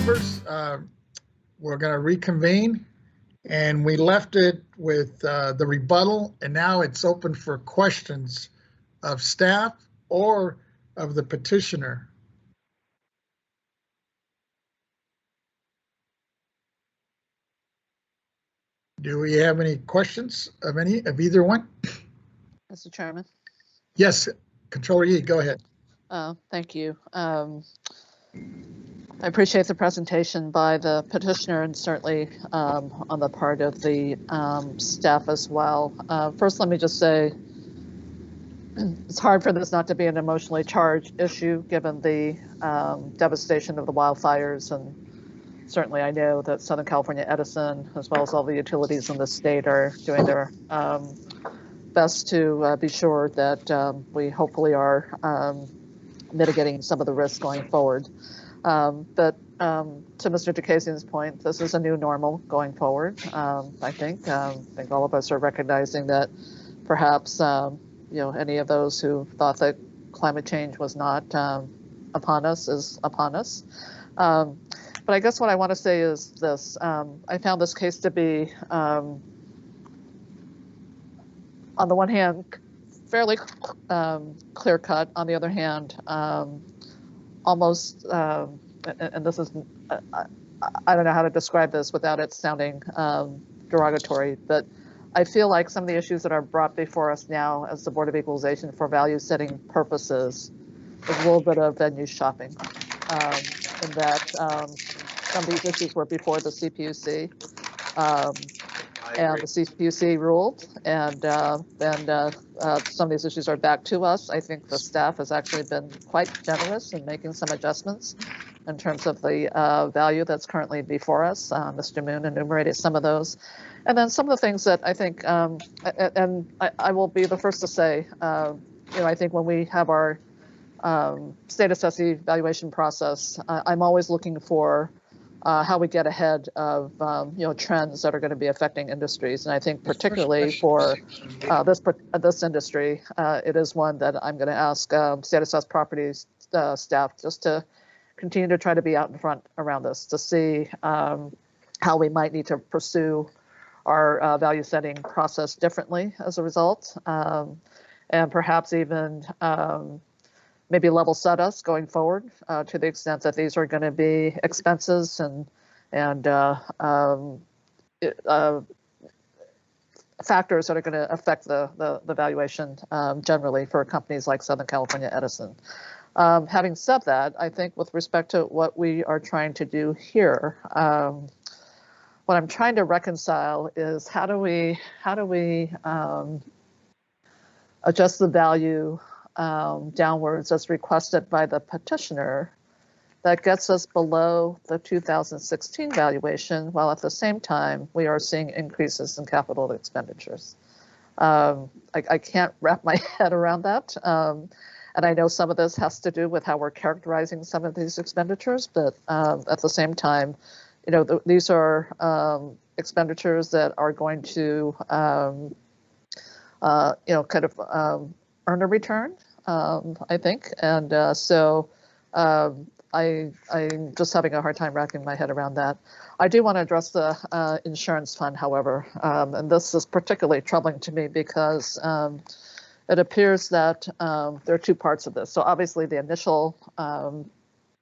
members, we're going to reconvene, and we left it with the rebuttal, and now it's open for questions of staff or of the petitioner. Do we have any questions of either one? Mr. Chairman. Yes, Controller Yee, go ahead. Thank you. I appreciate the presentation by the petitioner and certainly on the part of the staff as well. First, let me just say it's hard for this not to be an emotionally charged issue given the devastation of the wildfires, and certainly I know that Southern California Edison, as well as all the utilities in the state, are doing their best to be sure that we hopefully are mitigating some of the risks going forward. But to Mr. Jacasian's point, this is a new normal going forward. I think all of us are recognizing that perhaps any of those who thought that climate change was not upon us is upon us. But I guess what I want to say is this: I found this case to be, on the one hand, fairly clear cut. On the other hand, almost, and this is, I don't know how to describe this without it sounding derogatory, but I feel like some of the issues that are brought before us now as the Board of Equalization for value setting purposes is a little bit of venue shopping, in that some of these issues were before the CPUC. And the CPUC ruled, and some of these issues are back to us. I think the staff has actually been quite generous in making some adjustments in terms of the value that's currently before us. Mr. Moon enumerated some of those. And then some of the things that I think, and I will be the first to say, I think when we have our state assessee evaluation process, I'm always looking for how we get ahead of trends that are going to be affecting industries, and I think particularly for this industry, it is one that I'm going to ask state assessed properties staff just to continue to try to be out in front around this to see how we might need to pursue our value setting process differently as a result, and perhaps even maybe level set us going forward to the extent that these are going to be expenses and factors that are going to affect the valuation generally for companies like Southern California Edison. Having said that, I think with respect to what we are trying to do here, what I'm trying to reconcile is how do we adjust the value downwards as requested by the petitioner that gets us below the 2016 valuation, while at the same time we are seeing increases in capital expenditures. I can't wrap my head around that. And I know some of this has to do with how we're characterizing some of these expenditures, but at the same time, these are expenditures that are going to, earn a return, I think. And so I'm just having a hard time wrapping my head around that. I do want to address the insurance fund, however, and this is particularly troubling to me because it appears that there are two parts of this. So obviously the initial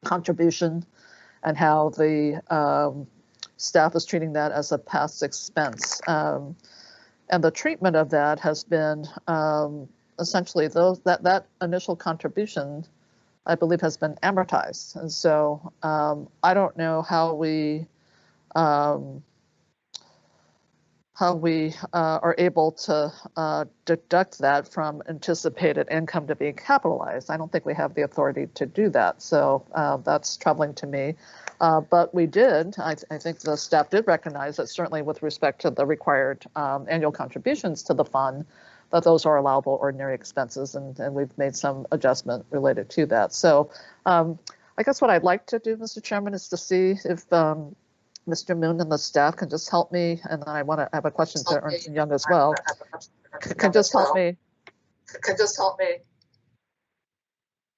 contribution and how the staff is treating that as a past expense. And the treatment of that has been essentially that initial contribution, I believe, has been amortized. And so I don't know how we are able to deduct that from anticipated income to be capitalized. I don't think we have the authority to do that. So that's troubling to me. But we did, I think the staff did recognize that certainly with respect to the required annual contributions to the fund, that those are allowable ordinary expenses, and we've made some adjustment related to that. So I guess what I'd like to do, Mr. Chairman, is to see if Mr. Moon and the staff can just help me, and then I want to have a question to Ernst & Young as well. Can just help me.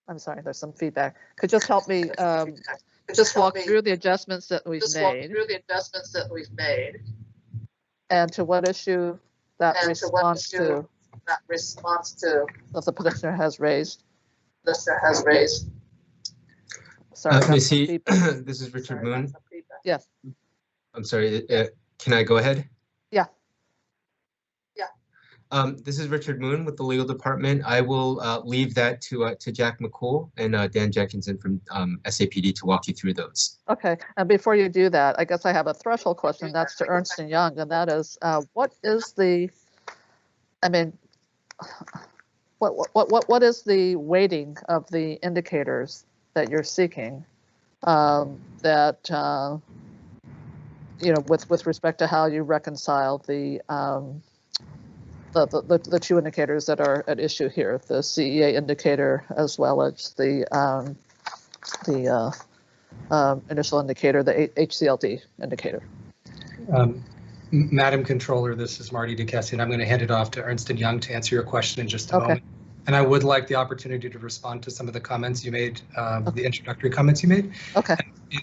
I'm sorry, there's some feedback. Could just help me just walk through the adjustments that we've made and to what issue that response to that the petitioner has raised. Sorry, Missy, this is Richard Moon. Yes. I'm sorry, can I go ahead? Yeah. This is Richard Moon with the legal department. I will leave that to Jack McCool and Dan Jenkinson from SAPD to walk you through those. Okay, and before you do that, I guess I have a threshold question. That's to Ernst & Young, and that is, what is the, I mean, what is the weighting of the indicators that you're seeking? That you know, with respect to how you reconcile the two indicators that are at issue here, the CEA indicator as well as the initial indicator, the HCLD indicator. Madam Controller, this is Marty DeCassi, and I'm going to hand it off to Ernst & Young to answer your question in just a moment. And I would like the opportunity to respond to some of the comments you made, the introductory comments you made. Okay.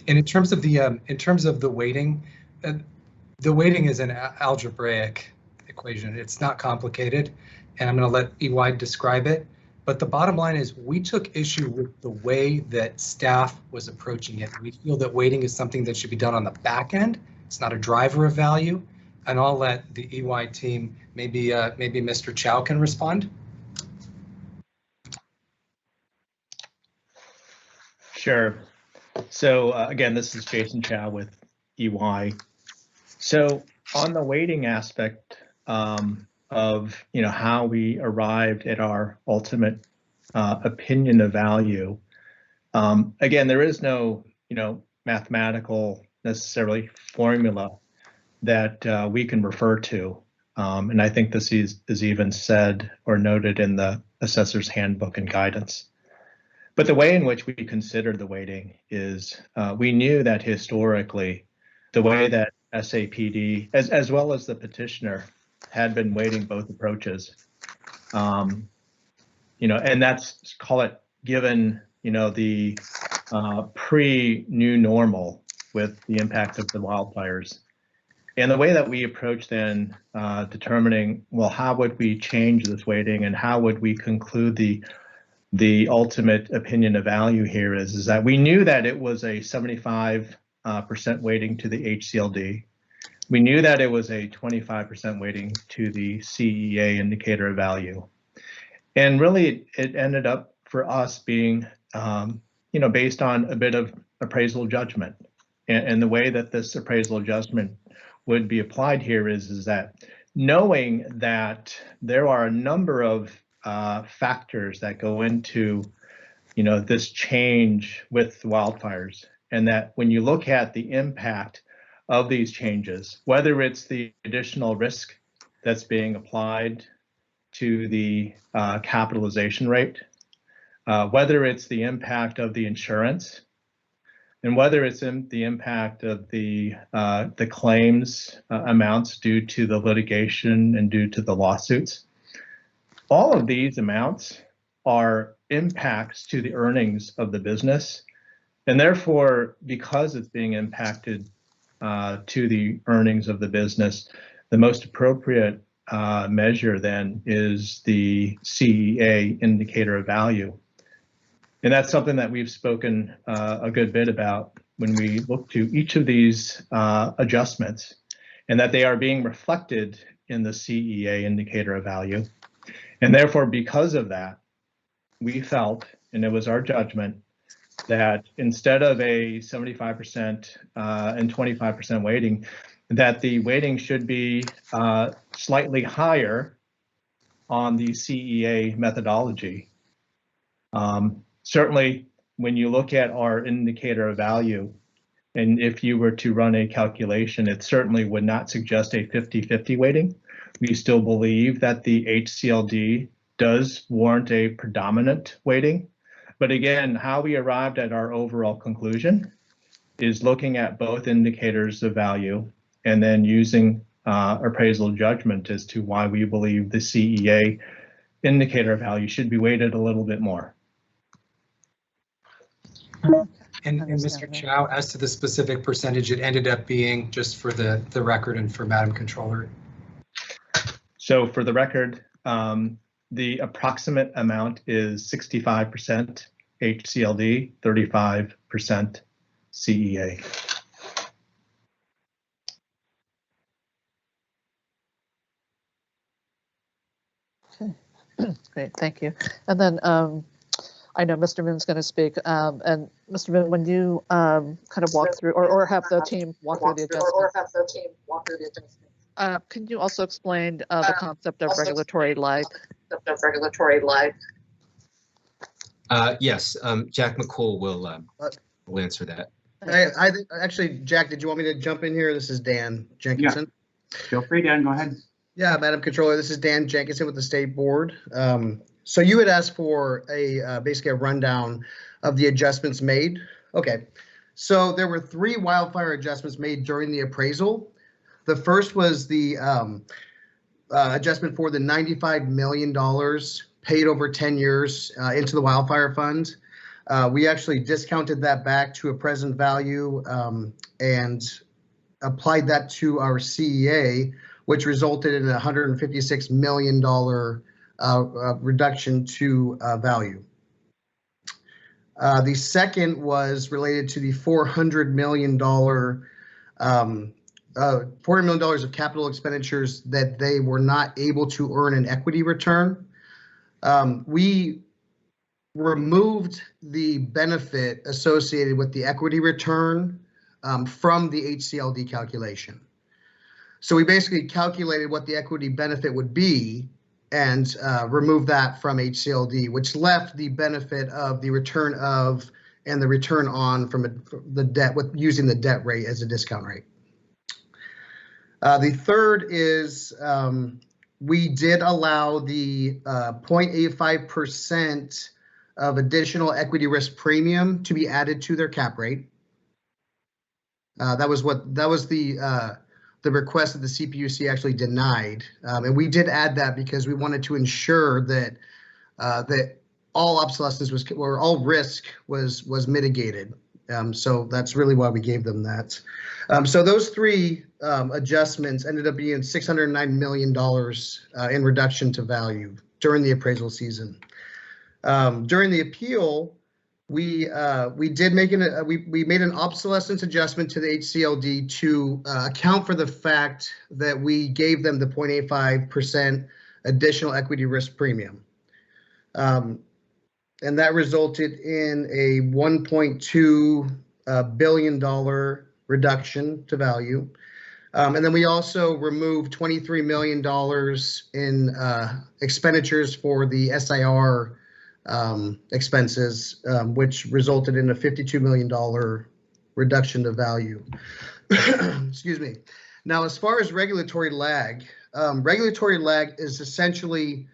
And in terms of the weighting is an algebraic equation. It's not complicated, and I'm going to let EY describe it. But the bottom line is we took issue with the way that staff was approaching it. We feel that weighting is something that should be done on the back end. It's not a driver of value. And I'll let the EY team, maybe Mr. Chow can respond. Sure. So again, this is Jason Chow with EY. So on the weighting aspect of how we arrived at our ultimate opinion of value, again, there is no mathematical necessarily formula that we can refer to, and I think this is even said or noted in the assessor's handbook and guidance. But the way in which we considered the weighting is we knew that historically the way that SAPD as well as the petitioner had been weighting both approaches, and that's, call it, given the pre-new normal with the impact of the wildfires. And the way that we approach then determining, well, how would we change this weighting and how would we conclude the ultimate opinion of value here is that we knew that it was a 75% weighting to the HCLD. We knew that it was a 25% weighting to the CEA indicator of value. And really it ended up for us being, based on a bit of appraisal judgment. And the way that this appraisal judgment would be applied here is that knowing that there are a number of factors that go into this change with wildfires, and that when you look at the impact of these changes, whether it's the additional risk that's being applied to the capitalization rate, whether it's the impact of the insurance, and whether it's the impact of the claims amounts due to the litigation and due to the lawsuits. All of these amounts are impacts to the earnings of the business. And therefore, because it's being impacted to the earnings of the business, the most appropriate measure then is the CEA indicator of value. And that's something that we've spoken a good bit about when we look to each of these adjustments, and that they are being reflected in the CEA indicator of value. And therefore, because of that, we felt, and it was our judgment, that instead of a 75% and 25% weighting, that the weighting should be slightly higher on the CEA methodology. Certainly, when you look at our indicator of value, and if you were to run a calculation, it certainly would not suggest a 50-50 weighting. We still believe that the HCLD does warrant a predominant weighting. But again, how we arrived at our overall conclusion is looking at both indicators of value and then using appraisal judgment as to why we believe the CEA indicator of value should be weighted a little bit more. And Understand Mr. that. Chow, as to the specific percentage, it ended up being, just for the record and for Madam Controller. So for the record, the approximate amount is 65% HCLD, 35% CEA. Great, thank you. And then I know Mr. Moon's going to speak. And Mr. Moon, when you kind of walk through, or have the team walk through the adjustments, can you also explain the concept of regulatory lag? Yes, Jack McCool will answer that. I think actually, Jack, did you want me to jump in here? This is Dan Jenkinson. Yeah. Feel free, Dan. Go ahead. Yeah, Madam Controller, this is Dan Jenkinson with the State Board. So you had asked for a basically a rundown of the adjustments made. Okay, so there were 3 wildfire adjustments made during the appraisal. The first was the adjustment for the $95 million paid over 10 years into the wildfire fund. We actually discounted that back to a present value and applied that to our CEA, which resulted in a $156 million reduction to value. The second was related to the $400 million $400 million of capital expenditures that they were not able to earn an equity return. We removed the benefit associated with the equity return from the HCLD calculation. So we basically calculated what the equity benefit would be and removed that from HCLD, which left the benefit of the return of and the return on from the debt with using the debt rate as a discount rate. The third is we did allow the 0.85% of additional equity risk premium to be added to their cap rate. That was the request that the CPUC actually denied, and we did add that because we wanted to ensure that that all obsolescence or all risk was mitigated. So that's really why we gave them that. So those 3 adjustments ended up being $609 million in reduction to value during the appraisal season. During the appeal, we did make we made an obsolescence adjustment to the HCLD to account for the fact that we gave them the 0.85% additional equity risk premium. And that resulted in a $1.2 billion reduction to value. And then we also removed $23 million in expenditures for the SIR expenses, which resulted in a $52 million reduction to value. Excuse me. Now, as far as regulatory lag is essentially,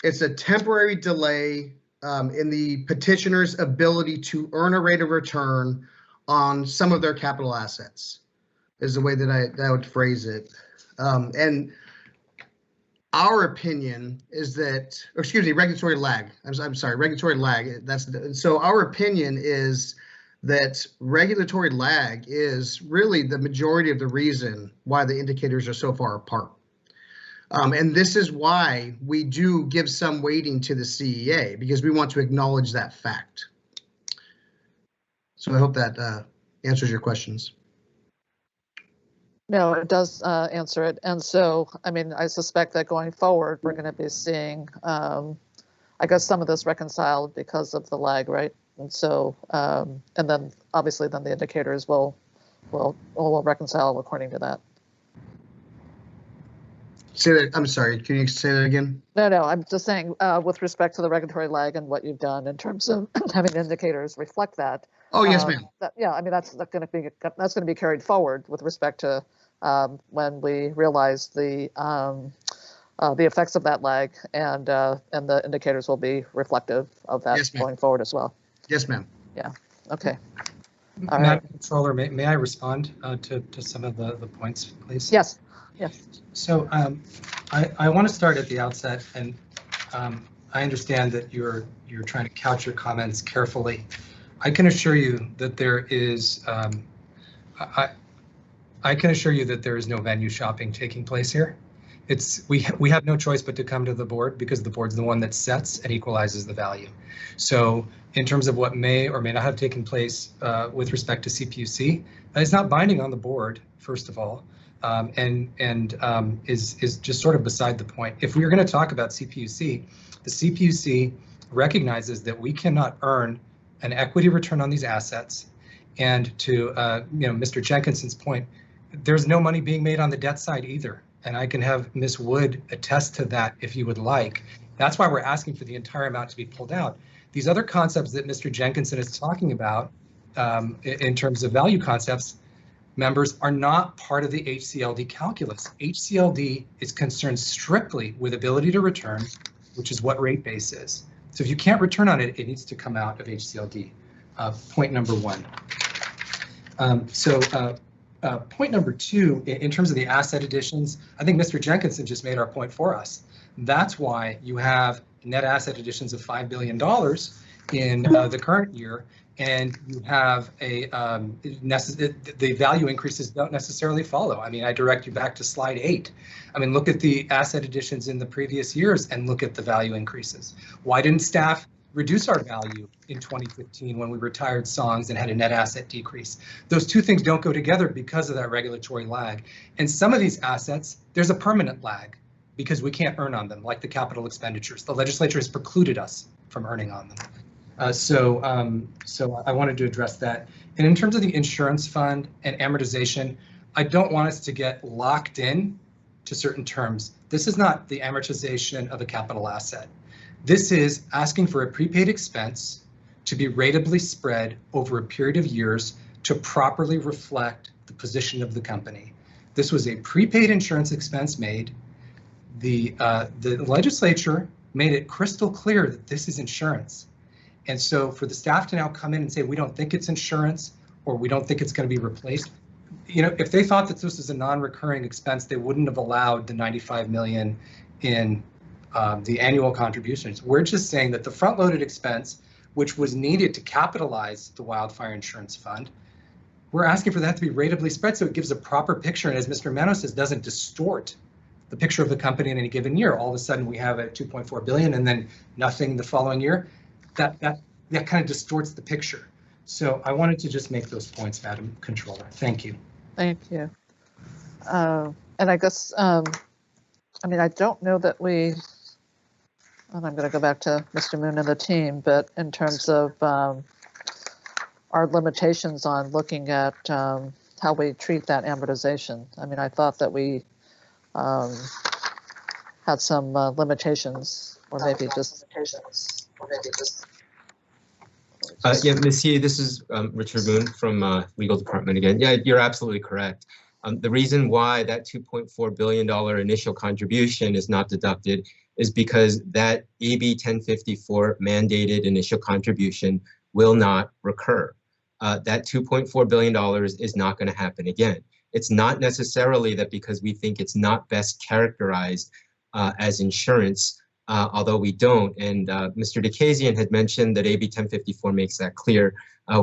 it's a temporary delay in the petitioner's ability to earn a rate of return on some of their capital assets, is the way that I would phrase it. And our opinion is that, or excuse me, regulatory lag. I'm sorry, regulatory lag. So our opinion is that regulatory lag is really the majority of the reason why the indicators are so far apart. And this is why we do give some weighting to the CEA, because we want to acknowledge that fact. So I hope that answers your questions. No, it does answer it. And so, I mean, I suspect that going forward, we're going to be seeing, I guess, some of this reconciled because of the lag, right? And so, and then obviously then the indicators will reconcile according to that. Say that, I'm sorry, can you say that again? No, I'm just saying with respect to the regulatory lag and what you've done in terms of having the indicators reflect that. Oh, yes, ma'am. Yeah, I mean, that's going to be carried forward with respect to when we realize the effects of that lag, and the indicators will be reflective of that going forward as well. Yes, ma'am. Yeah. Okay. All Madam right. Controller, may I respond to some of the points, please? Yes. Yes. So I want to start at the outset, and I understand that you're trying to couch your comments carefully. I can assure you that there is, I can assure you that there is no venue shopping taking place here. We have no choice but to come to the board because the board's the one that sets and equalizes the value. So in terms of what may or may not have taken place with respect to CPUC, it's not binding on the board, first of all, and is just sort of beside the point. If we are going to talk about CPUC, the CPUC recognizes that we cannot earn an equity return on these assets. And to Mr. Jenkinson's point, there's no money being made on the debt side either. And I can have Ms. Wood attest to that if you would like. That's why we're asking for the entire amount to be pulled out. These other concepts that Mr. Jenkinson is talking about in terms of value concepts, members, are not part of the HCLD calculus. HCLD is concerned strictly with ability to return, which is what rate base is. So if you can't return on it, it needs to come out of HCLD. Point number one. Point number two, in terms of the asset additions, I think Mr. Jenkinson just made our point for us. That's why you have net asset additions of $5 billion in the current year, and you have the value increases don't necessarily follow. I mean, I direct you back to slide 8. I mean, look at the asset additions in the previous years and look at the value increases. Why didn't staff reduce our value in 2015 when we retired songs and had a net asset decrease? Those two things don't go together because of that regulatory lag. And some of these assets, there's a permanent lag because we can't earn on them, like the capital expenditures. The legislature has precluded us from earning on them. So I wanted to address that. And in terms of the insurance fund and amortization, I don't want us to get locked in to certain terms. This is not the amortization of a capital asset. This is asking for a prepaid expense to be ratably spread over a period of years to properly reflect the position of the company. This was a prepaid insurance expense made. The legislature made it crystal clear that this is insurance. And so for the staff to now come in and say, we don't think it's insurance, or we don't think it's going to be replaced, if they thought that this was a non-recurring expense, they wouldn't have allowed the $95 million in the annual contributions. We're just saying that the front-loaded expense, which was needed to capitalize the wildfire insurance fund, we're asking for that to be ratably spread so it gives a proper picture, and as Mr. Mano says, doesn't distort the picture of the company in any given year. All of a sudden we have a 2.4 billion and then nothing the following year. That kind of distorts the picture. So I wanted to just make those points, Madam Controller. Thank you. Thank you. And I guess, I mean, I don't know that we, and I'm going to go back to Mr. Moon and the team, but in terms of our limitations on looking at how we treat that amortization, I mean, I thought that we had some limitations, or maybe just. Yeah, Ms. He, this is Richard Moon from Legal Department again. Yeah, you're absolutely correct. The reason why that $2.4 billion initial contribution is not deducted is because that AB 1054 mandated initial contribution will not recur. That $2.4 billion is not going to happen again. It's not necessarily that because we think it's not best characterized as insurance, although we don't. And Mr. Dekazian had mentioned that AB 1054 makes that clear.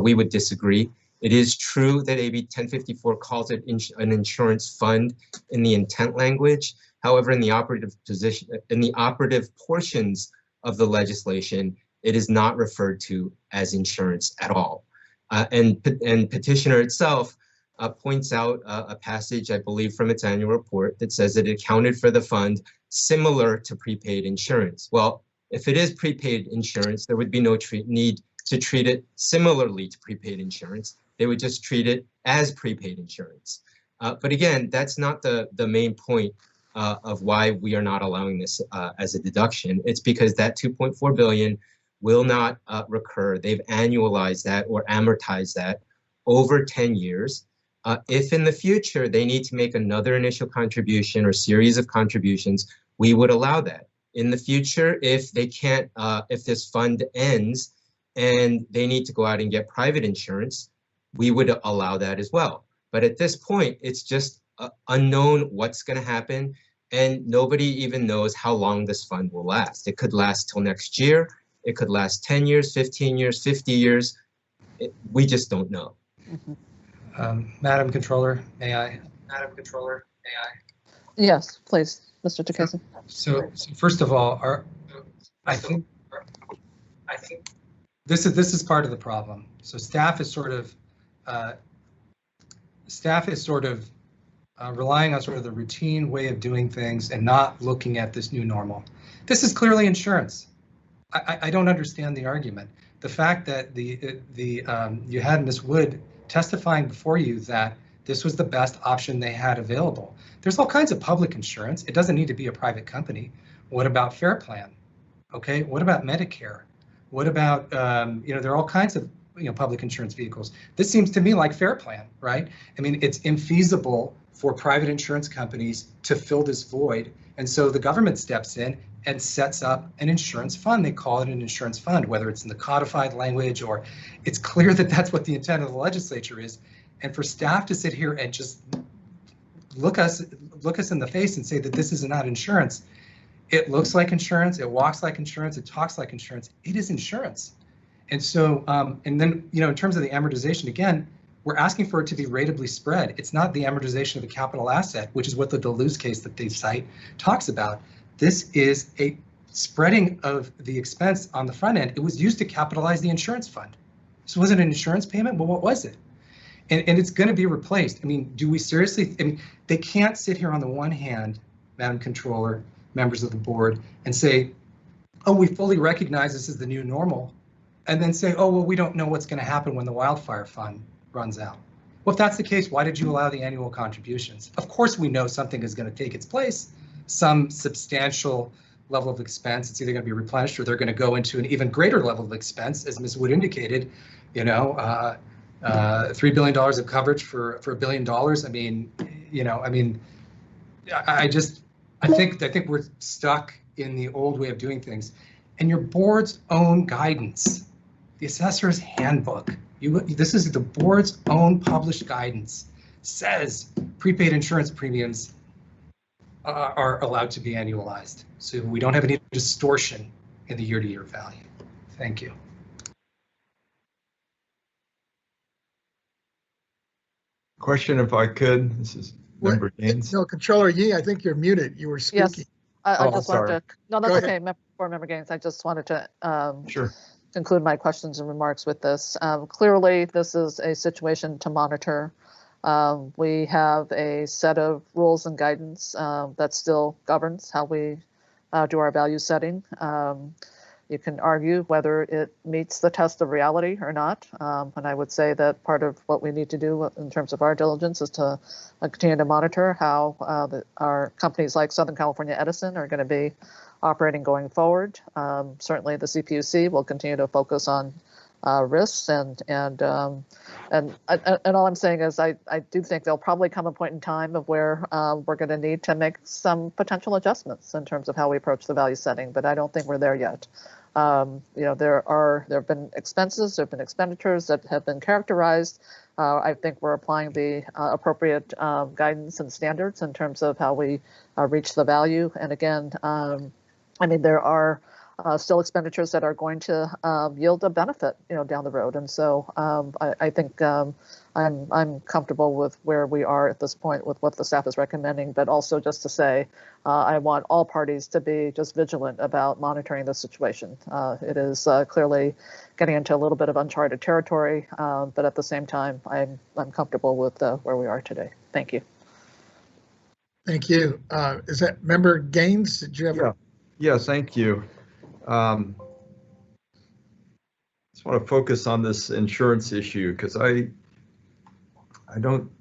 We would disagree. It is true that AB 1054 calls it an insurance fund in the intent language. However, in the operative position, in the operative portions of the legislation, it is not referred to as insurance at all. And petitioner itself points out a passage, I believe, from its annual report that says that it accounted for the fund similar to prepaid insurance. Well, if it is prepaid insurance, there would be no need to treat it similarly to prepaid insurance. They would just treat it as prepaid insurance. But again, that's not the main point of why we are not allowing this as a deduction. It's because that 2.4 billion will not recur. They've annualized that or amortized that over 10 years. If in the future they need to make another initial contribution or series of contributions, we would allow that. In the future, if they can't, if this fund ends and they need to go out and get private insurance, we would allow that as well. But at this point, it's just unknown what's going to happen, and nobody even knows how long this fund will last. It could last till next year. It could last 10 years, 15 years, 50 years. We just don't know. Madam Controller, may I? Madam Controller, may I? Yes, please, Mr. Takesi. So first of all, I think this is part of the problem. So staff is sort of relying on sort of the routine way of doing things and not looking at this new normal. This is clearly insurance. I don't understand the argument. The fact that you had Ms. Wood testifying before you that this was the best option they had available. There's all kinds of public insurance. It doesn't need to be a private company. What about Fair Plan? Okay, what about Medicare? What about, there are all kinds of public insurance vehicles. This seems to me like Fair Plan, right? I mean, it's infeasible for private insurance companies to fill this void. And so the government steps in and sets up an insurance fund. They call it an insurance fund, whether it's in the codified language or it's clear that that's what the intent of the legislature is. And for staff to sit here and just look us in the face and say that this is not insurance, it looks like insurance, it walks like insurance, it talks like insurance. It is insurance. And so, and then, in terms of the amortization, again, we're asking for it to be ratably spread. It's not the amortization of a capital asset, which is what the Deleuze case that they cite talks about. This is a spreading of the expense on the front end. It was used to capitalize the insurance fund. So was it an insurance payment? Well, what was it? And it's going to be replaced. I mean, do we seriously? I mean, they can't sit here on the one hand, Madam Controller, members of the board, and say, oh, we fully recognize this is the new normal, and then say, oh, well, we don't know what's going to happen when the wildfire fund runs out. Well, if that's the case, why did you allow the annual contributions? Of course, we know something is going to take its place, some substantial level of expense. It's either going to be replenished or they're going to go into an even greater level of expense, as Ms. Wood indicated, $3 billion of coverage for $1 billion. I think we're stuck in the old way of doing things. And your board's own guidance, the assessor's handbook, this is the board's own published guidance, says prepaid insurance premiums are allowed to be annualized. So we don't have any distortion in the year-to-year value. Thank you. Question, if I could. This is Member Gaines. No, Controller Yee, I think you're muted. You were speaking. Yes, I just wanted sorry. to, no, that's Go okay, Board Member Gaines. I just wanted to Sure. conclude my questions and remarks with this. Clearly, this is a situation to monitor. We have a set of rules and guidance that still governs how we do our value setting. You can argue whether it meets the test of reality or not. And I would say that part of what we need to do in terms of our diligence is to continue to monitor how our companies like Southern California Edison are going to be operating going forward. Certainly the CPUC will continue to focus on risks and all I'm saying is I do think there'll probably come a point in time of where we're going to need to make some potential adjustments in terms of how we approach the value setting, but I don't think we're there yet. There have been expenses, there have been expenditures that have been characterized. I think we're applying the appropriate guidance and standards in terms of how we reach the value. And again, there are still expenditures that are going to yield a benefit, down the road. And so I think I'm comfortable with where we are at this point with what the staff is recommending, but also just to say, I want all parties to be just vigilant about monitoring the situation. It is clearly getting into a little bit of uncharted territory, but at the same time, I'm comfortable with where we are today. Thank you. Thank you. Is that Member Gaines? Did you have Yeah, thank you. Just want to focus on this insurance issue because I don't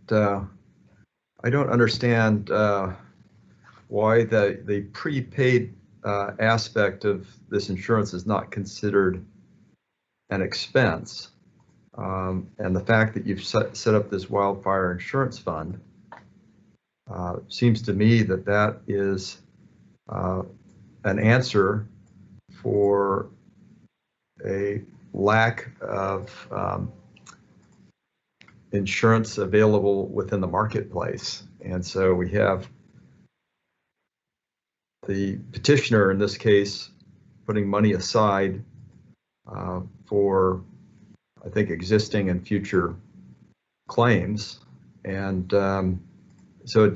understand why the prepaid aspect of this insurance is not considered an expense, and the fact that you've set up this wildfire insurance fund seems to me that is an answer for a lack of insurance available within the marketplace. And so we have the petitioner, in this case, putting money aside for I think, existing and future claims. And so it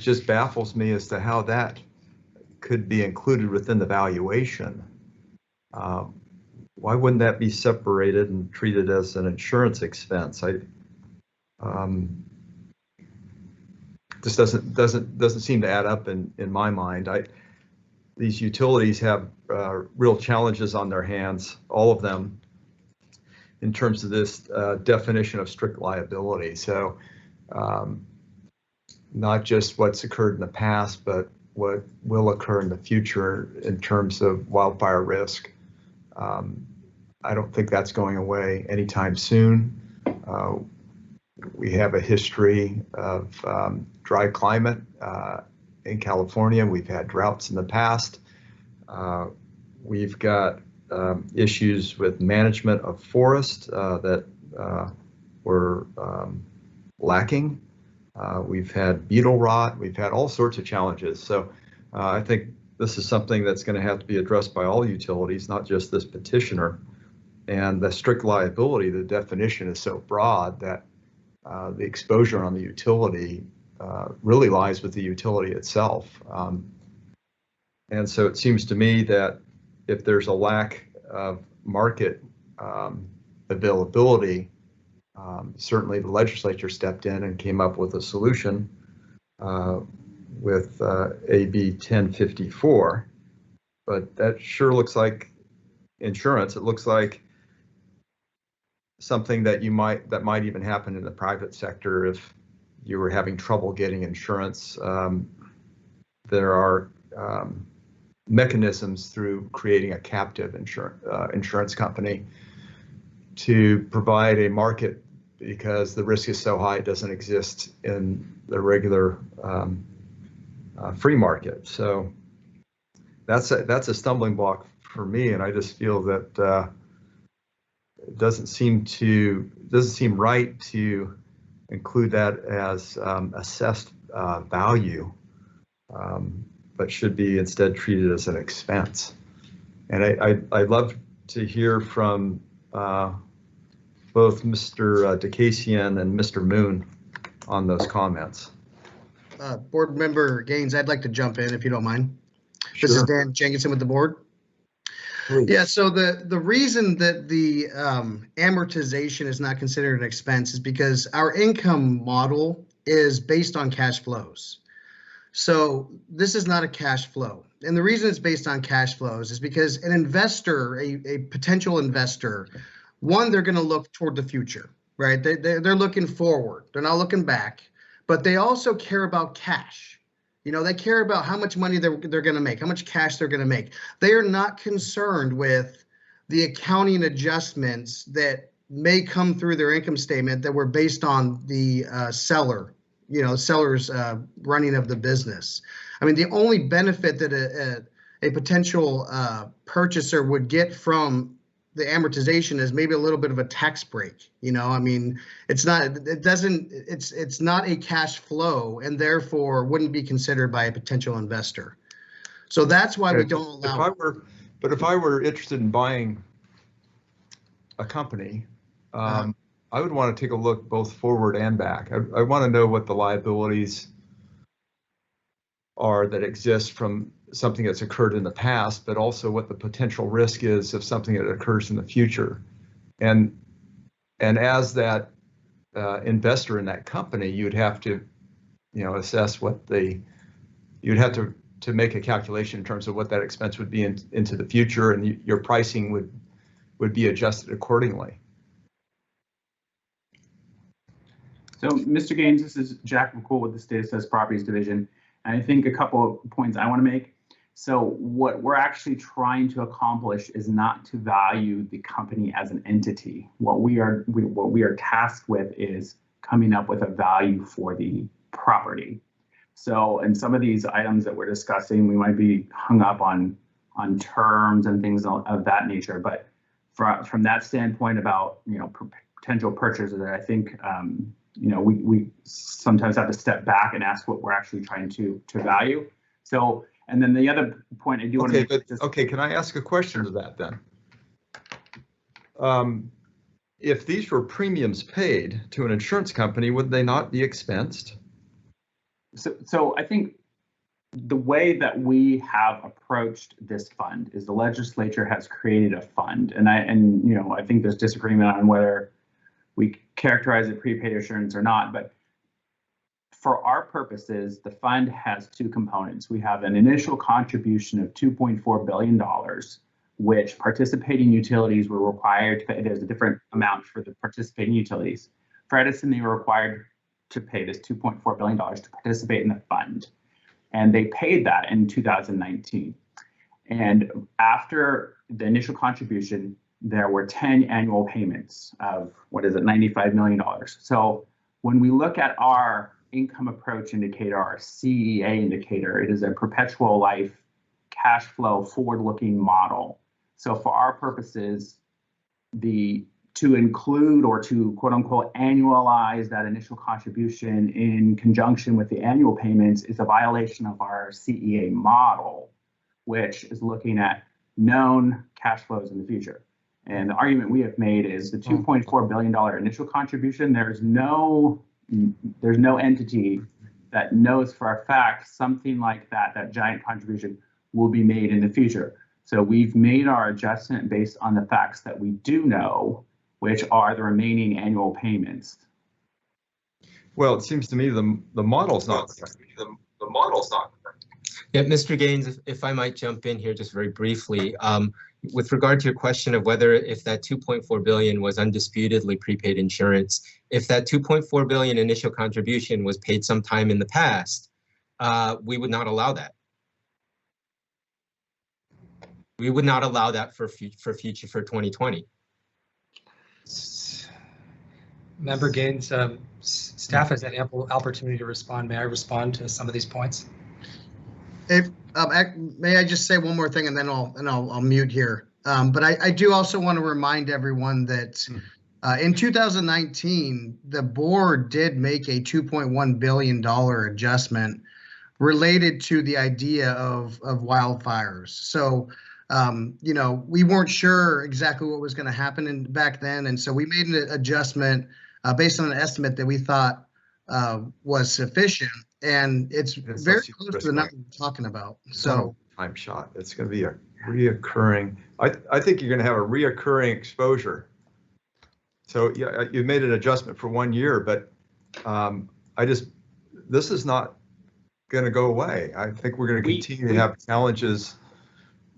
just baffles me as to how that could be included within the valuation. Why wouldn't that be separated and treated as an insurance expense? This doesn't seem to add up in my mind. These utilities have real challenges on their hands, all of them, in terms of this definition of strict liability. So not just what's occurred in the past, but what will occur in the future in terms of wildfire risk. I don't think that's going away anytime soon. We have a history of dry climate in California. We've had droughts in the past. We've got issues with management of forest that were lacking. We've had beetle rot. We've had all sorts of challenges. So I think this is something that's going to have to be addressed by all utilities, not just this petitioner. And the strict liability, the definition is so broad that the exposure on the utility really lies with the utility itself. And so it seems to me that if there's a lack of market availability, certainly the legislature stepped in and came up with a solution with AB 1054. But that sure looks like insurance. It looks like something that might even happen in the private sector if you were having trouble getting insurance. There are mechanisms through creating a captive insurance company to provide a market, because the risk is so high it doesn't exist in the regular free market. So that's a stumbling block for me, and I just feel that it doesn't seem right to include that as assessed value, but should be instead treated as an expense. And I'd love to hear from both Mr. DeCasian and Mr. Moon on those comments. Board Member Gaines, I'd like to jump in if you don't mind. Sure. This is Dan Jenkinson with the board. Please. Yeah, so the reason that the amortization is not considered an expense is because our income model is based on cash flows. So this is not a cash flow. And the reason it's based on cash flows is because an investor, a potential investor, one, they're going to look toward the future, right? They're looking forward. They're not looking back, but they also care about cash. You know, they care about how much money they're going to make, how much cash they're going to make. They are not concerned with the accounting adjustments that may come through their income statement that were based on the seller, seller's running of the business. I mean, the only benefit that a potential purchaser would get from the amortization is maybe a little bit of a tax break. I mean, it's not a cash flow, and therefore wouldn't be considered by a potential investor. So that's why we don't allow. If I were interested in buying a company, I would want to take a look both forward and back. I want to know what the liabilities are that exist from something that's occurred in the past, but also what the potential risk is of something that occurs in the future. And as that investor in that company, you'd have to, assess you'd have to make a calculation in terms of what that expense would be into the future, and your pricing would be adjusted accordingly. So, Mr. Gaines, this is Jack McCool with the State Assessed Properties Division. And I think a couple of points I want to make. So what we're actually trying to accomplish is not to value the company as an entity. What we are tasked with is coming up with a value for the property. So, and some of these items that we're discussing, we might be hung up on terms and things of that nature. But from that standpoint about potential purchasers, I think we sometimes have to step back and ask what we're actually trying to value. So, and then the other point I do want to make. Okay, can I ask a question to that then? If these were premiums paid to an insurance company, would they not be expensed? So I think the way that we have approached this fund is the legislature has created a fund, and I think there's disagreement on whether we characterize it prepaid insurance or not, but for our purposes, the fund has two components. We have an initial contribution of $2.4 billion, which participating utilities were required to pay. There's a different amount for the participating utilities. For Edison, they were required to pay this $2.4 billion to participate in the fund. And they paid that in 2019. And after the initial contribution, there were 10 annual payments of, $95 million. So when we look at our income approach indicator, our CEA indicator, it is a perpetual life cash flow forward-looking model. So for our purposes, to include or to quote unquote annualize that initial contribution in conjunction with the annual payments is a violation of our CEA model, which is looking at known cash flows in the future. And the argument we have made is the $2.4 billion initial contribution, there's no entity that knows for a fact something like that giant contribution will be made in the future. So we've made our adjustment based on the facts that we do know, which are the remaining annual payments. Well, it seems to me the model's not. The model's not. Yeah, Mr. Gaines, if I might jump in here just very briefly, with regard to your question of whether if that 2.4 billion was undisputedly prepaid insurance, if that 2.4 billion initial contribution was paid sometime in the past, we would not allow that. We would not allow that for 2020. Member Gaines, staff has had ample opportunity to respond. May I respond to some of these points? If may I just say one more thing, and then I'll mute here. But I do also want to remind everyone that in 2019, the board did make a $2.1 billion adjustment related to the idea of wildfires. So, we weren't sure exactly what was going to happen back then, and so we made an adjustment based on an estimate that we thought was sufficient. And it's very close to the number we're talking about. So time shot. It's going to be a reoccurring. I think you're going to have a reoccurring exposure. So yeah, you made an adjustment for 1 year, but this is not going to go away. I think we're going to continue to have challenges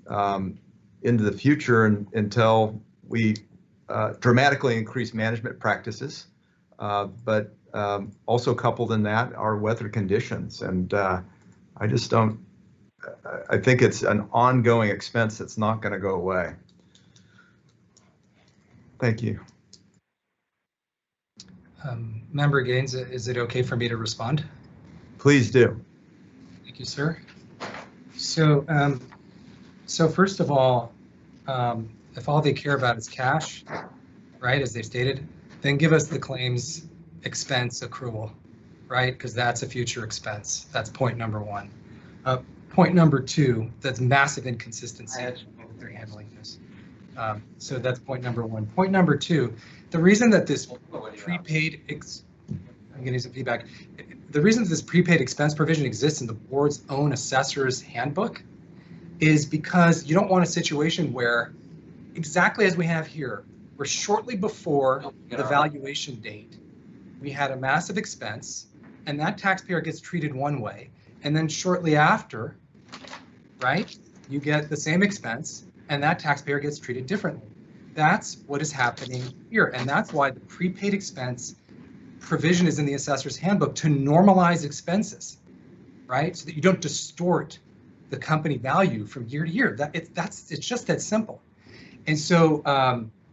into the future until we dramatically increase management practices, but also coupled in that are weather conditions. And I just don't, I think it's an ongoing expense that's not going to go away. Thank you. Member Gaines, is it okay for me to respond? Please do. Thank you, sir. So, so first of all, if all they care about is cash, right, as they've stated, then give us the claims expense accrual, right? Because that's a future expense. That's point number one. Point number two, that's massive inconsistency in they're handling this. So that's point number one. Point number two, the reason that this prepaid, I'm getting some feedback. The reason that this prepaid expense provision exists in the board's own assessor's handbook is because you don't want a situation where, exactly as we have here, where shortly before the valuation date, we had a massive expense and that taxpayer gets treated one way. And then shortly after, right, you get the same expense and that taxpayer gets treated differently. That's what is happening here. And that's why the prepaid expense provision is in the assessor's handbook to normalize expenses, right? So that you don't distort the company value from year to year. It's just that simple. And so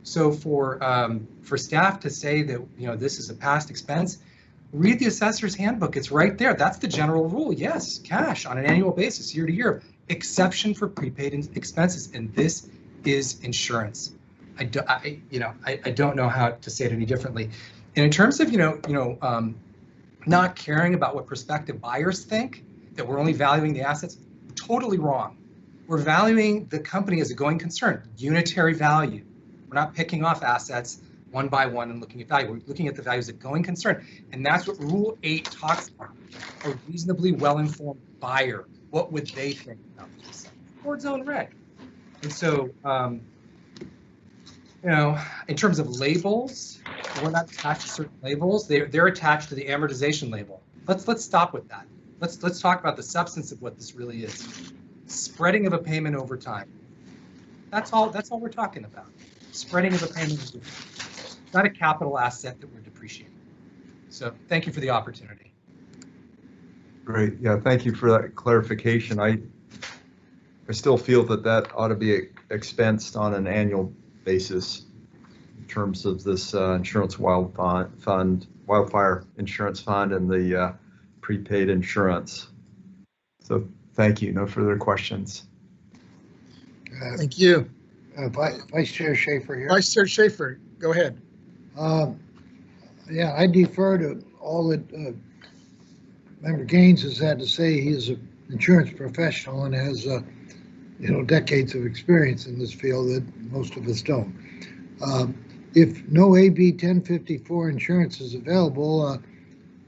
so for staff to say that this is a past expense, read the assessor's handbook. It's right there. That's the general rule. Yes, cash on an annual basis, year to year, exception for prepaid expenses, and this is insurance. I don't know how to say it any differently. And in terms of not caring about what prospective buyers think, that we're only valuing the assets, totally wrong. We're valuing the company as a going concern, unitary value, We're not picking off assets one by one and looking at value. We're looking at the value as a going concern. And that's what Rule 8 talks about. A reasonably well-informed buyer. What would they think about this? Board's own reg. And so, you know, in terms of labels, we're not attached to certain labels. They're attached to the amortization label. Let's stop with that. Let's talk about the substance of what this really is. Spreading of a payment over time. That's all we're talking about. Spreading of a payment over time. Not a capital asset that we're depreciating. So thank you for the opportunity. Great. Yeah, thank you for that clarification. I still feel that ought to be expensed on an annual basis in terms of this insurance wildfire insurance fund and the prepaid insurance. So thank you. No further questions. Thank you. Vice Chair Schaefer here. Vice Chair Schaefer, go ahead. Yeah, I defer to all that Member Gaines has had to say. He's an insurance professional and has decades of experience in this field that most of us don't. If no AB 1054 insurance is available,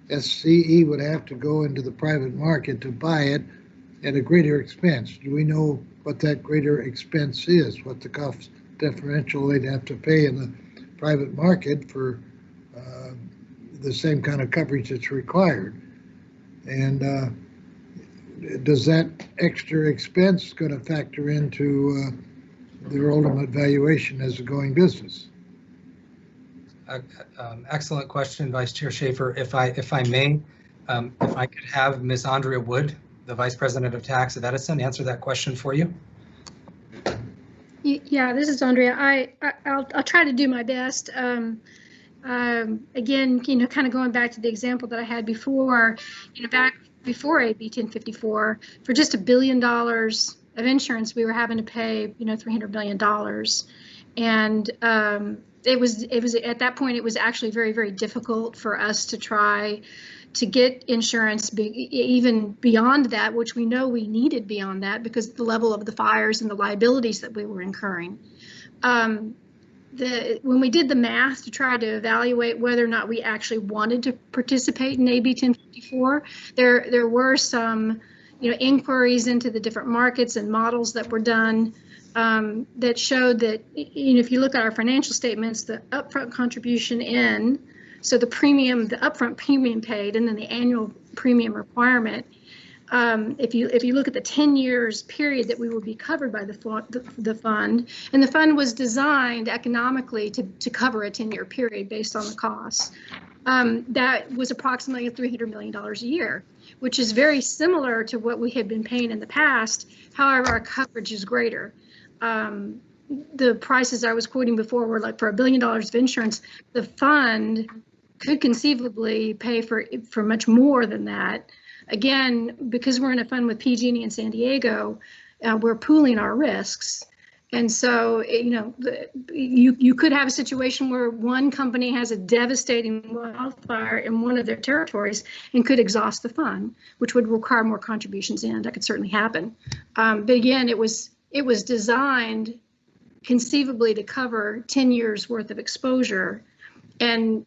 SCE would have to go into the private market to buy it at a greater expense. Do we know what that greater expense is? What the cost differential they'd have to pay in the private market for the same kind of coverage that's required? And does that extra expense going to factor into their ultimate valuation as a going business? Excellent question, Vice Chair Schaefer. If I may, if I could have Ms. Andrea Wood, the Vice President of Tax at Edison, answer that question for you. Yeah, this is Andrea. I'll try to do my best. Again, kind of going back to the example that I had before, back before AB 1054, for just $1 billion of insurance, we were having to pay, $300 million. And it was at that point, it was actually very, very difficult for us to try to get insurance even beyond that, which we know we needed beyond that because of the level of the fires and the liabilities that we were incurring. When we did the math to try to evaluate whether or not we actually wanted to participate in AB 1054, there were some, inquiries into the different markets and models that were done that showed that, if you look at our financial statements, the upfront contribution in, so the upfront premium paid, and then the annual premium requirement. If you look at the 10 years period that we would be covered by the fund, and the fund was designed economically to cover a 10-year period based on the costs, that was approximately $300 million a year, which is very similar to what we had been paying in the past. However, our coverage is greater. The prices I was quoting before were like for $1 billion of insurance, the fund could conceivably pay for much more than that. Again, because we're in a fund with PG&E and San Diego, we're pooling our risks. And so, you could have a situation where one company has a devastating wildfire in one of their territories and could exhaust the fund, which would require more contributions in. That could certainly happen. But again, it was designed conceivably to cover 10 years worth of exposure. And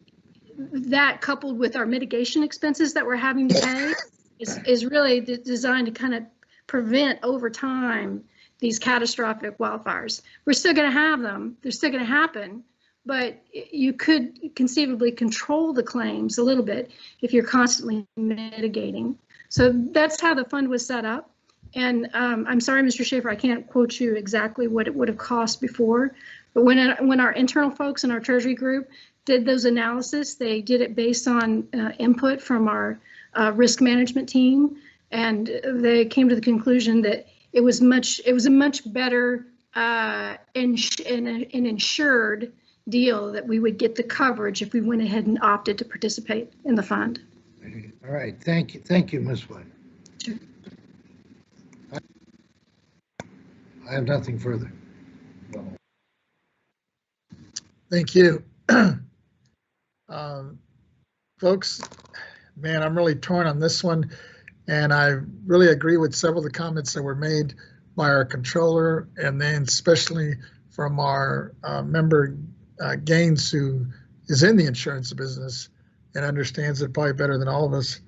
that, coupled with our mitigation expenses that we're having to pay, is really designed to kind of prevent over time these catastrophic wildfires. We're still going to have them. They're still going to happen, but you could conceivably control the claims a little bit if you're constantly mitigating. So that's how the fund was set up. And I'm sorry, Mr. Schaefer, I can't quote you exactly what it would have cost before, but when our internal folks in our Treasury group did those analysis, they did it based on input from our risk management team, and they came to the conclusion that it was a much better an insured deal, that we would get the coverage if we went ahead and opted to participate in the fund. All right, thank you, Ms. Wood. Sure. I have nothing further. Thank you. Folks, man, I'm really torn on this one, and I really agree with several of the comments that were made by our controller, and then especially from our member Gaines, who is in the insurance business and understands it probably better than all of us.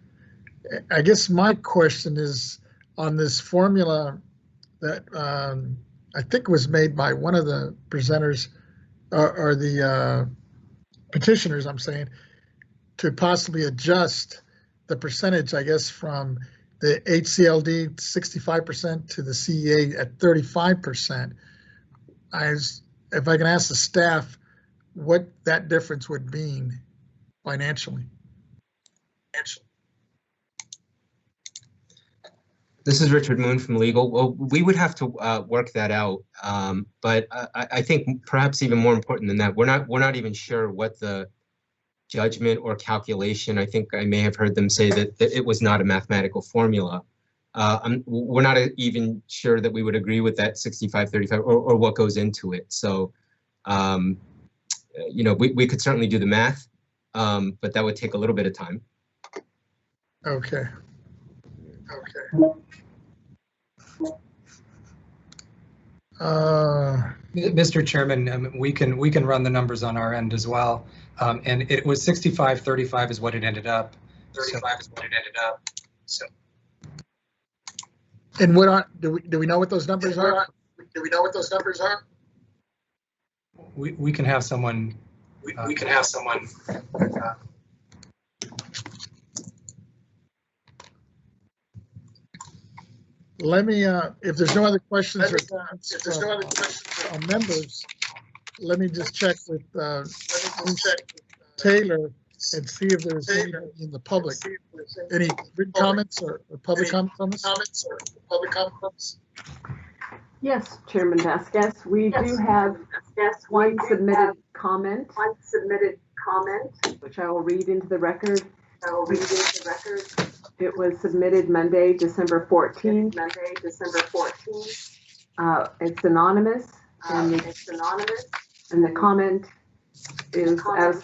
I guess my question is on this formula that I think was made by one of the presenters or the petitioners, I'm saying, to possibly adjust the percentage, I guess, from the HCLD 65% to the CEA at 35%. If I can ask the staff what that difference would mean financially. This is Richard Moon from Legal. Well, we would have to work that out, but I think perhaps even more important than that, we're not even sure what the judgment or calculation. I think I may have heard them say that it was not a mathematical formula. We're not even sure that we would agree with that 65-35 or what goes into it. So, you know, we could certainly do the math, but that would take a little bit of time. Okay. Mr. Chairman, we can run the numbers on our end as well. And it was 65-35 is what it ended up. 35 is what it ended up. So. And do we know what those numbers are? We can have someone. We can have someone. Let me, if there's no other questions or comments from members, let me just check with Taylor and see if there's anybody in the public. Any written comments or public comments on this? Yes, Chairman Vasquez, we do have one submitted comment, which I will read into the record. It was submitted Monday, December 14th. It's anonymous, and the comment is as,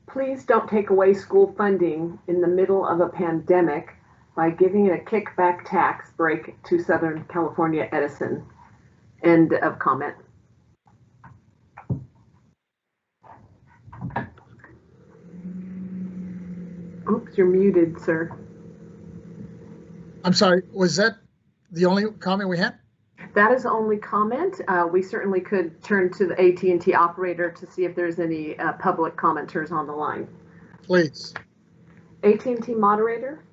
please don't take away school funding in the middle of a pandemic by giving it a kickback tax break to Southern California Edison. End of comment. Oops, you're muted, sir. I'm sorry, was that the only comment we had? That is the only comment. We certainly could turn to the AT&T operator to see if there's any public commenters on the line. Please. AT&T moderator,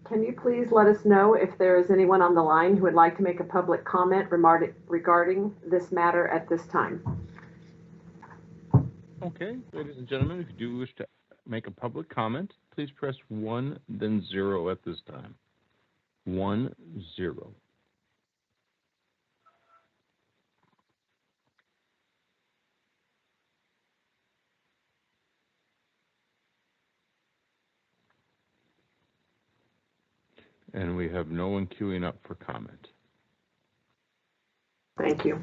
can you please let us know if there is anyone on the line who would like to make a public comment regarding this matter at this time? Okay, ladies and gentlemen, if you do wish to make a public comment, please press 1, then 0 at this time. 1, 0. And we have no one queuing up for comment. Thank you.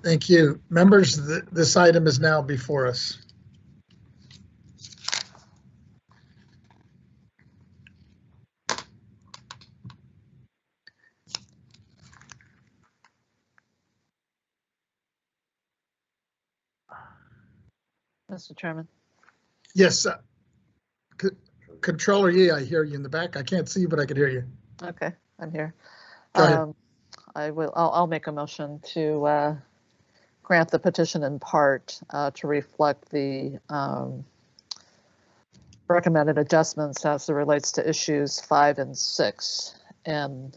Thank you. Members, this item is now before us. Mr. Chairman. Yes, Controller Yee, I hear you in the back. I can't see you, but I can hear you. Okay, I'm here. Go ahead. I'll make a motion to grant the petition in part to reflect the recommended adjustments as it relates to issues 5 and 6, and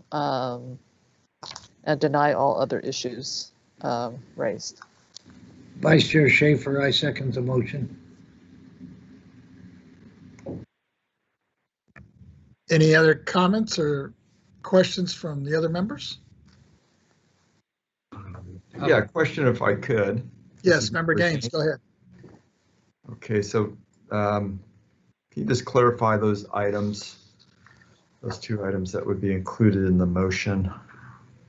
deny all other issues raised. Vice Chair Schaefer, I second the motion. Any other comments or questions from the other members? Yeah, question if I could. Yes, Member Gaines, go ahead. Okay, so can you just clarify those items, those 2 items that would be included in the motion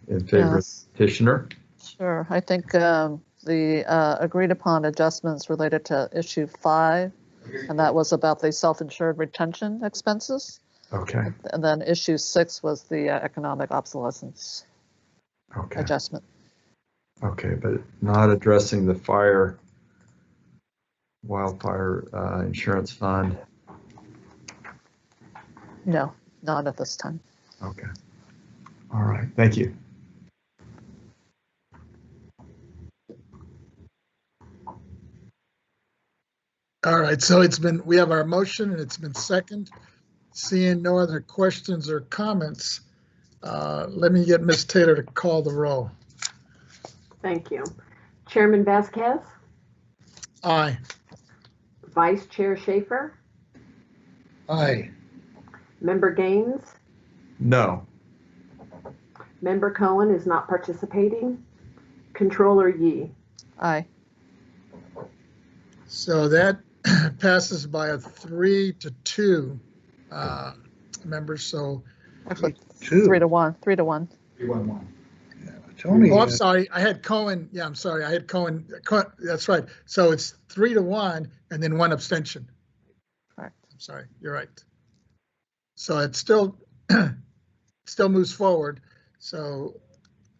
in favor of the petitioner? Sure, I think the agreed upon adjustments related to issue 5, and that was about the self-insured retention expenses. Okay. And then issue 6 was the economic obsolescence adjustment. Okay, but not addressing the wildfire insurance fund. No, not at this time. Okay. All right, thank you. All right, so we have our motion and it's been second. Seeing no other questions or comments, let me get Ms. Taylor to call the roll. Thank you. Chairman Vasquez, Aye. Vice Chair Schaefer, Aye. Member Gaines, No. Member Cohen is not participating, Controller Yee. Aye. So that passes by a 3-2 members. So, Actually, Two. 3-1. 3-1. 3-1-1. Tony, oh, I'm sorry. I had Cohen. Yeah, I'm sorry. I had Cohen. That's right. So it's 3-1 and then 1 abstention. Correct. I'm sorry. You're right. So it still moves forward. So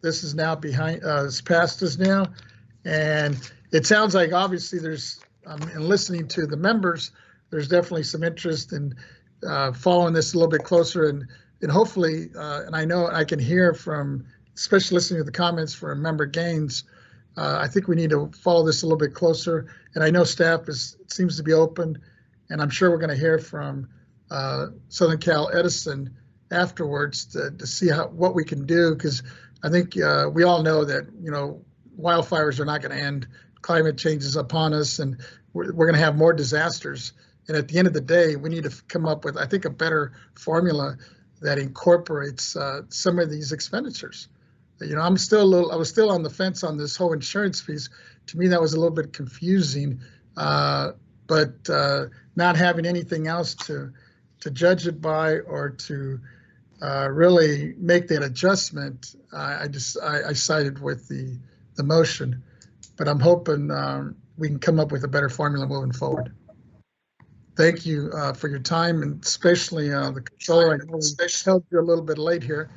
this is now behind, it's past us now. And it sounds like obviously there's, in listening to the members, there's definitely some interest in following this a little bit closer and hopefully, and I know I can hear from, especially listening to the comments from Member Gaines, I think we need to follow this a little bit closer. And I know staff seems to be open, and I'm sure we're going to hear from Southern Cal Edison afterwards to see what we can do, because I think we all know that, wildfires are not going to end. Climate change is upon us, and we're going to have more disasters. And at the end of the day, we need to come up with, I think, a better formula that incorporates some of these expenditures. I was still on the fence on this whole insurance piece. To me, that was a little bit confusing, but not having anything else to judge it by or to really make that adjustment, I sided with the motion. But I'm hoping we can come up with a better formula moving forward. Thank you for your time, and especially the controller. I know we held you a little bit late here.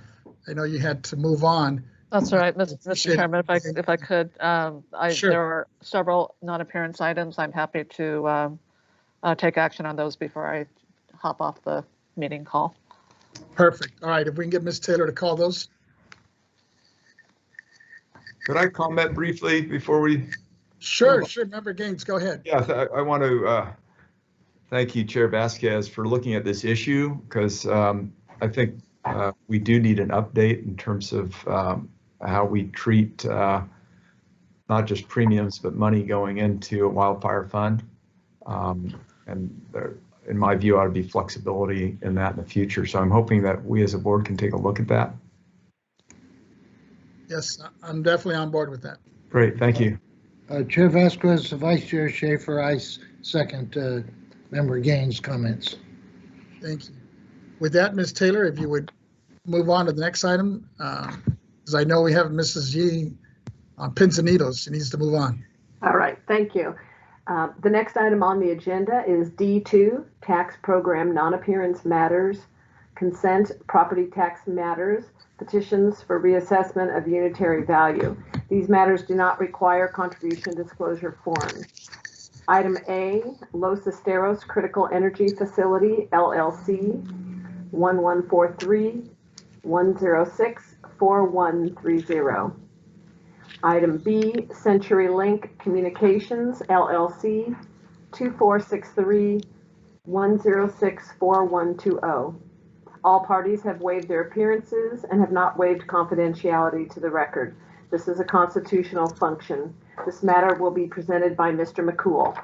I know you had to move on. That's all right, Mr. Chairman. If I could, Sure. There are several non-appearance items. I'm happy to take action on those before I hop off the meeting call. Perfect. All right. If we can get Ms. Taylor to call those. Could I comment briefly before we? Sure. Member Gaines, go ahead. Yeah, I want to thank you, Chair Vasquez, for looking at this issue, because I think we do need an update in terms of how we treat not just premiums, but money going into a wildfire fund. And there, in my view, ought to be flexibility in that in the future. So I'm hoping that we as a board can take a look at that. Yes, I'm definitely on board with that. Great, thank you. Chair Vasquez, Vice Chair Schaefer, I second Member Gaines' comments. Thank you. With that, Ms. Taylor, if you would move on to the next item, because I know we have Mrs. Yee on pins and needles. She needs to move on. All right, thank you. The next item on the agenda is D2, Tax Program Non-Appearance Matters, Consent Property Tax Matters, Petitions for Reassessment of Unitary Value. These matters do not require contribution disclosure forms. Item A, Los Esteros Critical Energy Facility, LLC, 1143-106-4130. Item B, CenturyLink Communications, LLC, 2463-106-4120. All parties have waived their appearances and have not waived confidentiality to the record. This is a constitutional function. This matter will be presented by Mr. McCool.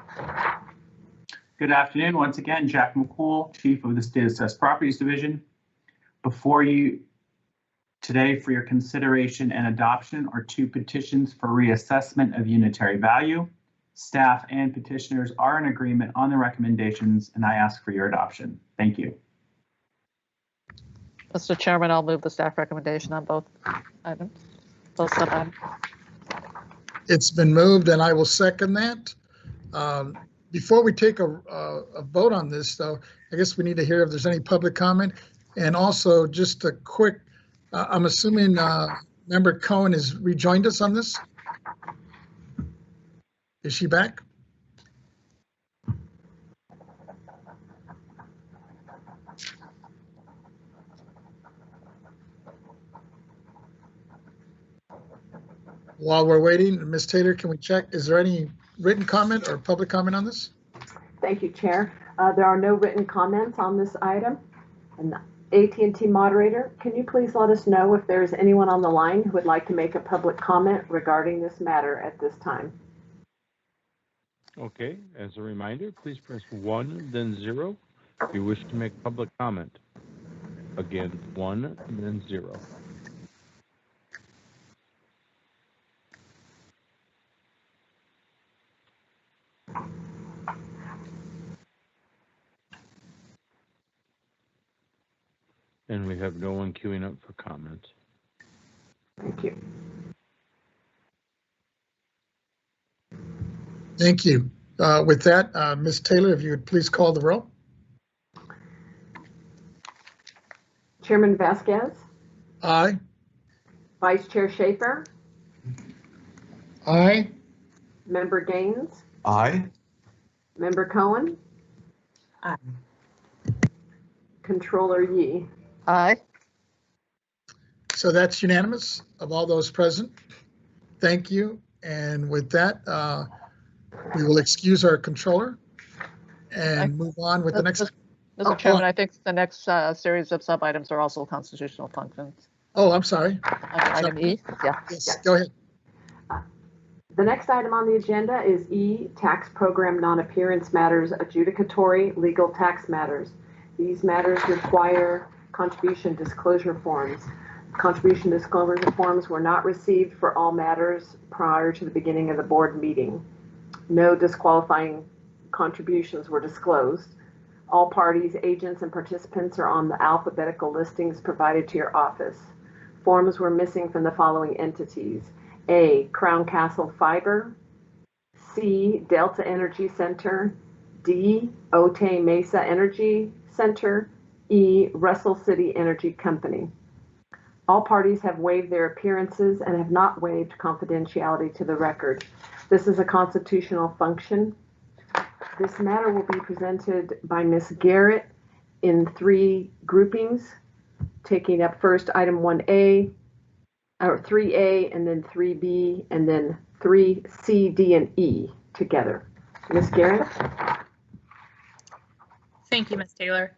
Good afternoon. Once again, Jack McCool, Chief of the State Assessed Properties Division. Before you today for your consideration and adoption are 2 petitions for reassessment of unitary value. Staff and petitioners are in agreement on the recommendations, and I ask for your adoption. Thank you. Mr. Chairman, I'll move the staff recommendation on both items, both sub-items. It's been moved, and I will second that. Before we take a vote on this, though, I guess we need to hear if there's any public comment. And also, just a quick, I'm assuming Member Cohen has rejoined us on this? Is she back? While we're waiting, Ms. Taylor, can we check, is there any written comment or public comment on this? Thank you, Chair. There are no written comments on this item. And AT&T moderator, can you please let us know if there's anyone on the line who would like to make a public comment regarding this matter at this time? Okay, as a reminder, please press 1, then 0 if you wish to make public comment. Again, 1, then 0. And we have no one queuing up for comment. Thank you. Thank you. With that, Ms. Taylor, if you would please call the roll. Chairman Vasquez, Aye. Vice Chair Schaefer, Aye. Member Gaines, Aye. Member Cohen, Aye. Controller Yee. Aye. So that's unanimous of all those present. Thank you. And with that, we will excuse our controller and move on with the next. Mr. Chairman, I think the next series of sub-items are also constitutional functions. Oh, I'm sorry. Item E, yeah. Yes, go ahead. The next item on the agenda is E, Tax Program Non-Appearance Matters, Adjudicatory Legal Tax Matters. These matters require contribution disclosure forms. Contribution disclosure forms were not received for all matters prior to the beginning of the board meeting. No disqualifying contributions were disclosed. All parties, agents, and participants are on the alphabetical listings provided to your office. Forms were missing from the following entities: A, Crown Castle Fiber; C, Delta Energy Center; D, Otay Mesa Energy Center; E, Russell City Energy Company. All parties have waived their appearances and have not waived confidentiality to the record. This is a constitutional function. This matter will be presented by Ms. Garrett in 3 groupings, taking up first item 1A, or 3A, and then 3B, and then 3C, D, and E together. Ms. Garrett? Thank you, Ms. Taylor.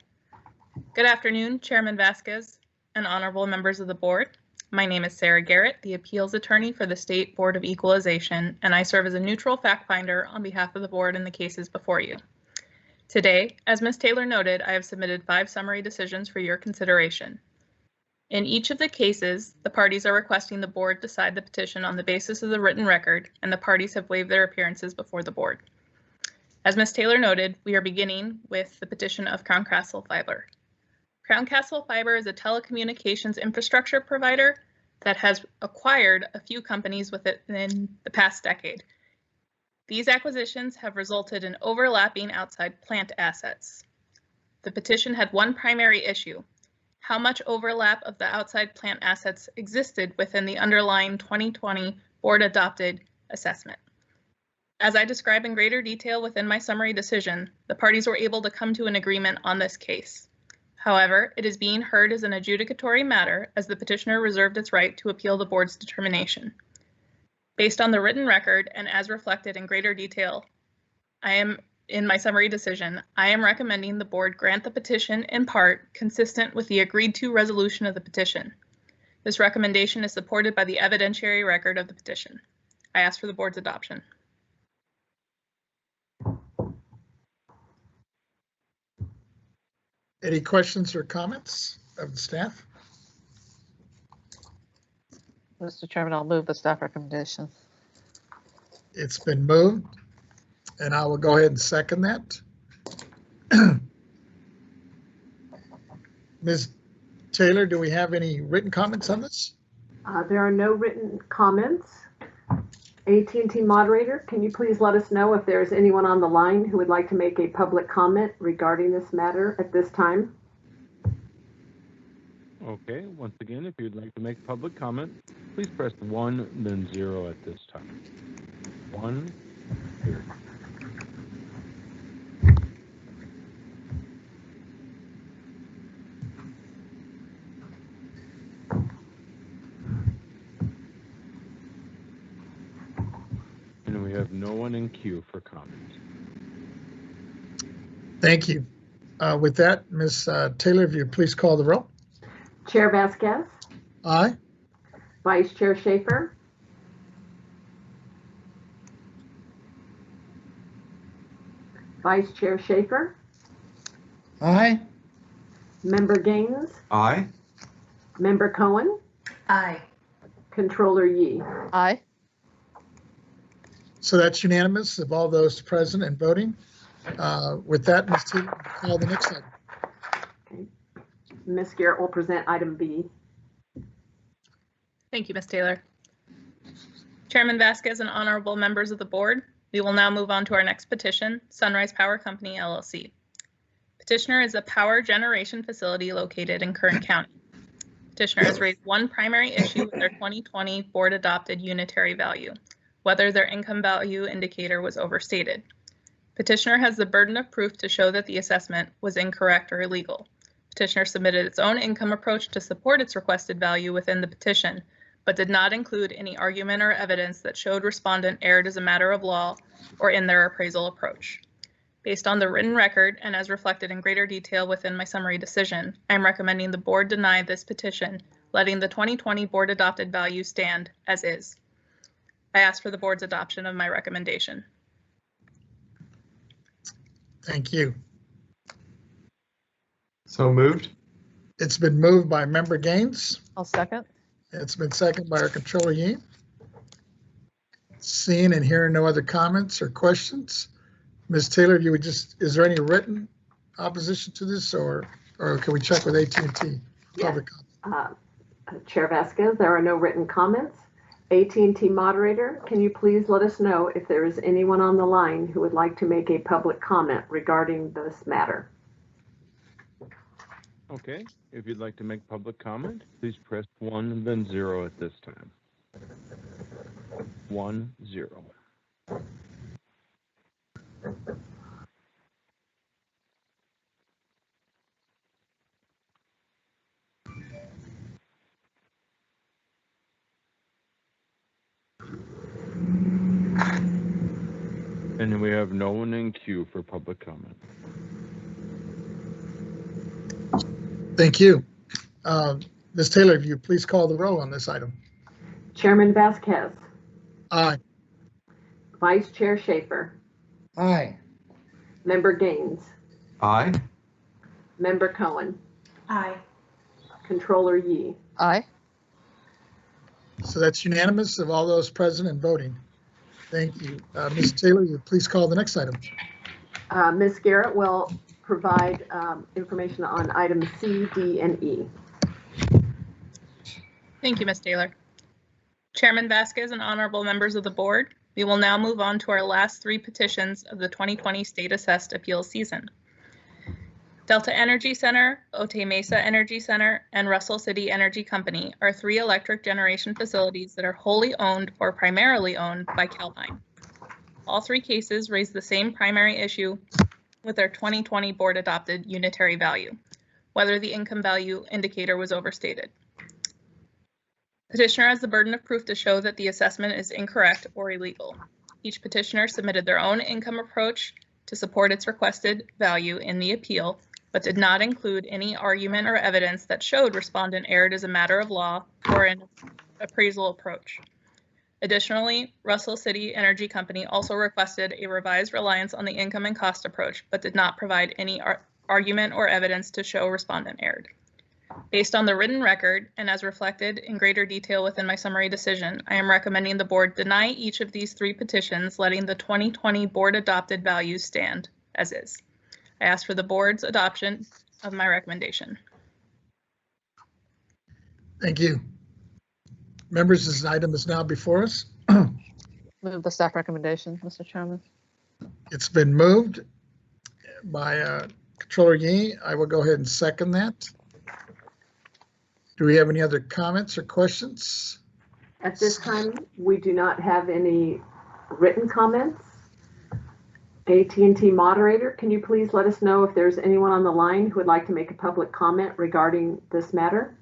Good afternoon, Chairman Vasquez and honorable members of the board. My name is Sarah Garrett, the appeals attorney for the State Board of Equalization, and I serve as a neutral fact finder on behalf of the board in the cases before you. Today, as Ms. Taylor noted, I have submitted 5 summary decisions for your consideration. In each of the cases, the parties are requesting the board decide the petition on the basis of the written record, and the parties have waived their appearances before the board. As Ms. Taylor noted, we are beginning with the petition of Crown Castle Fiber. Crown Castle Fiber is a telecommunications infrastructure provider that has acquired a few companies within the past decade. These acquisitions have resulted in overlapping outside plant assets. The petition had one primary issue: how much overlap of the outside plant assets existed within the underlying 2020 board-adopted assessment. As I describe in greater detail within my summary decision, the parties were able to come to an agreement on this case. However, it is being heard as an adjudicatory matter as the petitioner reserved its right to appeal the board's determination. Based on the written record and as reflected in greater detail, in my summary decision, I am recommending the board grant the petition in part consistent with the agreed to resolution of the petition. This recommendation is supported by the evidentiary record of the petition. I ask for the board's adoption. Any questions or comments of the staff? Mr. Chairman, I'll move the staff recommendation. It's been moved, and I will go ahead and second that. Ms. Taylor, do we have any written comments on this? There are no written comments. AT&T moderator, can you please let us know if there's anyone on the line who would like to make a public comment regarding this matter at this time? Okay, once again, if you'd like to make public comment, please press 1, then 0 at this time. 1, And we have no one in queue for comment. Thank you. With that, Ms. Taylor, if you please call the roll. Chair Vasquez, Aye. Vice Chair Schaefer, Vice Chair Schaefer, Aye. Member Gaines, Aye. Member Cohen, Aye. Controller Yee. Aye. So that's unanimous of all those present and voting. With that, Ms. Taylor, call the next item. Okay. Ms. Garrett will present item B. Thank you, Ms. Taylor. Chairman Vasquez and honorable members of the board, we will now move on to our next petition, Sunrise Power Company, LLC. Petitioner is a power generation facility located in Kern County. Petitioner has raised one primary issue with their 2020 board adopted unitary value, whether their income value indicator was overstated. Petitioner has the burden of proof to show that the assessment was incorrect or illegal. Petitioner submitted its own income approach to support its requested value within the petition, but did not include any argument or evidence that showed respondent erred as a matter of law or in their appraisal approach. Based on the written record and as reflected in greater detail within my summary decision, I am recommending the board deny this petition, letting the 2020 board adopted value stand as is. I ask for the board's adoption of my recommendation. Thank you. So moved. It's been moved by Member Gaines. I'll second. It's been seconded by our Controller Yee. Seeing and hearing no other comments or questions, Ms. Taylor, you would is there any written opposition to this, or can we check with AT&T? Yes. Chair Vasquez, there are no written comments. AT&T moderator, can you please let us know if there is anyone on the line who would like to make a public comment regarding this matter? Okay, if you'd like to make public comment, please press 1 and then 0 at this time. 1, 0. And we have no one in queue for public comment. Thank you. Ms. Taylor, if you please call the roll on this item. Chairman Vasquez. Aye. Vice Chair Schaefer. Aye. Member Gaines. Aye. Member Cohen. Aye. Controller Yee. Aye. So that's unanimous of all those present and voting. Thank you. Ms. Taylor, you please call the next item. Ms. Garrett will provide information on items C, D, and E. Thank you, Ms. Taylor. Chairman Vasquez and honorable members of the board, we will now move on to our last 3 petitions of the 2020 state assessed appeals season. Delta Energy Center, Otay Mesa Energy Center, and Russell City Energy Company are 3 electric generation facilities that are wholly owned or primarily owned by Calpine. All 3 cases raise the same primary issue with their 2020 board adopted unitary value, whether the income value indicator was overstated. Petitioner has the burden of proof to show that the assessment is incorrect or illegal. Each petitioner submitted their own income approach to support its requested value in the appeal, but did not include any argument or evidence that showed respondent erred as a matter of law or an appraisal approach. Additionally, Russell City Energy Company also requested a revised reliance on the income and cost approach, but did not provide any argument or evidence to show respondent erred. Based on the written record and as reflected in greater detail within my summary decision, I am recommending the board deny each of these 3 petitions, letting the 2020 board adopted values stand as is. I ask for the board's adoption of my recommendation. Thank you. Members, this item is now before us. Move the staff recommendation, Mr. Chairman. It's been moved by Controller Yee. I will go ahead and second that. Do we have any other comments or questions? At this time, we do not have any written comments. AT&T moderator, can you please let us know if there's anyone on the line who would like to make a public comment regarding this matter?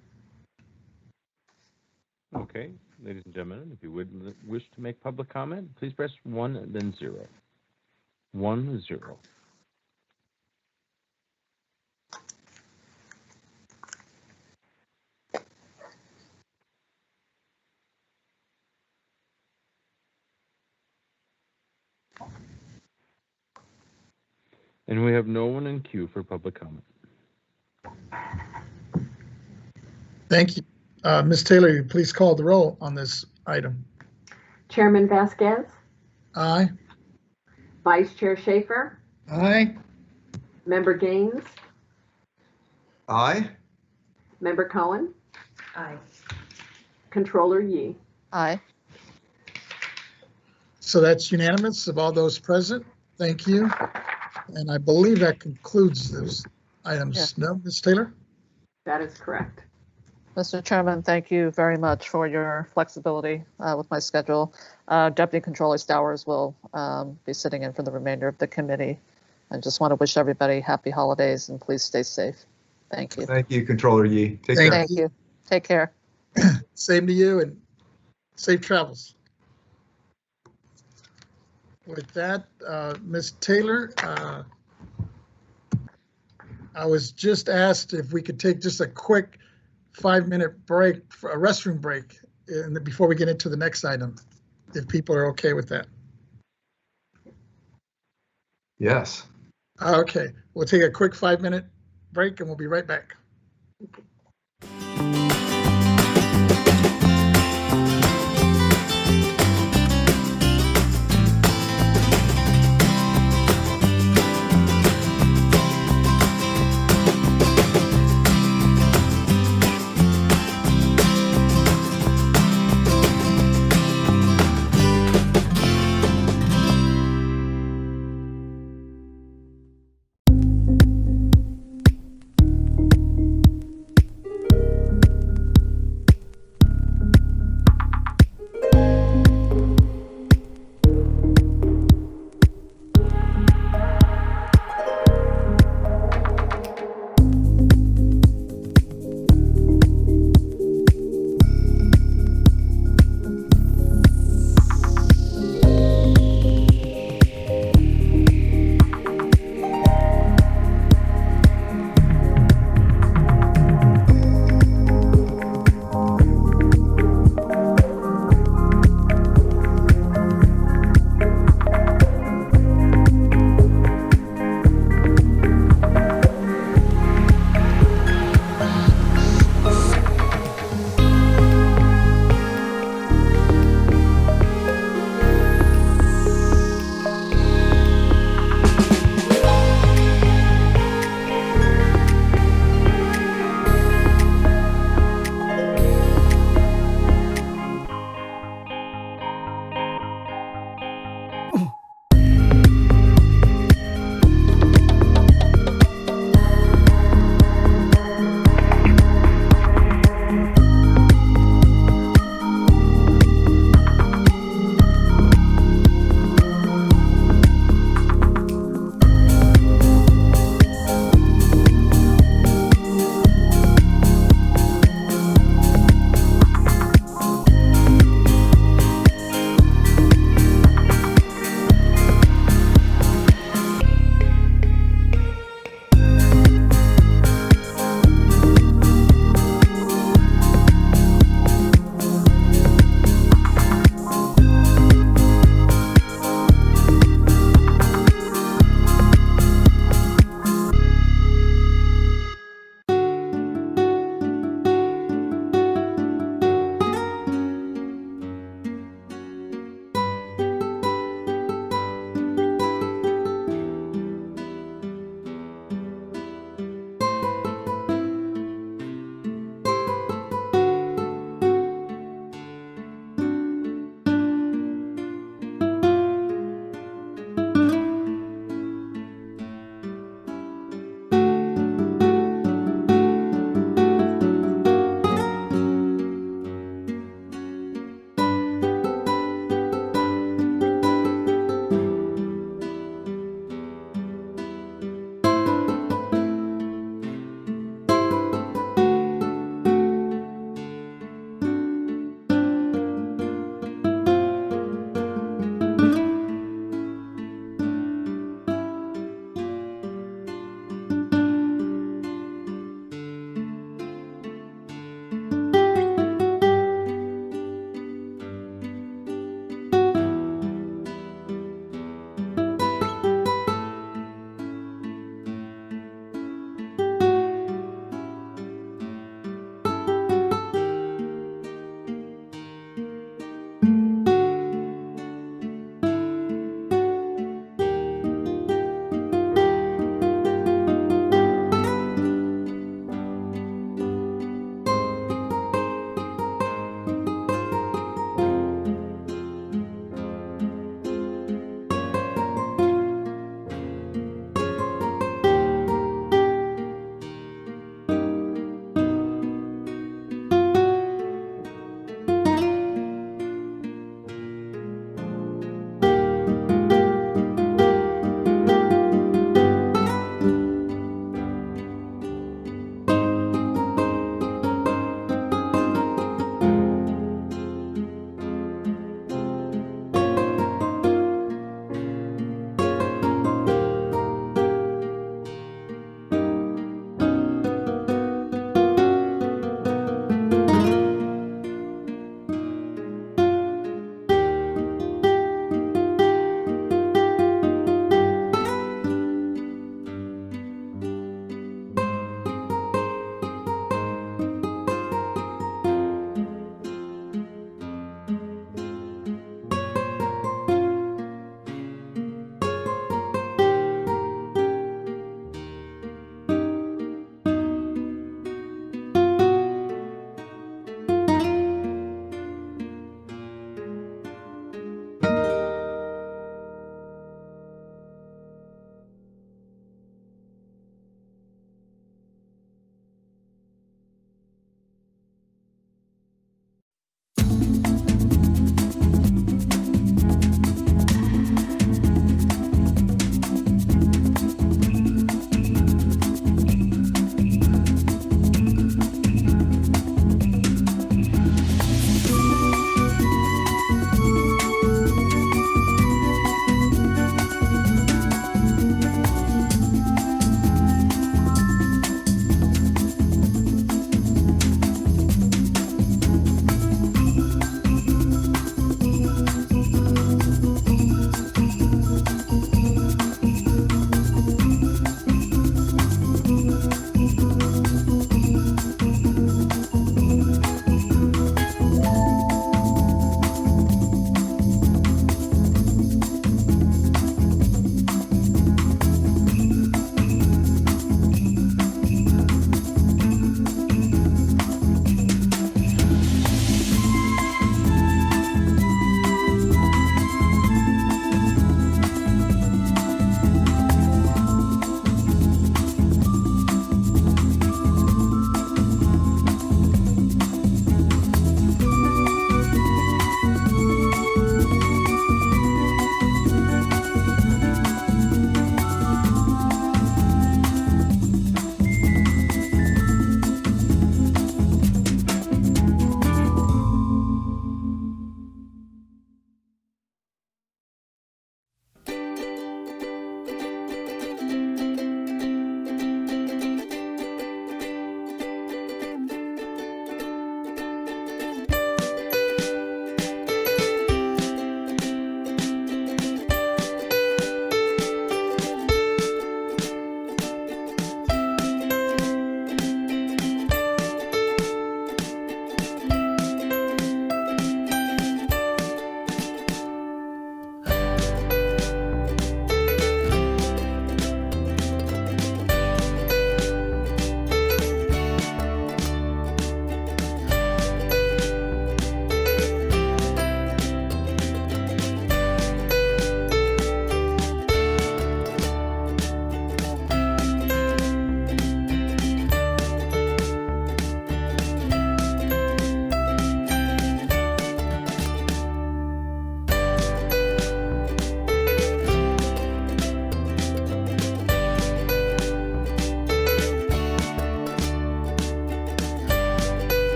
Okay, ladies and gentlemen, if you would wish to make public comment, please press 1, then 0. 1, 0. And we have no one in queue for public comment. Thank you. Ms. Taylor, please call the roll on this item. Chairman Vasquez, Aye. Vice Chair Schaefer, Aye. Member Gaines, Aye. Member Cohen, Aye. Controller Yee. Aye. So that's unanimous of all those present. Thank you. And I believe that concludes those items. Yeah. No, Ms. Taylor? That is correct. Mr. Chairman, thank you very much for your flexibility with my schedule. Deputy Controller Stowers will be sitting in for the remainder of the committee. I just want to wish everybody happy holidays and please stay safe. Thank you. Thank you, Controller Yee. Take Thank care. Thank you. Take care. Same to you and safe travels. With that, Ms. Taylor, I was just asked if we could take just a quick 5-minute break, a restroom break, before we get into the next item, if people are okay with that. Yes. Okay, we'll take a quick 5-minute break and we'll be right back.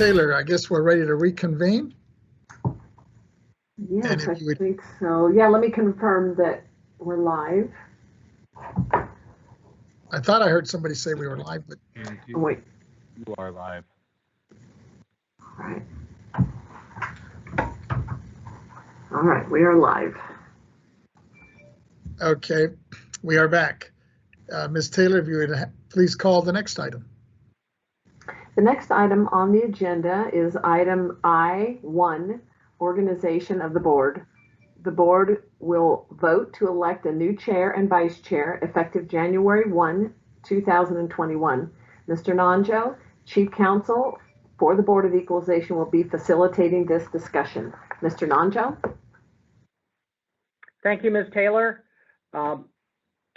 Taylor, I guess we're ready to reconvene. Yes, I think so. Yeah, let me confirm that we're live. I thought I heard somebody say we were live, but Oh, wait. You are live. All right. All right, we are live. okay, we are back. Ms. Taylor, if you would please call the next item. The next item on the agenda is item I-1, organization of the board. The board will vote to elect a new chair and vice chair effective January 1, 2021. Mr. Nanjo, Chief Counsel for the Board of Equalization, will be facilitating this discussion. Mr. Nanjo? Thank you, Ms. Taylor.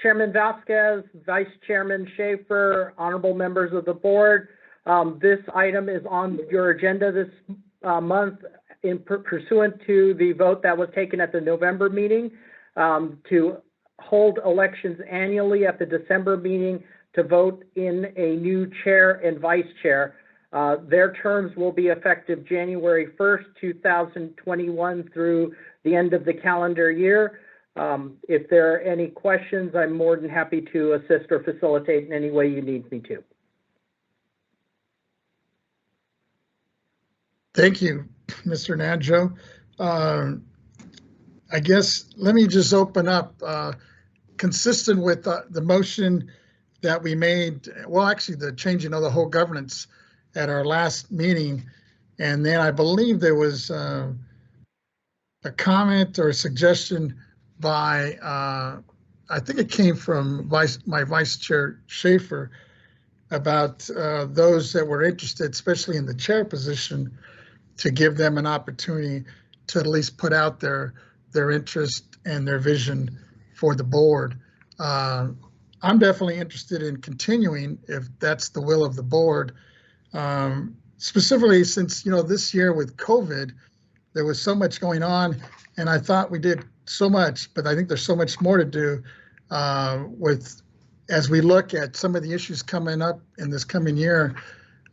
Chairman Vasquez, Vice Chairman Schaefer, honorable members of the board, this item is on your agenda this month in pursuant to the vote that was taken at the November meeting to hold elections annually at the December meeting to vote in a new chair and vice chair. Their terms will be effective January 1st, 2021 through the end of the calendar year. If there are any questions, I'm more than happy to assist or facilitate in any way you need me to. Thank you, Mr. Nanjo. I guess let me just open up, consistent with the motion that we made, well, actually the changing of the whole governance at our last meeting. And then I believe there was a comment or a suggestion by, I think it came from my Vice Chair Schaefer, about those that were interested, especially in the chair position, to give them an opportunity to at least put out their interest and their vision for the board. I'm definitely interested in continuing if that's the will of the board. Specifically since, this year with COVID, there was so much going on and I thought we did so much, but I think there's so much more to do as we look at some of the issues coming up in this coming year.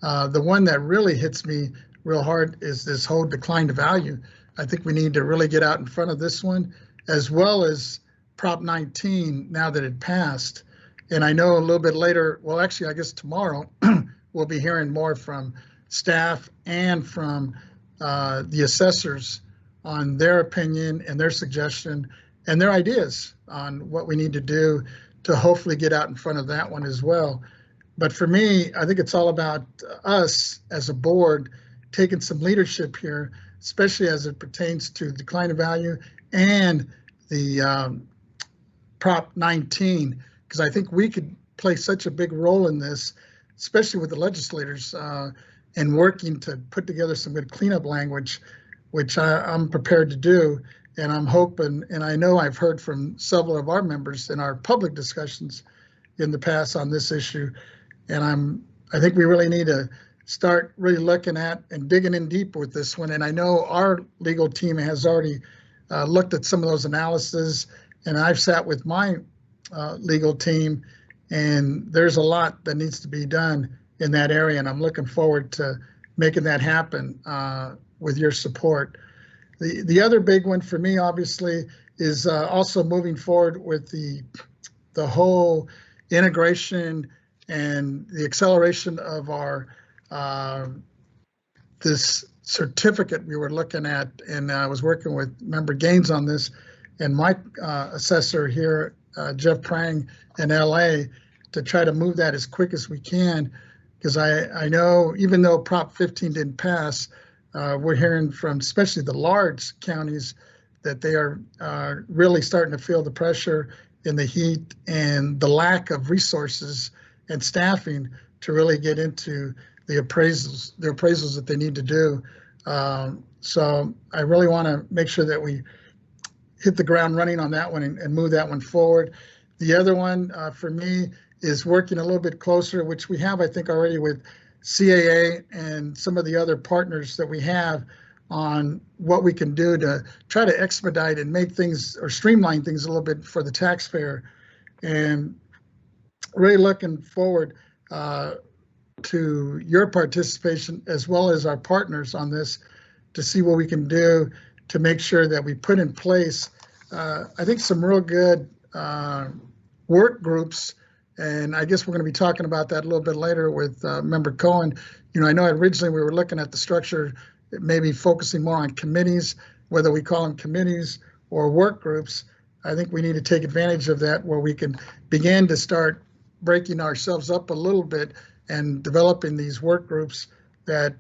The one that really hits me real hard is this whole decline to value. I think we need to really get out in front of this one, as well as Prop 19 now that it passed. And I know a little bit later, well, actually, I guess tomorrow, we'll be hearing more from staff and from the assessors on their opinion and their suggestion and their ideas on what we need to do to hopefully get out in front of that one as well. But for me, I think it's all about us as a board taking some leadership here, especially as it pertains to decline of value and the Prop 19, because I think we could play such a big role in this, especially with the legislators and working to put together some good cleanup language, which I'm prepared to do. And I'm hoping, and I know I've heard from several of our members in our public discussions in the past on this issue, and I think we really need to start really looking at and digging in deep with this one. And I know our legal team has already looked at some of those analyses, and I've sat with my legal team, and there's a lot that needs to be done in that area, and I'm looking forward to making that happen with your support. The other big one for me, obviously, is also moving forward with the whole integration and the acceleration of our this certificate we were looking at, and I was working with Member Gaines on this, and my assessor here, Jeff Prang in LA, to try to move that as quick as we can, because I know even though Prop 15 didn't pass, we're hearing from especially the large counties that they are really starting to feel the pressure in the heat and the lack of resources and staffing to really get into the appraisals that they need to do. So I really want to make sure that we hit the ground running on that one and move that one forward. The other one for me is working a little bit closer, which we have, I think, already with CAA and some of the other partners that we have on what we can do to try to expedite and make things or streamline things a little bit for the taxpayer. And really looking forward to your participation as well as our partners on this to see what we can do to make sure that we put in place, I think, some real good work groups. And I guess we're going to be talking about that a little bit later with Member Cohen. You know, I know originally we were looking at the structure, maybe focusing more on committees, whether we call them committees or work groups. I think we need to take advantage of that where we can begin to start breaking ourselves up a little bit and developing these work groups that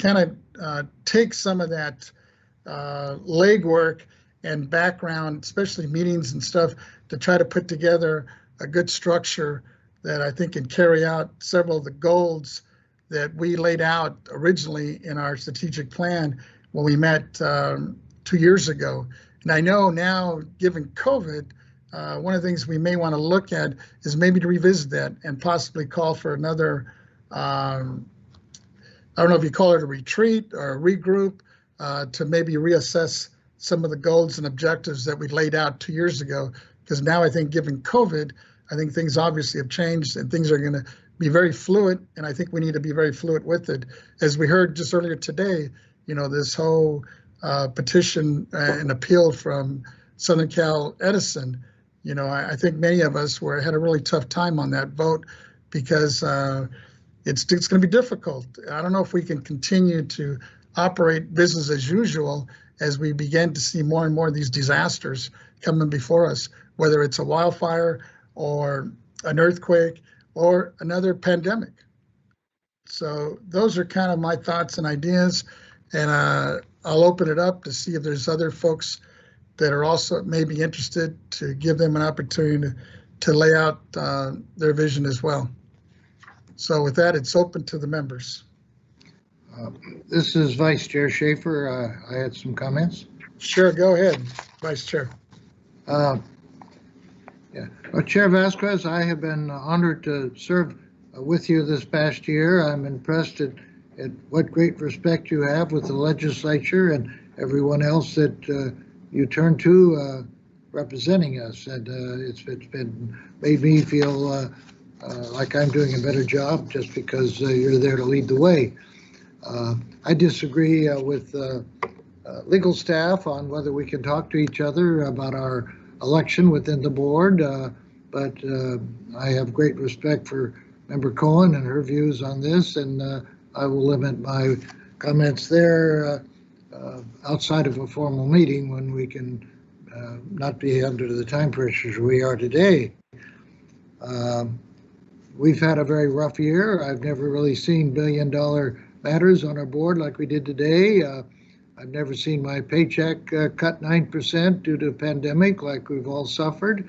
kind of take some of that legwork and background, especially meetings and stuff, to try to put together a good structure that I think can carry out several of the goals that we laid out originally in our strategic plan when we met 2 years ago. And I know now, given COVID, one of the things we may want to look at is maybe to revisit that and possibly call for another, I don't know if you call it a retreat or a regroup, to maybe reassess some of the goals and objectives that we laid out 2 years ago. Because now I think, given COVID, I think things obviously have changed and things are going to be very fluid. And I think we need to be very fluid with it. As we heard just earlier today, you know, this whole petition and appeal from Southern Cal Edison, you know, I think many of us had a really tough time on that vote because it's going to be difficult. I don't know if we can continue to operate business as usual as we begin to see more and more of these disasters coming before us, whether it's a wildfire or an earthquake or another pandemic. So those are kind of my thoughts and ideas, and I'll open it up to see if there's other folks that are also maybe interested, to give them an opportunity to lay out their vision as well. So with that, it's open to the members. This is Vice Chair Schaefer. I had some comments. Sure, go ahead, Vice Chair. Chair Vasquez, I have been honored to serve with you this past year. I'm impressed at what great respect you have with the legislature and everyone else that you turn to representing us. And it's made me feel like I'm doing a better job just because you're there to lead the way. I disagree with legal staff on whether we can talk to each other about our election within the board, but I have great respect for Member Cohen and her views on this, and I will limit my comments there outside of a formal meeting when we can not be under the time pressures we are today. We've had a very rough year. I've never really seen billion-dollar matters on our board like we did today. I've never seen my paycheck cut 9% due to a pandemic like we've all suffered.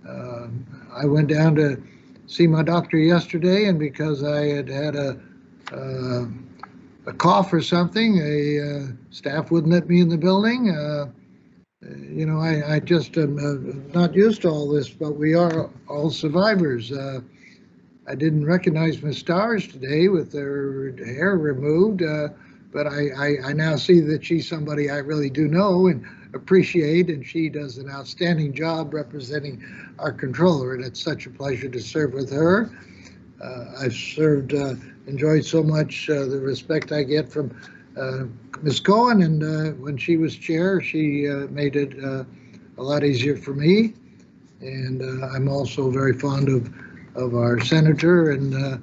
I went down to see my doctor yesterday, and because I had a cough or something, staff wouldn't let me in the building. You know, I just am not used to all this, but we are all survivors. I didn't recognize Ms. Stars today with her hair removed, but I now see that she's somebody I really do know and appreciate, and she does an outstanding job representing our controller, and it's such a pleasure to serve with her. I've enjoyed so much the respect I get from Ms. Cohen, and when she was chair, she made it a lot easier for me. And I'm also very fond of our senator, and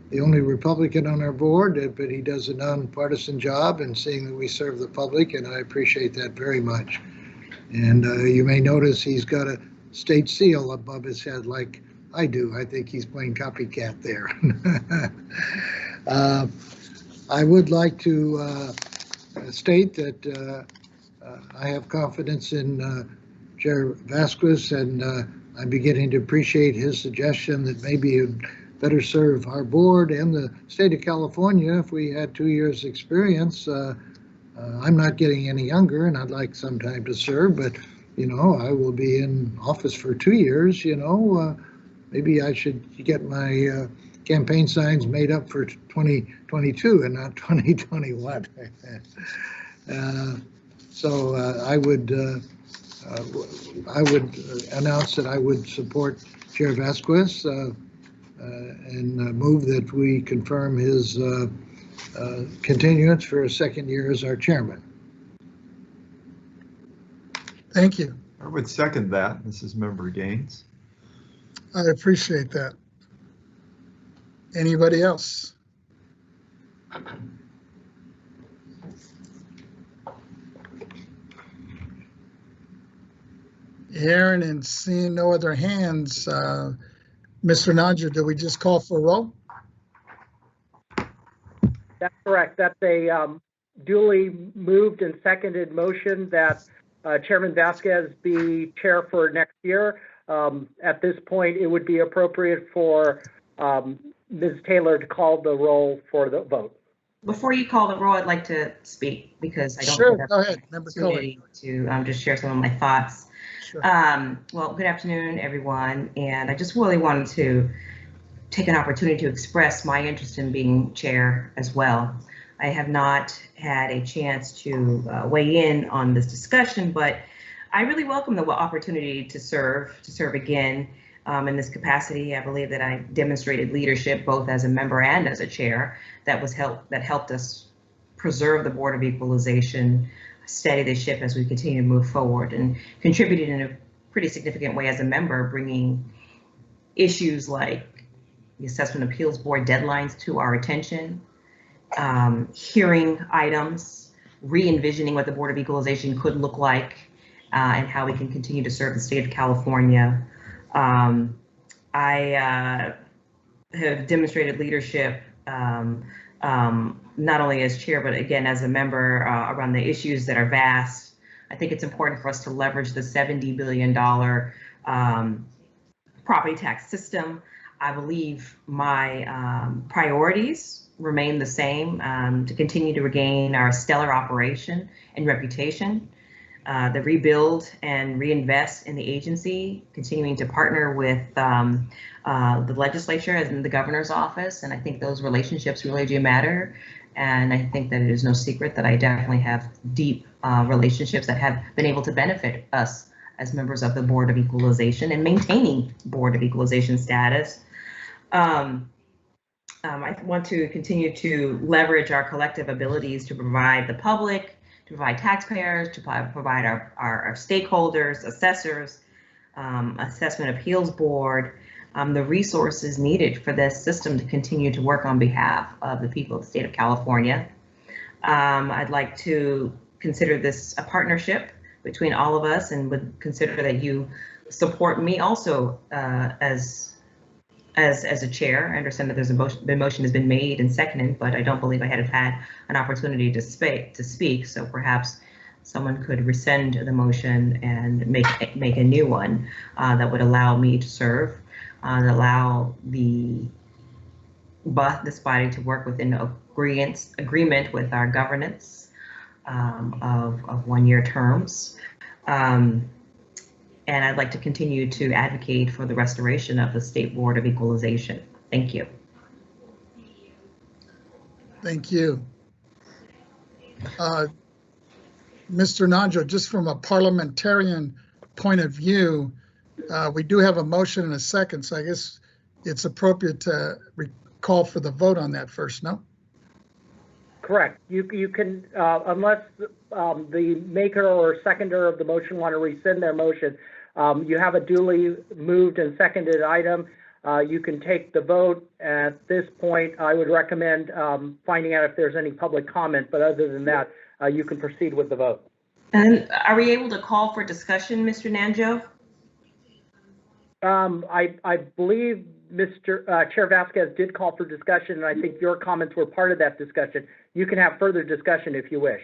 the only Republican on our board, but he does a nonpartisan job in seeing that we serve the public, and I appreciate that very much. And you may notice he's got a state seal above his head like I do. I think he's playing copycat there. I would like to state that I have confidence in Chair Vasquez, and I'm beginning to appreciate his suggestion that maybe he'd better serve our board and the state of California if we had 2 years experience. I'm not getting any younger, and I'd like some time to serve, but you know, I will be in office for 2 years. You know, maybe I should get my campaign signs made up for 2022 and not 2021. So I would announce that I would support Chair Vasquez and move that we confirm his continuance for a second year as our chairman. Thank you. I would second that. This is Member Gaines. I appreciate that. Anybody else? Hearing and seeing no other hands, Mr. Nadja, do we just call for a roll? That's correct. That's a duly moved and seconded motion that Chairman Vasquez be chair for next year. At this point, it would be appropriate for Ms. Taylor to call the roll for the vote. Before you call the roll, I'd like to speak because I don't Sure, go ahead, Member opportunity to just share some of my thoughts. Sure. Well, good afternoon, everyone. And I just really wanted to take an opportunity to express my interest in being chair as well. I have not had a chance to weigh in on this discussion, but I really welcome the opportunity to serve again in this capacity. I believe that I demonstrated leadership both as a member and as a chair that helped us preserve the Board of Equalization, steady the ship as we continue to move forward, and contributed in a pretty significant way as a member, bringing issues like the Assessment Appeals Board deadlines to our attention, hearing items, re-envisioning what the Board of Equalization could look like, and how we can continue to serve the state of California. I have demonstrated leadership not only as chair, but again, as a member around the issues that are vast. I think it's important for us to leverage the $70 billion property tax system. I believe my priorities remain the same, to continue to regain our stellar operation and reputation, the rebuild and reinvest in the agency, continuing to partner with the legislature and the governor's office. And I think those relationships really do matter. And I think that it is no secret that I definitely have deep relationships that have been able to benefit us as members of the Board of Equalization and maintaining Board of Equalization status. I want to continue to leverage our collective abilities to provide the public, to provide taxpayers, to provide our stakeholders, assessors, Assessment Appeals Board, the resources needed for this system to continue to work on behalf of the people of the state of California. I'd like to consider this a partnership between all of us, and would consider that you support me also as a chair. I understand that there's the motion has been made and seconded, but I don't believe I had an opportunity to speak. So perhaps someone could rescind the motion and make a new one that would allow me to serve, and allow this body to work within agreement with our governance of one-year terms. And I'd like to continue to advocate for the restoration of the State Board of Equalization. Thank you. Thank you. Mr. Nadja, just from a parliamentarian point of view, we do have a motion and a second, so I guess it's appropriate to call for the vote on that first, no? Correct. You can, unless the maker or seconder of the motion want to rescind their motion, you have a duly moved and seconded item. You can take the vote. At this point, I would recommend finding out if there's any public comment, but other than that, you can proceed with the vote. And are we able to call for discussion, Mr. Nanjo? I believe Mr. Chair Vasquez did call for discussion, and I think your comments were part of that discussion. You can have further discussion if you wish.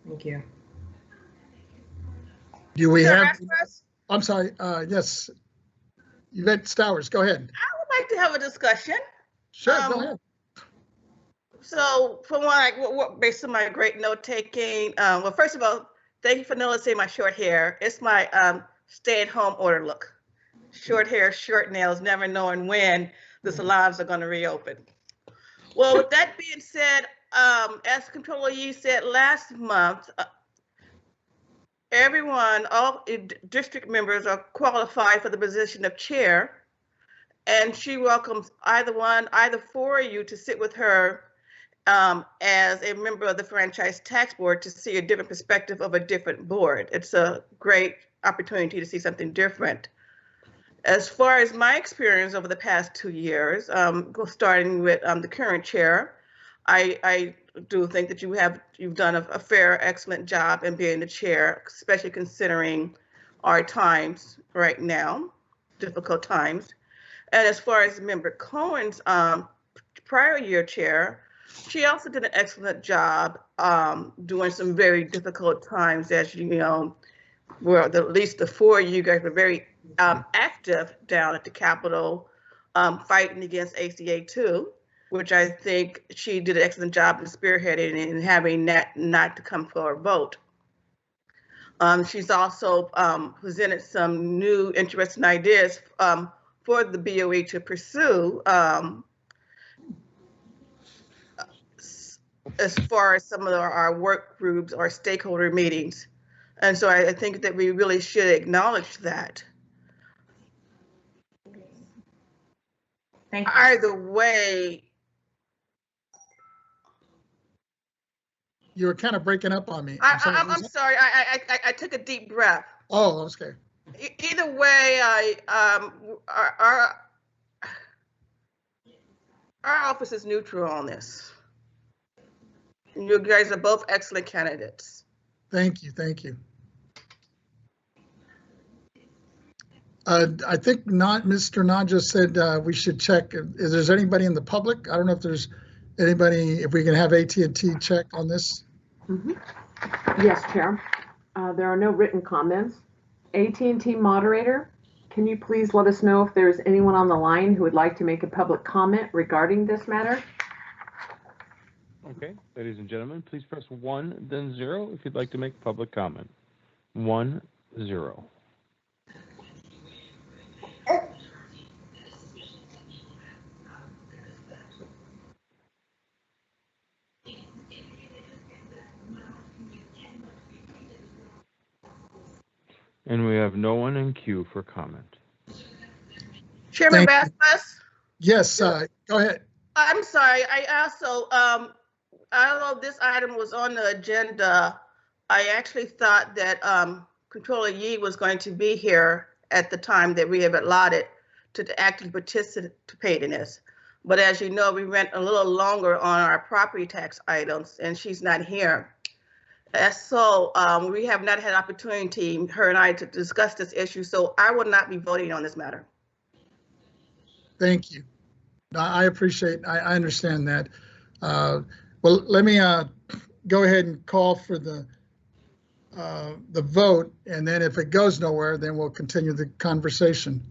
Thank you. Do we have, I'm sorry, yes, Yvette Stowers, go ahead. I would like to have a discussion. Sure, go ahead. So for one, based on my great note taking, well, first of all, thank you for noticing my short hair. It's my stay-at-home order look. Short hair, short nails, never knowing when the salons are going to reopen. Well, with that being said, as Comptroller Yee said last month, everyone, all district members are qualified for the position of chair. and she welcomes either four of you to sit with her as a member of the Franchise Tax Board to see a different perspective of a different board. It's a great opportunity to see something different. As far as my experience over the past 2 years, starting with the current chair, I do think that you've done a fair, excellent job in being the chair, especially considering our times right now, difficult times. And as far as Member Cohen's prior year chair, she also did an excellent job during some very difficult times, as you know, where at least the four of you guys were very active down at the Capitol fighting against ACA 2, which I think she did an excellent job in spearheading and having that not to come for a vote. She's also presented some new interesting ideas for the BOE to pursue as far as some of our work groups or stakeholder meetings. And so I think that we really should acknowledge that. Thank you. Either way, You were kind of breaking up on me. I'm sorry. I took a deep breath. Oh, okay. Either way, our office is neutral on this. You guys are both excellent candidates. Thank you. Thank you. I think Mr. Naja said we should check. Is there anybody in the public? I don't know if there's anybody, if we can have AT&T check on this. Yes, Chair. There are no written comments. AT&T moderator, can you please let us know if there's anyone on the line who would like to make a public comment regarding this matter? Okay, ladies and gentlemen, please press 1, then 0 if you'd like to make public comment. 1, 0. And we have no one in queue for comment. Chairman Vasquez? Yes, go ahead. I'm sorry. I also, although this item was on the agenda, I actually thought that Controller Yee was going to be here at the time that we have allotted to actively participate in this. But as you know, we went a little longer on our property tax items, and she's not here. So we have not had opportunity, her and I, to discuss this issue. So I will not be voting on this matter. Thank you. I appreciate, I understand that. Well, let me go ahead and call for the vote, and then if it goes nowhere, then we'll continue the conversation.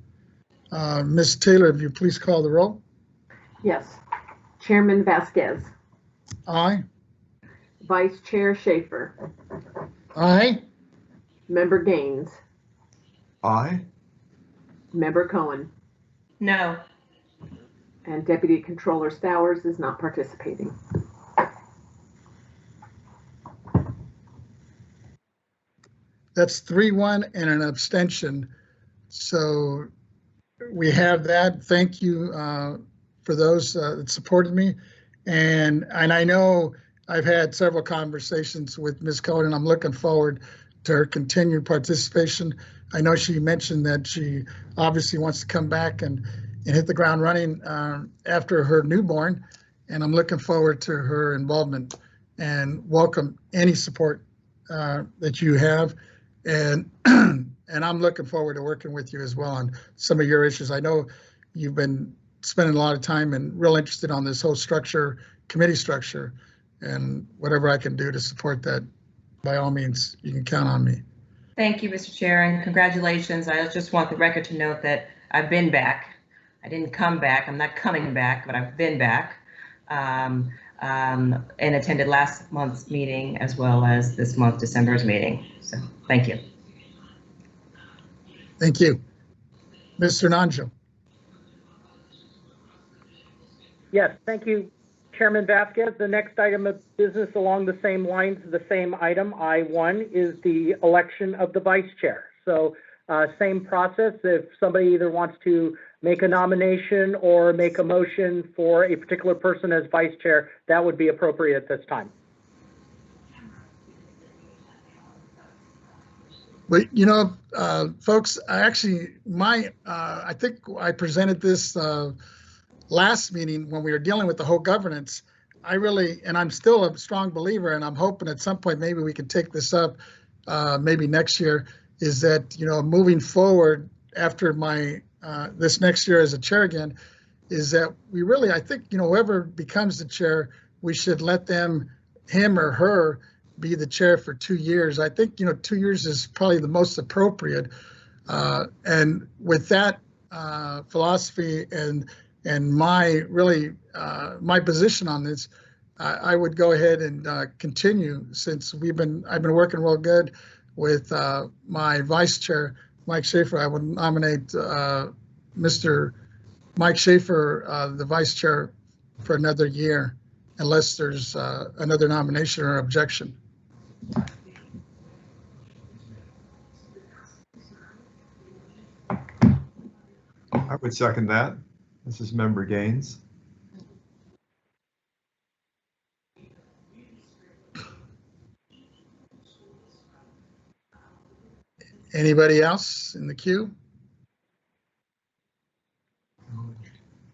Ms. Taylor, if you please call the roll. Yes. Chairman Vasquez. Aye. Vice Chair Schaefer. Aye. Member Gaines. Aye. Member Cohen. No. And Deputy Controller Stowers is not participating. That's 3-1 and an abstention. So we have that. Thank you for those that supported me. And I know I've had several conversations with Ms. Cohen, and I'm looking forward to her continued participation. I know she mentioned that she obviously wants to come back and hit the ground running after her newborn, and I'm looking forward to her involvement and welcome any support that you have. And I'm looking forward to working with you as well on some of your issues. I know you've been spending a lot of time and real interested on this whole structure, committee structure, and whatever I can do to support that, by all means, you can count on me. Thank you, Mr. Chair, and congratulations. I just want the record to note that I've been back. I didn't come back. I'm not coming back, but I've been back and attended last month's meeting as well as this month, December's meeting. So thank you. Thank you. Mr. Nanjo. Yes, thank you, Chairman Vasquez. The next item of business along the same lines, the same item, I1, is the election of the vice chair. So same process. If somebody either wants to make a nomination or make a motion for a particular person as vice chair, that would be appropriate at this time. But folks, I think I presented this last meeting when we were dealing with the whole governance. And I'm still a strong believer, and I'm hoping at some point maybe we can take this up maybe next year, is that, moving forward after my this next year as a chair again, is that I think, whoever becomes the chair, we should let him or her be the chair for 2 years. I think, 2 years is probably the most appropriate. And with that philosophy and my my position on this, I would go ahead and continue, since I've been working real good with my vice chair, Mike Schaefer. I would nominate Mr. Mike Schaefer, the vice chair, for another year, unless there's another nomination or objection. I would second that. This is Member Gaines. Anybody else in the queue?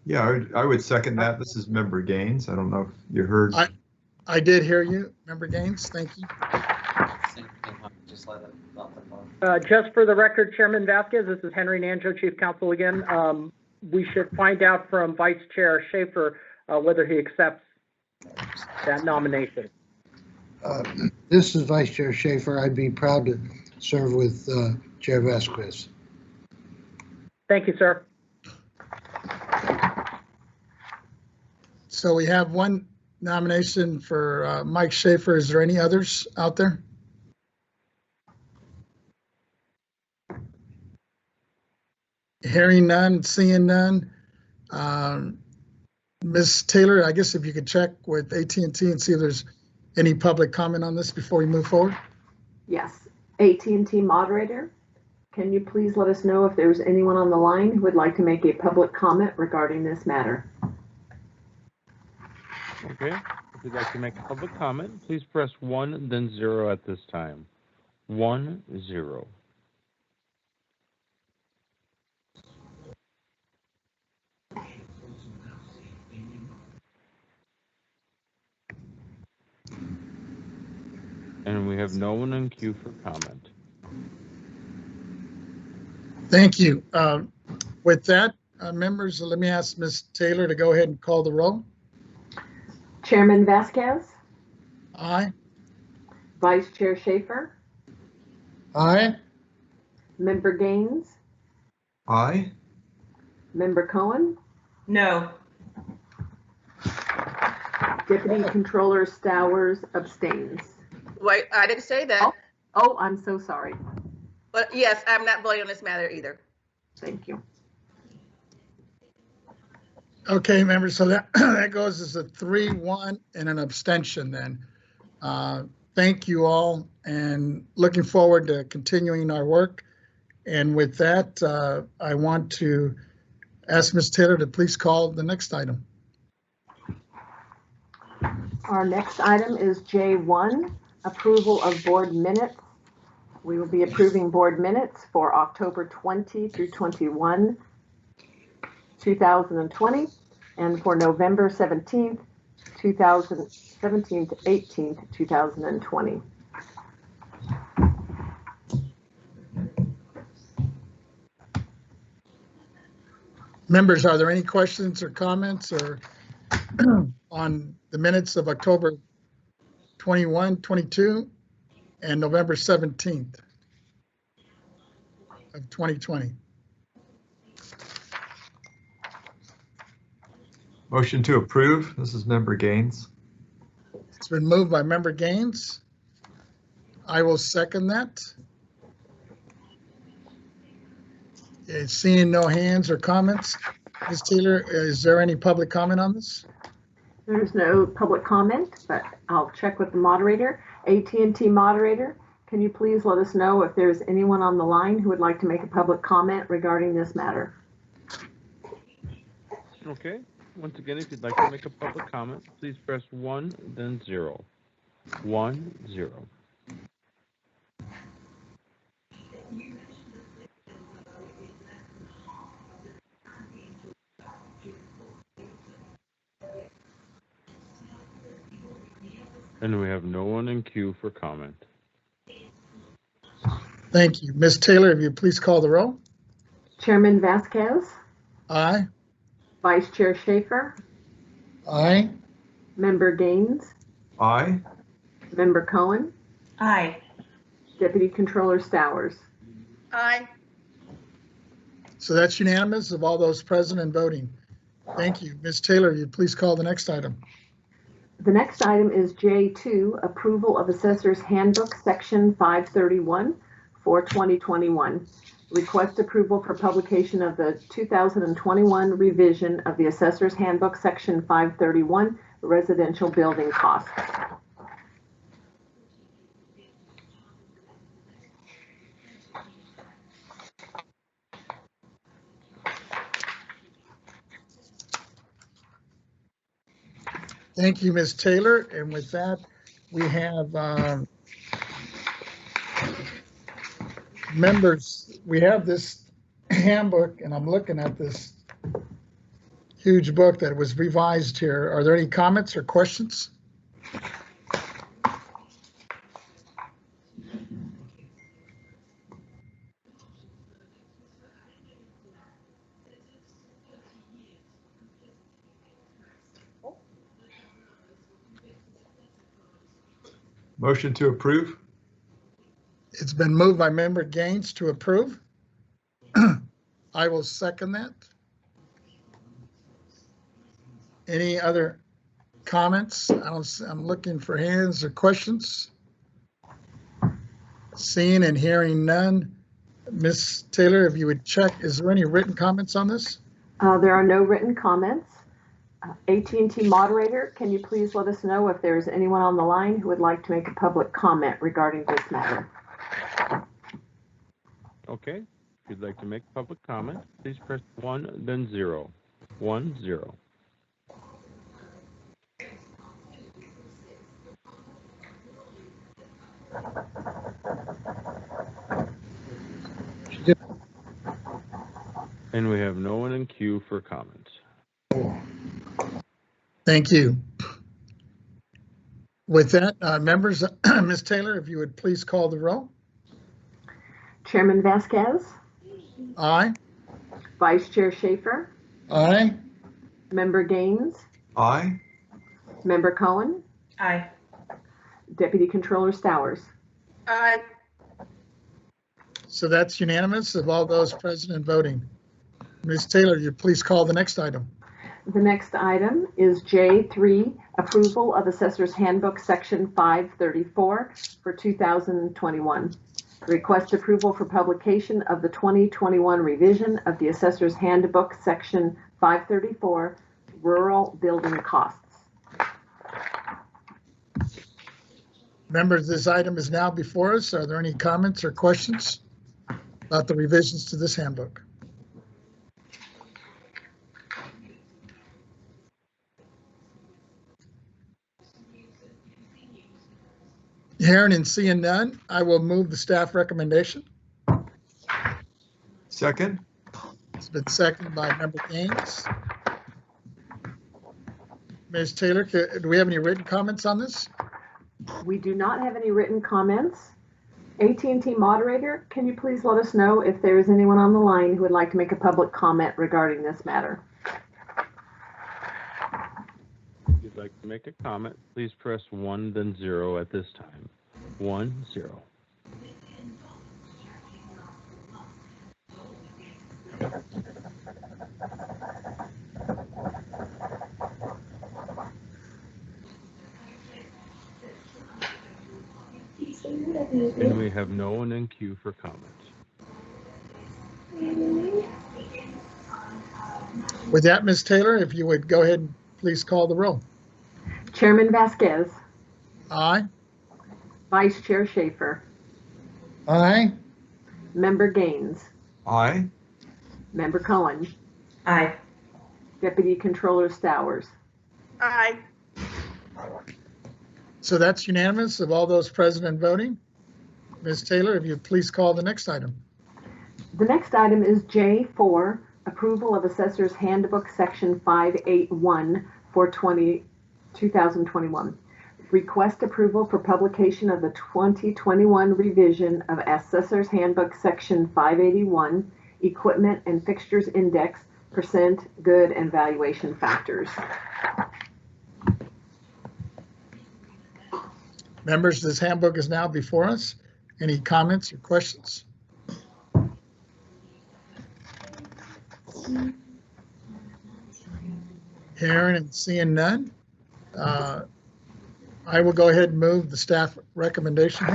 Yeah, I would second that. This is Member Gaines. I don't know if you heard. I did hear you, Member Gaines. Thank you. Just for the record, Chairman Vasquez, this is Henry Nanjo, Chief Counsel again. We should find out from Vice Chair Schaefer whether he accepts that nomination. This is Vice Chair Schaefer. I'd be proud to serve with Chair Vasquez. Thank you, sir. So we have one nomination for Mike Schaefer. Is there any others out there? Hearing none, seeing none. Ms. Taylor, I guess if you could check with AT&T and see if there's any public comment on this before we move forward. Yes. AT&T moderator, can you please let us know if there's anyone on the line who would like to make a public comment regarding this matter? Okay. If you'd like to make a public comment, please press 1, then 0 at this time. 1, 0. And we have no one in queue for comment. Thank you. With that, members, let me ask Ms. Taylor to go ahead and call the roll. Chairman Vasquez? Aye. Vice Chair Schaefer? Aye. Member Gaines? Aye. Member Cohen? No. Deputy Controller Stowers abstains. Wait, I didn't say that. Oh, I'm so sorry. But yes, I'm not voting on this matter either. Thank you. Okay, members, so that goes as a 3-1 and an abstention then. Thank you all, and looking forward to continuing our work. And with that, I want to ask Ms. Taylor to please call the next item. Our next item is J1, approval of board minutes. We will be approving board minutes for October 20 through 21, 2020, and for November 17th, 2017 to 18th, 2020. Members, are there any questions or comments or on the minutes of October 21, 22, and November 17th of 2020? Motion to approve. This is Member Gaines. It's been moved by Member Gaines. I will second that. Seeing no hands or comments, Ms. Taylor, is there any public comment on this? There's no public comment, but I'll check with the moderator. AT&T moderator, can you please let us know if there's anyone on the line who would like to make a public comment regarding this matter? Okay. Once again, if you'd like to make a public comment, please press 1, then 0. 1, 0. And we have no one in queue for comment. Thank you. Ms. Taylor, if you please call the roll. Chairman Vasquez, Aye. Vice Chair Schaefer, Aye. Member Gaines, Aye. Member Cohen, Aye. Deputy Controller Stowers. Aye. So that's unanimous of all those present and voting. Thank you. Ms. Taylor, you please call the next item. The next item is J2, Approval of Assessor's Handbook, Section 531 for 2021. Request approval for publication of the 2021 revision of the Assessor's Handbook, Section 531, Residential Building Costs. Thank you, Ms. Taylor. And with that, we have members. We have this handbook, and I'm looking at this huge book that was revised here. Are there any comments or questions? Motion to approve? It's been moved by Member Gaines to approve. I will second that. Any other comments? I'm looking for hands or questions. Seeing and hearing none. Ms. Taylor, if you would check, is there any written comments on this? There are no written comments. AT&T moderator, can you please let us know if there's anyone on the line who would like to make a public comment regarding this matter? Okay. If you'd like to make public comment, please press 1, then 0. 1, 0. And we have no one in queue for comments. Thank you. With that, members, Ms. Taylor, if you would please call the roll. Chairman Vasquez, Aye. Vice Chair Schaefer, Aye. Member Gaines, Aye. Member Cohen, Aye. Deputy Controller Stowers. Aye. So that's unanimous of all those present and voting. Ms. Taylor, you please call the next item. The next item is J3, Approval of Assessor's Handbook, Section 534 for 2021. Request approval for publication of the 2021 revision of the Assessor's Handbook, Section 534, Rural Building Costs. Members, this item is now before us. Are there any comments or questions about the revisions to this handbook? Hearing and seeing none, I will move the staff recommendation. Second? It's been seconded by Member Gaines. Ms. Taylor, do we have any written comments on this? We do not have any written comments. AT&T moderator, can you please let us know if there is anyone on the line who would like to make a public comment regarding this matter? If you'd like to make a comment, please press 1, then 0 at this time. 1, 0. And we have no one in queue for comment. With that, Ms. Taylor, if you would go ahead and please call the roll. Chairman Vasquez, Aye. Vice Chair Schaefer, Aye. Member Gaines, Aye. Member Cohen, Aye. Deputy Controller Stowers. Aye. So that's unanimous of all those present and voting. Ms. Taylor, if you please call the next item. The next item is J4, approval of Assessor's Handbook Section 581 for 2021. Request approval for publication of the 2021 revision of Assessor's Handbook Section 581, Equipment and Fixtures Index, percent, good, and valuation factors. Members, this handbook is now before us. Any comments or questions? Hearing and seeing none, I will go ahead and move the staff recommendation.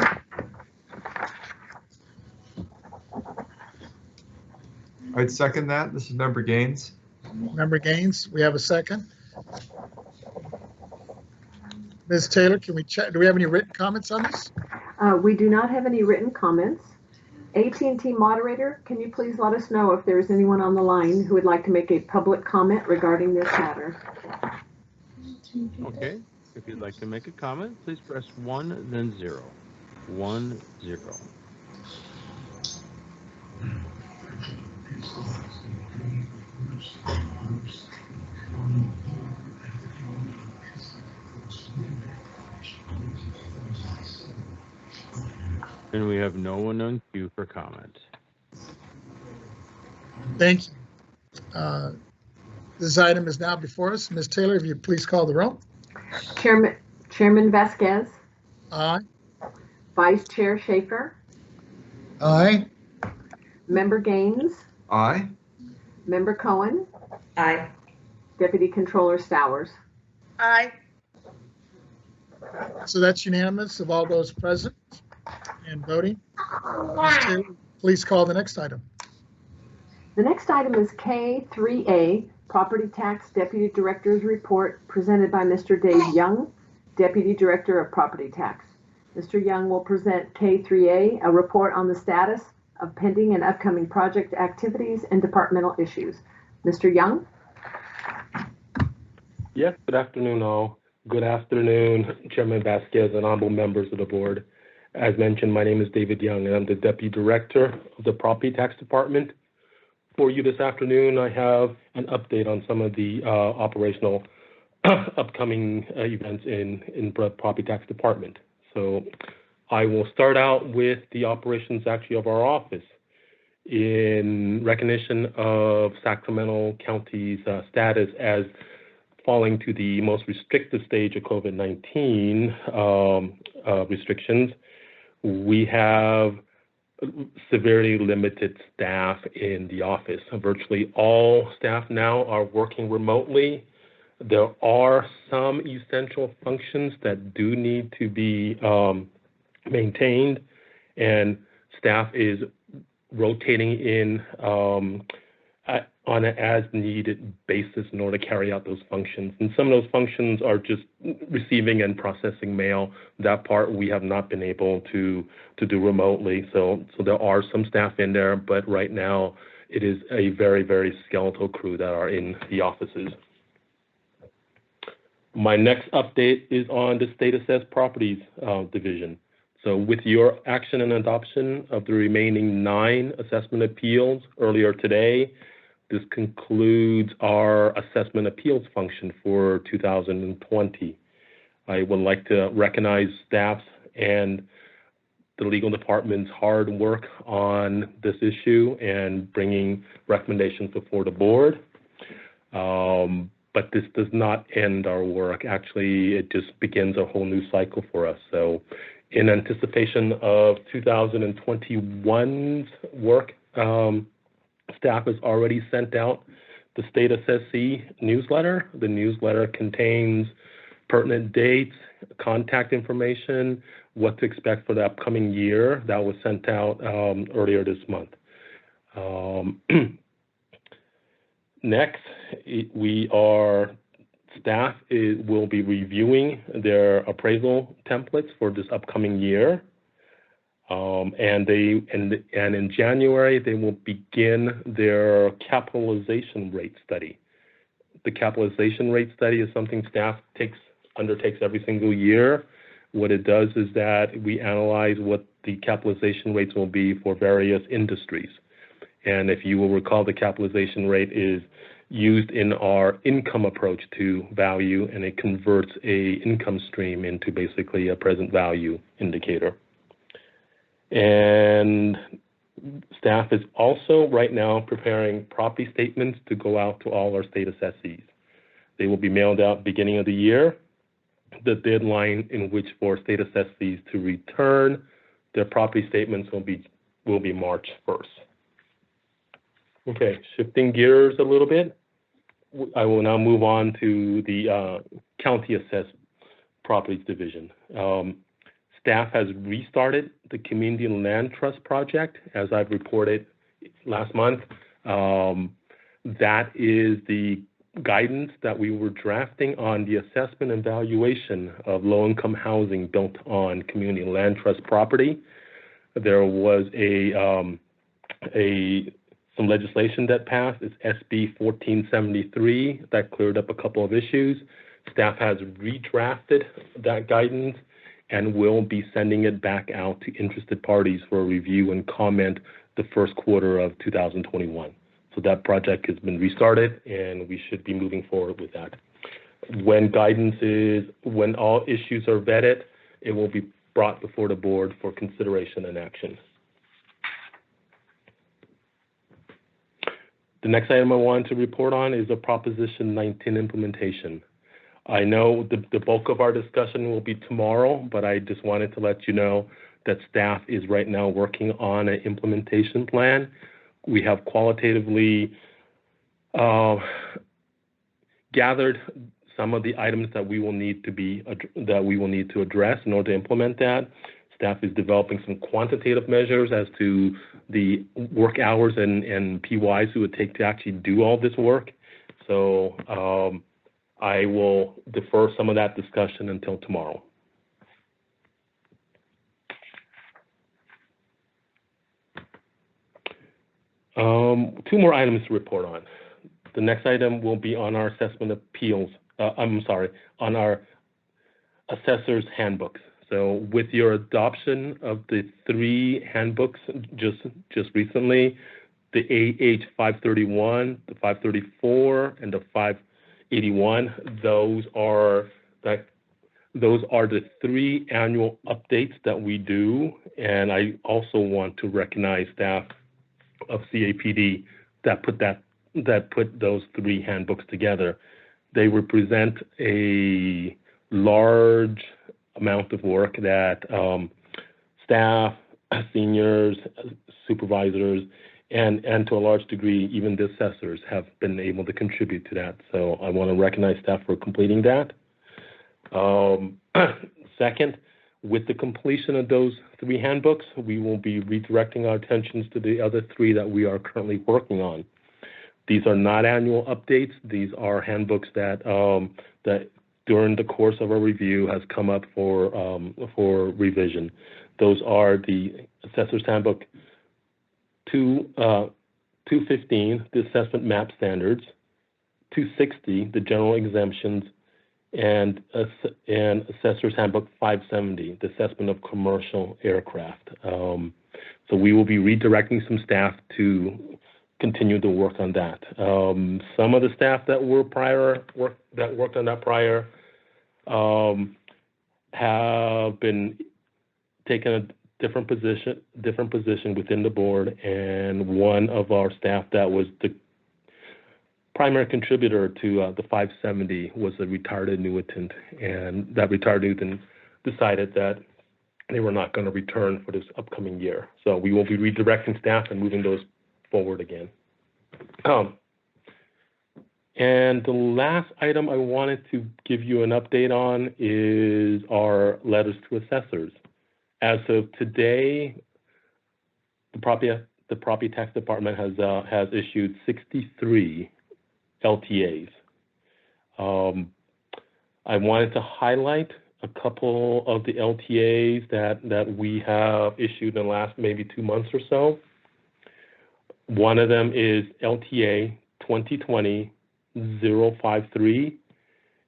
I'd second that. This is Member Gaines. Member Gaines, we have a second. Ms. Taylor, can we check? Do we have any written comments on this? We do not have any written comments. AT&T moderator, can you please let us know if there is anyone on the line who would like to make a public comment regarding this matter? Okay, if you'd like to make a comment, please press 1, then 0. 1, 0. And we have no one on queue for comment. Thank you. This item is now before us. Ms. Taylor, if you please call the roll. Chairman Vasquez. Aye. Vice Chair Schaefer. Aye. Member Gaines. Aye. Member Cohen. Aye. Deputy Controller Stowers. Aye. So that's unanimous of all those present and voting. Ms. Taylor, please call the next item. The next item is K3A, Property Tax Deputy Director's Report, presented by Mr. Dave Young, Deputy Director of Property Tax. Mr. Young will present K3A, a report on the status of pending and upcoming project activities and departmental issues. Mr. Young? Yes, good afternoon all. Good afternoon, Chairman Vasquez and honorable members of the board. As mentioned, my name is David Young and I'm the Deputy Director of the Property Tax Department. For you this afternoon, I have an update on some of the operational upcoming events in Property Tax Department. So I will start out with the operations actually of our office. In recognition of Sacramento County's status as falling to the most restrictive stage of COVID-19 restrictions, we have severely limited staff in the office. Virtually all staff now are working remotely. There are some essential functions that do need to be maintained, and staff is rotating in on an as-needed basis in order to carry out those functions. And some of those functions are just receiving and processing mail. That part we have not been able to do remotely. So there are some staff in there, but right now it is a very, very skeletal crew that are in the offices. My next update is on the State Assessed Properties Division. So with your action and adoption of the remaining 9 assessment appeals earlier today, this concludes our assessment appeals function for 2020. I would like to recognize staff's and the legal department's hard work on this issue and bringing recommendations before the board. But this does not end our work. Actually, it just begins a whole new cycle for us. So in anticipation of 2021's work, staff has already sent out the State Assessee newsletter. The newsletter contains pertinent dates, contact information, what to expect for the upcoming year. That was sent out earlier this month. Next, staff will be reviewing their appraisal templates for this upcoming year. And in January, they will begin their capitalization rate study the capitalization rate study is something staff undertakes every single year. What it does is that we analyze what the capitalization rates will be for various industries. And if you will recall, the capitalization rate is used in our income approach to value, and it converts a income stream into basically a present value indicator. And staff is also right now preparing property statements to go out to all our state assessees. They will be mailed out beginning of the year. The deadline in which for state assessees to return their property statements will be March 1st. Okay, shifting gears a little bit, I will now move on to the county assessed properties division. Staff has restarted the Community Land Trust project, as I've reported last month. That is the guidance that we were drafting on the assessment and valuation of low-income housing built on community land trust property. There was some legislation that passed. It's SB 1473 that cleared up a couple of issues. Staff has redrafted that guidance and will be sending it back out to interested parties for a review and comment the first quarter of 2021. So that project has been restarted, and we should be moving forward with that. When all issues are vetted, it will be brought before the board for consideration and action. The next item I want to report on is a Proposition 19 implementation. I know the bulk of our discussion will be tomorrow, but I just wanted to let you know that staff is right now working on an implementation plan. We have qualitatively gathered some of the items that we will need to address in order to implement that. Staff is developing some quantitative measures as to the work hours and PYs who would take to actually do all this work. So I will defer some of that discussion until tomorrow. Two more items to report on. The next item will be on our assessment appeals. On our assessor's handbooks. So with your adoption of the 3 handbooks just recently, the AH 531, the 534, and the 581, those are the 3 annual updates that we do. And I also want to recognize staff of CAPD that put those 3 handbooks together. They represent a large amount of work that staff, seniors, supervisors, and to a large degree, even the assessors have been able to contribute to that. So I want to recognize staff for completing that. Second, with the completion of those 3 handbooks, we will be redirecting our attentions to the other 3 that we are currently working on. These are not annual updates. These are handbooks that during the course of our review has come up for revision. Those are the Assessor's Handbook 215, the Assessment Map Standards, 260, the General Exemptions, and Assessor's Handbook 570, the Assessment of Commercial Aircraft. So we will be redirecting some staff to continue to work on that. Some of the staff that worked on that prior have been taking a different position within the board, and one of our staff that was the primary contributor to the 570 was a retired annuitant, and that retired annuitant decided that they were not going to return for this upcoming year. So we will be redirecting staff and moving those forward again. And the last item I wanted to give you an update on is our letters to assessors. As of today, the property tax department has issued 63 LTAs. I wanted to highlight a couple of the LTAs that we have issued in the last maybe 2 months or so. One of them is LTA 053,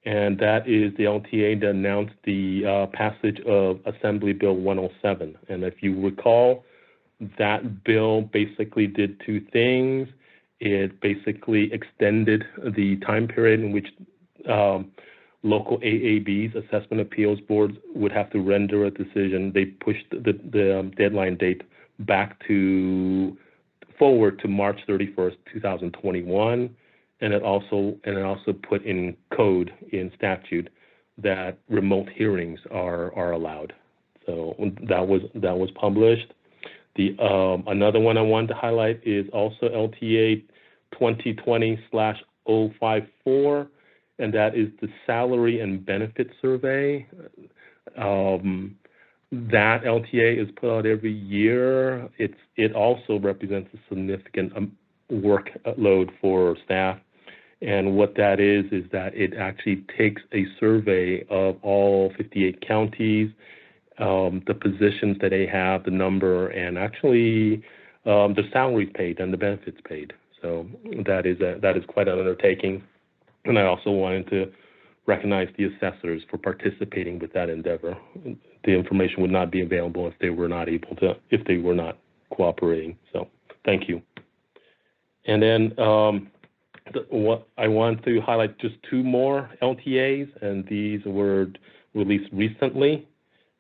and that is the LTA that announced the passage of Assembly Bill 107. And if you recall, that bill basically did two things. It basically extended the time period in which local AABs, Assessment Appeals Boards, would have to render a decision. They pushed the deadline date back forward to March 31st, 2021, and it also put in code in statute that remote hearings are allowed. So that was published. The another one I wanted to highlight is also LTA 2020/054, and that is the salary and benefit survey. That LTA is put out every year. It also represents a significant workload for staff. And what that is that it actually takes a survey of all 58 counties, the positions that they have, the number, and actually the salaries paid and the benefits paid. So that is quite an undertaking. And I also wanted to recognize the assessors for participating with that endeavor. The information would not be available if they were not cooperating. So thank you. And then what I want to highlight just two more LTAs, and these were released recently.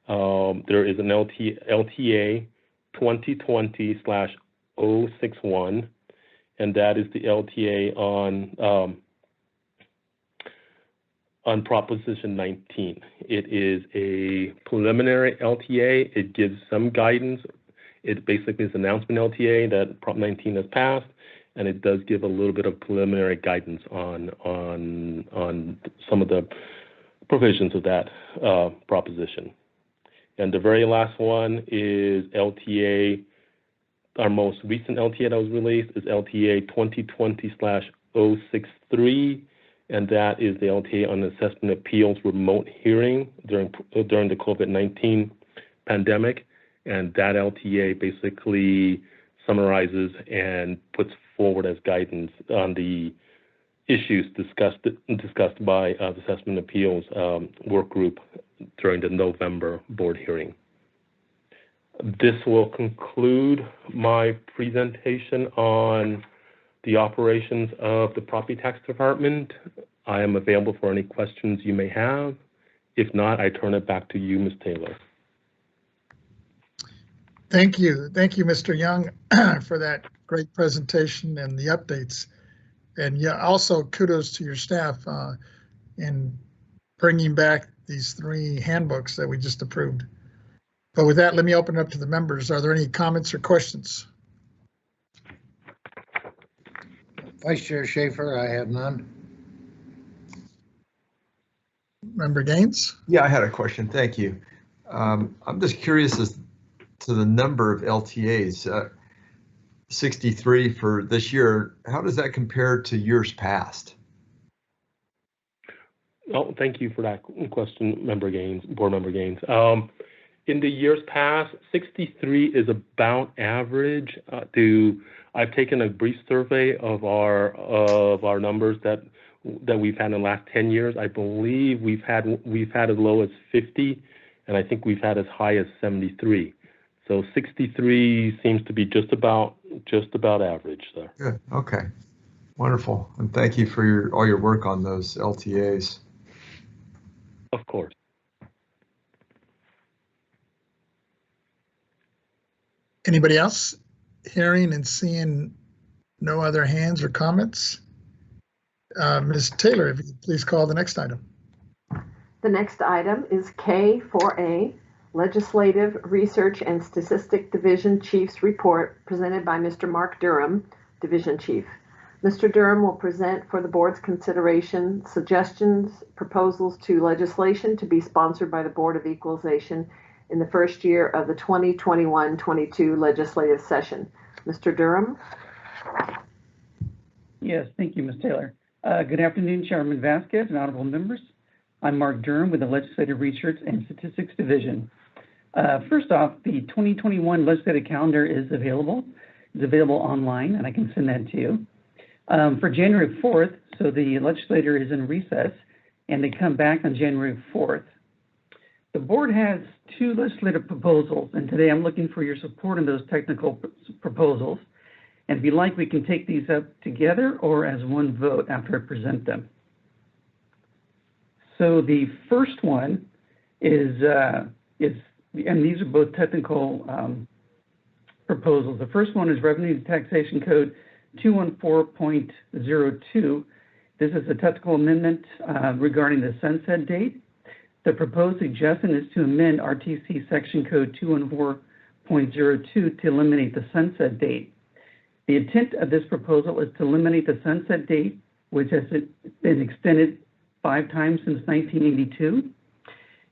There is an LTA 2020/061, and that is the LTA on Proposition 19. It is a preliminary LTA. It gives some guidance. It basically is an announcement LTA that Prop 19 has passed, and it does give a little bit of preliminary guidance on some of the provisions of that proposition. And the very last one is LTA, our most recent LTA that was released is LTA 2020/063, and that is the LTA on assessment appeals remote hearing during the COVID-19 pandemic. And that LTA basically summarizes and puts forward as guidance on the issues discussed by the assessment appeals work group during the November board hearing. This will conclude my presentation on the operations of the Property Tax Department. I am available for any questions you may have. If not, I turn it back to you, Ms. Taylor. Thank you, Mr. Young, for that great presentation and the updates. And yeah, also kudos to your staff in bringing back these 3 handbooks that we just approved. But with that, let me open it up to the members. Are there any comments or questions? Vice Chair Schaefer, I have none. Member Gaines? Yeah, I had a question. Thank you. I'm just curious as to the number of LTAs. 63 for this year. How does that compare to years past? Oh, thank you for that question, Board Member Gaines. In the years past, 63 is about average. I've taken a brief survey of our numbers that we've had in the last 10 years. I believe we've had as low as 50, and I think we've had as high as 73. So 63 seems to be just about average there. Good. Okay. Wonderful. And thank you for all your work on those LTAs. Of course. Anybody else? Hearing and seeing no other hands or comments? Ms. Taylor, if you could please call the next item. The next item is K4A, Legislative Research and Statistic Division Chief's Report, presented by Mr. Mark Durham, Division Chief. Mr. Durham will present for the board's consideration suggestions, proposals to legislation to be sponsored by the Board of Equalization in the first year of the 2021-22 legislative session. Mr. Durham? Yes, thank you, Ms. Taylor. Good afternoon, Chairman Vasquez and honorable members. I'm Mark Durham with the Legislative Research and Statistics Division. First off, the 2021 legislative calendar is available. It's available online, and I can send that to you. For January 4th, So the legislature is in recess and they come back on January 4th. The board has 2 legislative proposals, and today I'm looking for your support on those technical proposals. And if you like, we can take these up together or as one vote after I present them. So the first one is and these are both technical proposals. The first one is Revenue Taxation Code 214.02. This is a technical amendment regarding the sunset date. The proposed suggestion is to amend RTC Section Code 214.02 to eliminate the sunset date. The intent of this proposal is to eliminate the sunset date, which has been extended 5 times since 1982.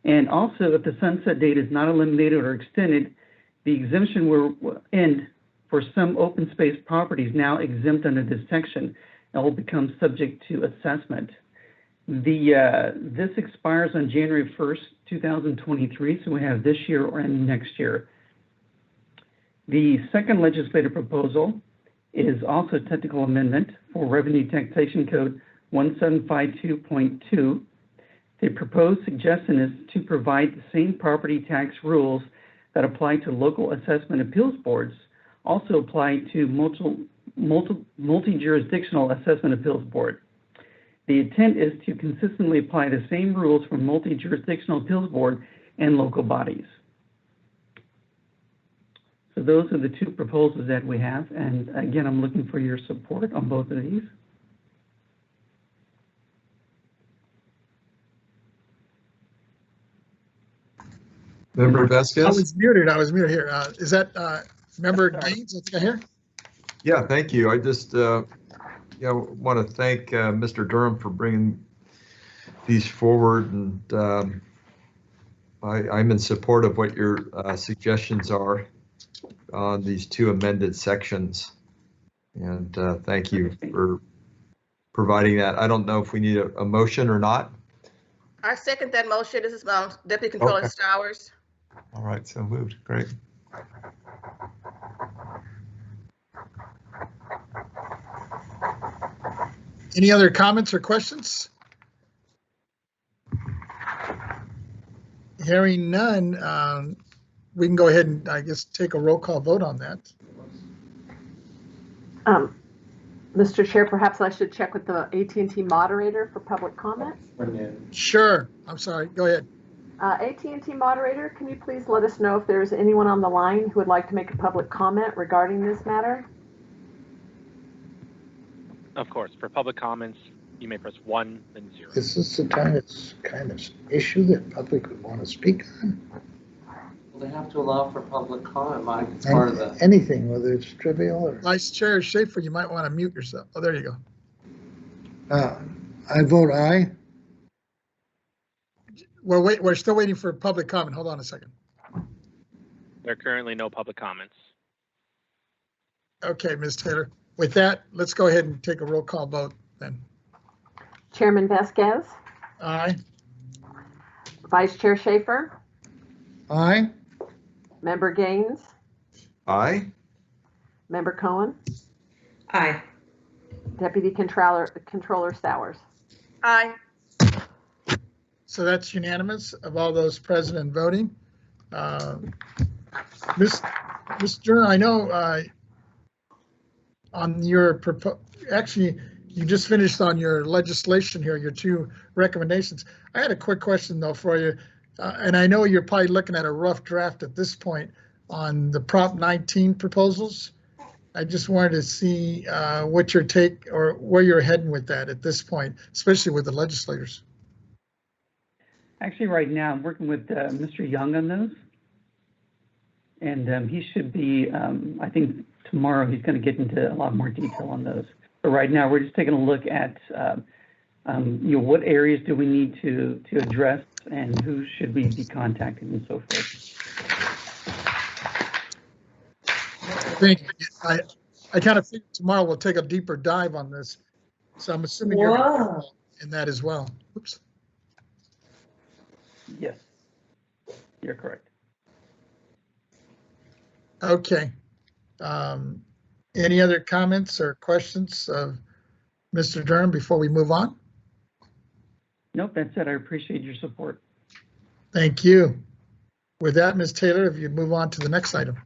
And also, if the sunset date is not eliminated or extended, the exemption will end for some open space properties now exempt under this section and will become subject to assessment. This expires on January 1st, 2023, so we have this year or next year. The second legislative proposal is also a technical amendment for Revenue Taxation Code 1752.2. The proposed suggestion is to provide the same property tax rules that apply to local assessment appeals boards also apply to multi-jurisdictional assessment appeals board. The intent is to consistently apply the same rules for multi-jurisdictional appeals board and local bodies. So those are the 2 proposals that we have, and again, I'm looking for your support on both of these. Member Vasquez? I was muted here. Is that Member Gaines? I think I hear. Yeah, thank you. I just want to thank Mr. Durham for bringing these forward, and I'm in support of what your suggestions are on these 2 amended sections. And thank you for providing that. I don't know if we need a motion or not. I second that motion. This is Deputy Controller Stowers. All right, so moved. Great. Any other comments or questions? Hearing none, we can go ahead and, I guess, take a roll call vote on that. Mr. Chair, perhaps I should check with the AT&T moderator for public comment. Sure. I'm sorry. Go ahead. AT&T moderator, can you please let us know if there's anyone on the line who would like to make a public comment regarding this matter? Of course. For public comments, you may press 1, then 0. Is this the kind of issue that public would want to speak on? Well, they have to allow for public comment, Mike. It's part of the... Anything, whether it's trivial or... Vice Chair Schaefer, you might want to mute yourself. Oh, there you go. I vote aye. We're still waiting for public comment. Hold on a second. There are currently no public comments. Okay, Ms. Taylor. With that, let's go ahead and take a roll call vote then. Chairman Vasquez? Aye. Vice Chair Schaefer? Aye. Member Gaines? Aye. Member Cohen? Aye. Deputy Controller Stowers? Aye. So that's unanimous of all those present and voting. Mr. I know on your actually, you just finished on your legislation here, your 2 recommendations. I had a quick question though for you, and I know you're probably looking at a rough draft at this point on the Prop 19 proposals. I just wanted to see what your take or where you're heading with that at this point, especially with the legislators. Actually, right now, I'm working with Mr. Young on those. And he should be, I think tomorrow he's going to get into a lot more detail on those. But right now, we're just taking a look at, what areas do we need to address and who should we be contacting and so forth. I kind of think tomorrow we'll take a deeper dive on this. So I'm assuming you're in that as well. Oops. Yes, you're correct. Okay. Any other comments or questions of Mr. Durham, before we move on? Nope, that's it. I appreciate your support. Thank you. With that, Ms. Taylor, if you move on to the next item.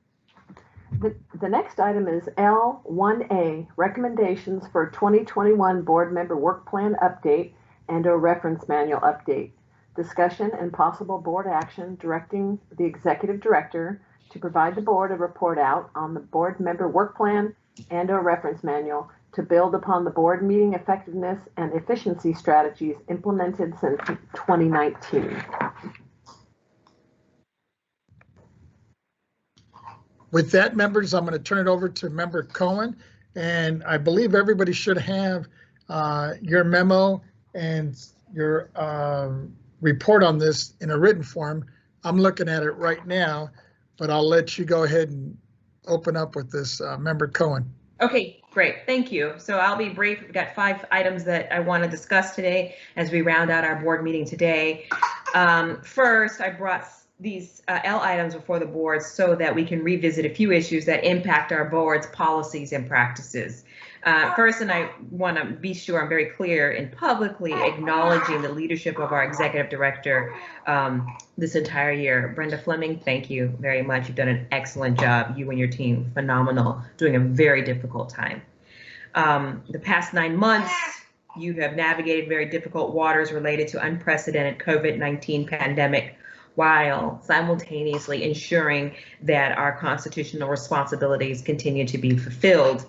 The next item is L1A, recommendations for 2021 board member work plan update and/or reference manual update. Discussion and possible board action directing the executive director to provide the board a report out on the board member work plan and/or reference manual to build upon the board meeting effectiveness and efficiency strategies implemented since 2019. With that, members, I'm going to turn it over to Member Cohen, and I believe everybody should have your memo and your report on this in a written form. I'm looking at it right now, but I'll let you go ahead and open up with this, Member Cohen. Okay, great. Thank you. So I'll be brief. We've got 5 items that I want to discuss today as we round out our board meeting today. First, I brought these L items before the board so that we can revisit a few issues that impact our board's policies and practices. First, and I want to be sure I'm very clear in publicly acknowledging the leadership of our executive director this entire year. Brenda Fleming, thank you very much. You've done an excellent job. You and your team, phenomenal, doing a very difficult time. The past 9 months, you have navigated very difficult waters related to unprecedented COVID-19 pandemic, while simultaneously ensuring that our constitutional responsibilities continue to be fulfilled.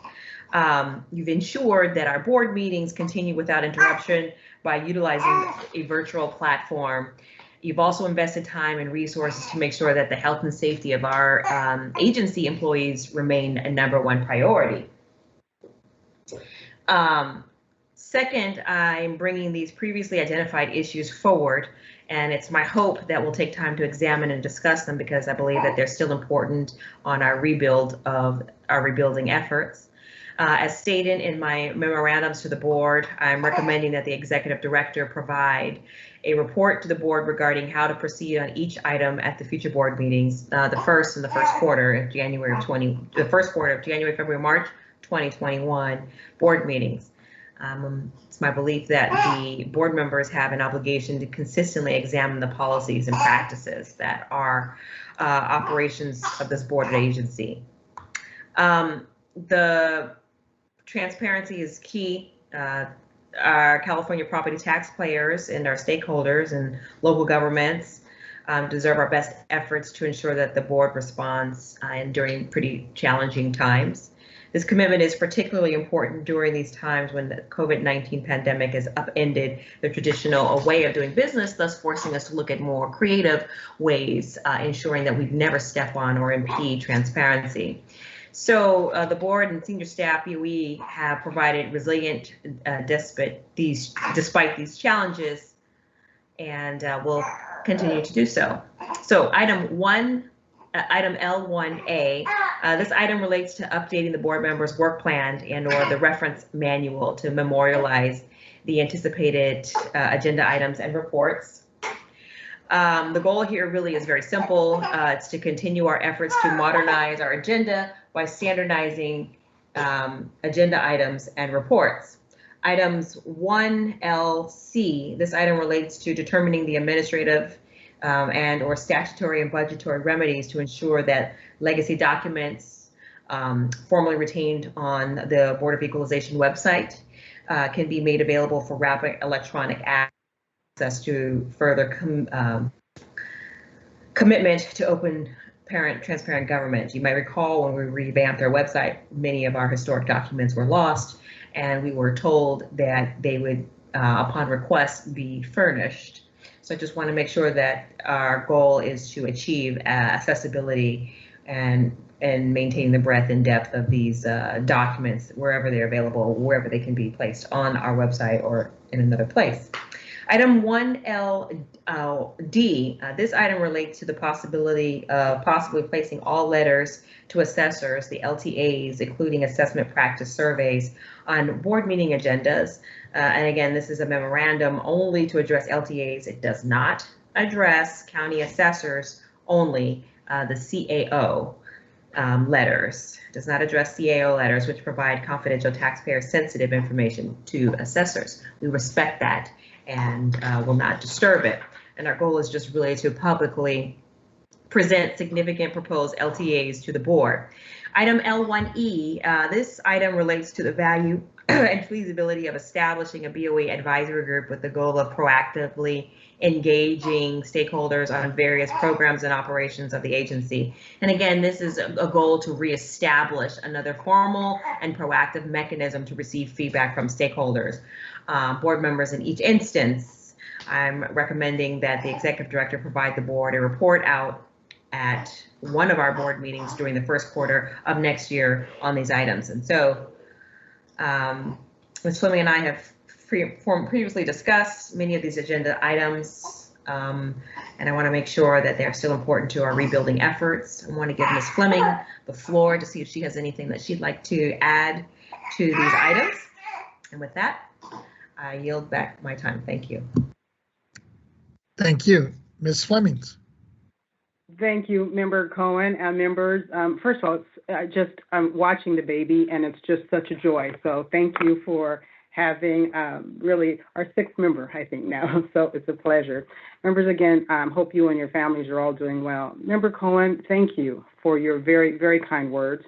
You've ensured that our board meetings continue without interruption by utilizing a virtual platform. You've also invested time and resources to make sure that the health and safety of our agency employees remain a #1 priority. Second, I'm bringing these previously identified issues forward, and it's my hope that we'll take time to examine and discuss them because I believe that they're still important on our rebuilding efforts. As stated in my memorandums to the board, I'm recommending that the executive director provide a report to the board regarding how to proceed on each item at the future board meetings, the first quarter of January, February, March 2021 board meetings. It's my belief that the board members have an obligation to consistently examine the policies and practices that are operations of this board and agency. The transparency is key. Our California property taxpayers and our stakeholders and local governments deserve our best efforts to ensure that the board responds during pretty challenging times. This commitment is particularly important during these times when the COVID-19 pandemic has upended the traditional way of doing business, thus forcing us to look at more creative ways, ensuring that we never step on or impede transparency. So the board and senior staff, BOE, have provided resilient despite these challenges, and will continue to do so. So item L1A, this item relates to updating the board members' work plan and/or the reference manual to memorialize the anticipated agenda items and reports. The goal here really is very simple. It's to continue our efforts to modernize our agenda by standardizing agenda items and reports. Items 1LC, this item relates to determining the administrative and/or statutory and budgetary remedies to ensure that legacy documents formerly retained on the Board of Equalization website can be made available for rapid electronic access to further commitment to open, transparent government. You might recall when we revamped our website, many of our historic documents were lost, and we were told that they would, upon request, be furnished. So I just want to make sure that our goal is to achieve accessibility and maintain the breadth and depth of these documents wherever they're available, wherever they can be placed on our website or in another place. Item 1LD, this item relates to the possibility of possibly placing all letters to assessors, the LTAs, including assessment practice surveys, on board meeting agendas. And again, this is a memorandum only to address LTAs. It does not address county assessors, only the CAO. letters, does not address CAO letters, which provide confidential taxpayer-sensitive information to assessors. We respect that and will not disturb it. And our goal is just really to publicly present significant proposed LTAs to the board. Item L1E, this item relates to the value and feasibility of establishing a BOE advisory group with the goal of proactively engaging stakeholders on various programs and operations of the agency. And again, this is a goal to reestablish another formal and proactive mechanism to receive feedback from stakeholders. Board members in each instance, I'm recommending that the executive director provide the board a report out at one of our board meetings during the first quarter of next year on these items. And so Ms. Fleming and I have previously discussed many of these agenda items, and I want to make sure that they're still important to our rebuilding efforts. I want to give Ms. Fleming the floor to see if she has anything that she'd like to add to these items. And with that, I yield back my time. Thank you. Thank you. Ms. Fleming. Thank you, Member Cohen and members. First of all, I'm watching the baby and it's just such a joy. So thank you for having really our 6th member, I think now. So it's a pleasure. Members, again, hope you and your families are all doing well. Member Cohen, thank you for your very, very kind words.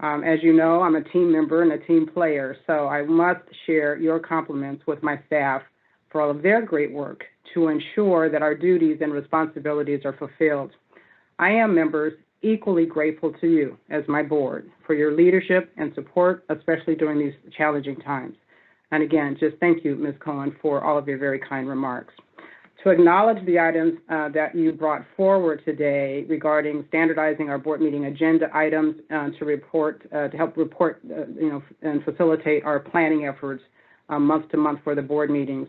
As you know, I'm a team member and a team player, so I must share your compliments with my staff for all of their great work to ensure that our duties and responsibilities are fulfilled. I am, members, equally grateful to you as my board for your leadership and support, especially during these challenging times. And again, just thank you, Ms. Cohen, for all of your very kind remarks. To acknowledge the items that you brought forward today regarding standardizing our board meeting agenda items to help report, and facilitate our planning efforts month to month for the board meetings.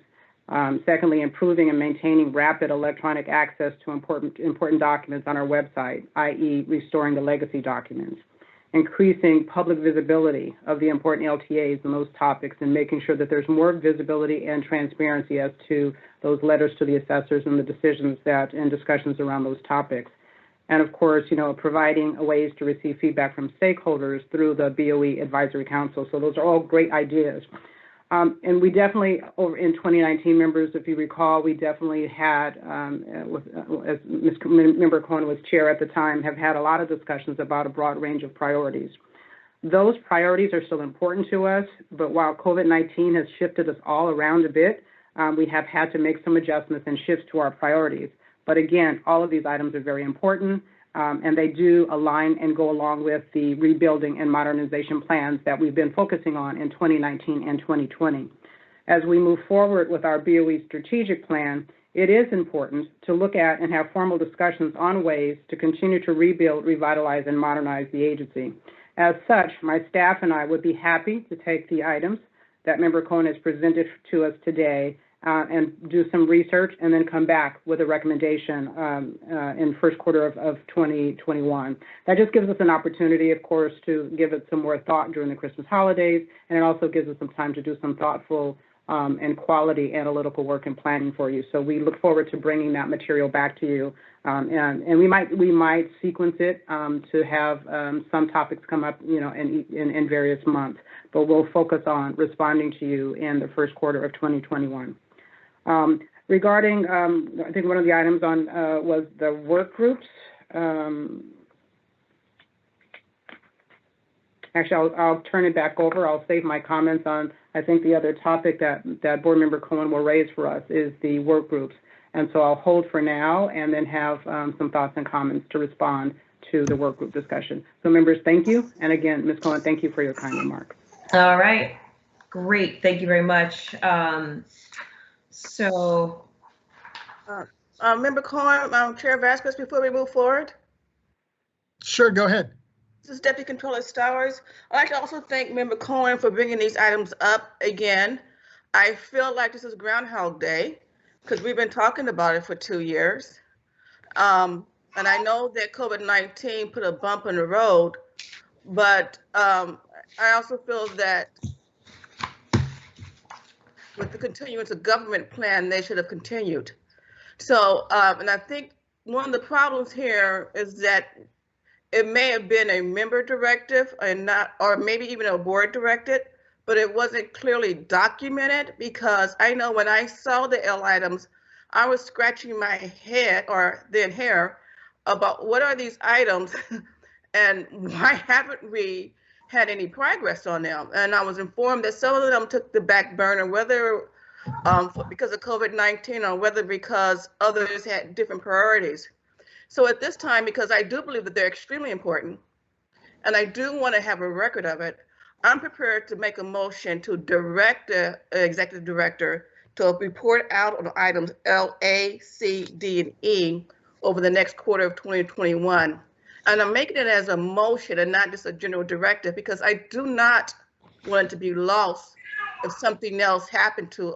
Secondly, improving and maintaining rapid electronic access to important documents on our website, i.e. restoring the legacy documents. Increasing public visibility of the important LTAs and those topics and making sure that there's more visibility and transparency as to those letters to the assessors and the decisions and discussions around those topics. And of course, providing ways to receive feedback from stakeholders through the BOE Advisory Council. So those are all great ideas. And we definitely, over in 2019, members, if you recall, we definitely had, as Member Cohen was chair at the time, have had a lot of discussions about a broad range of priorities. Those priorities are still important to us, but while COVID-19 has shifted us all around a bit, we have had to make some adjustments and shifts to our priorities. But again, all of these items are very important. And they do align and go along with the rebuilding and modernization plans that we've been focusing on in 2019 and 2020. As we move forward with our BOE strategic plan, it is important to look at and have formal discussions on ways to continue to rebuild, revitalize, and modernize the agency. As such, my staff and I would be happy to take the items that Member Cohen has presented to us today and do some research and then come back with a recommendation in first quarter of 2021. That just gives us an opportunity, of course, to give it some more thought during the Christmas holidays, and it also gives us some time to do some thoughtful and quality analytical work and planning for you. So we look forward to bringing that material back to you, and we might sequence it to have some topics come up, in various months, but we'll focus on responding to you in the first quarter of 2021. Regarding, I think one of the items on was the work groups. Actually, I'll turn it back over. I'll save my comments on, I think the other topic that Board Member Cohen will raise for us is the work groups. And so I'll hold for now and then have some thoughts and comments to respond to the work group discussion. So members, thank you. And again, Ms. Cohen, thank you for your kind remarks. All right, great. Thank you very much. Member Cohen, Chair Vasquez, before we move forward. Sure, go ahead. This is Deputy Controller Stowers. I'd like to also thank Member Cohen for bringing these items up again. I feel like this is Groundhog Day because we've been talking about it for 2 years. And I know that COVID-19 put a bump in the road, but I also feel that with the continuance of government plan, they should have continued. So, and I think one of the problems here is that it may have been a member directive and not, or maybe even a board directed, but it wasn't clearly documented, because I know when I saw the L items, I was scratching my head or then hair about what are these items and why haven't we had any progress on them? And I was informed that some of them took the back burner, whether because of COVID-19 or whether because others had different priorities. So at this time, because I do believe that they're extremely important, and I do want to have a record of it, I'm prepared to make a motion to direct the executive director to report out on items L, A, C, D, and E over the next quarter of 2021. And I'm making it as a motion and not just a general directive, because I do not want it to be lost if something else happened to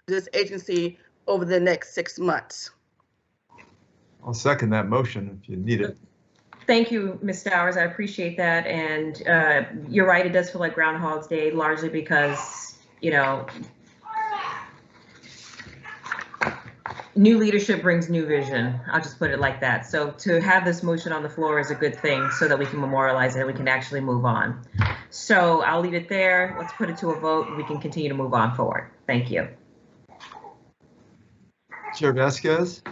this agency over the next 6 months. I'll second that motion if you need it. Thank you, Ms. Stowers. I appreciate that. And you're right, it does feel like Groundhog's Day, largely because, you know, new leadership brings new vision. I'll just put it like that. So to have this motion on the floor is a good thing so that we can memorialize it and we can actually move on. So I'll leave it there. Let's put it to a vote and we can continue to move on forward. Thank you. Chair Vasquez?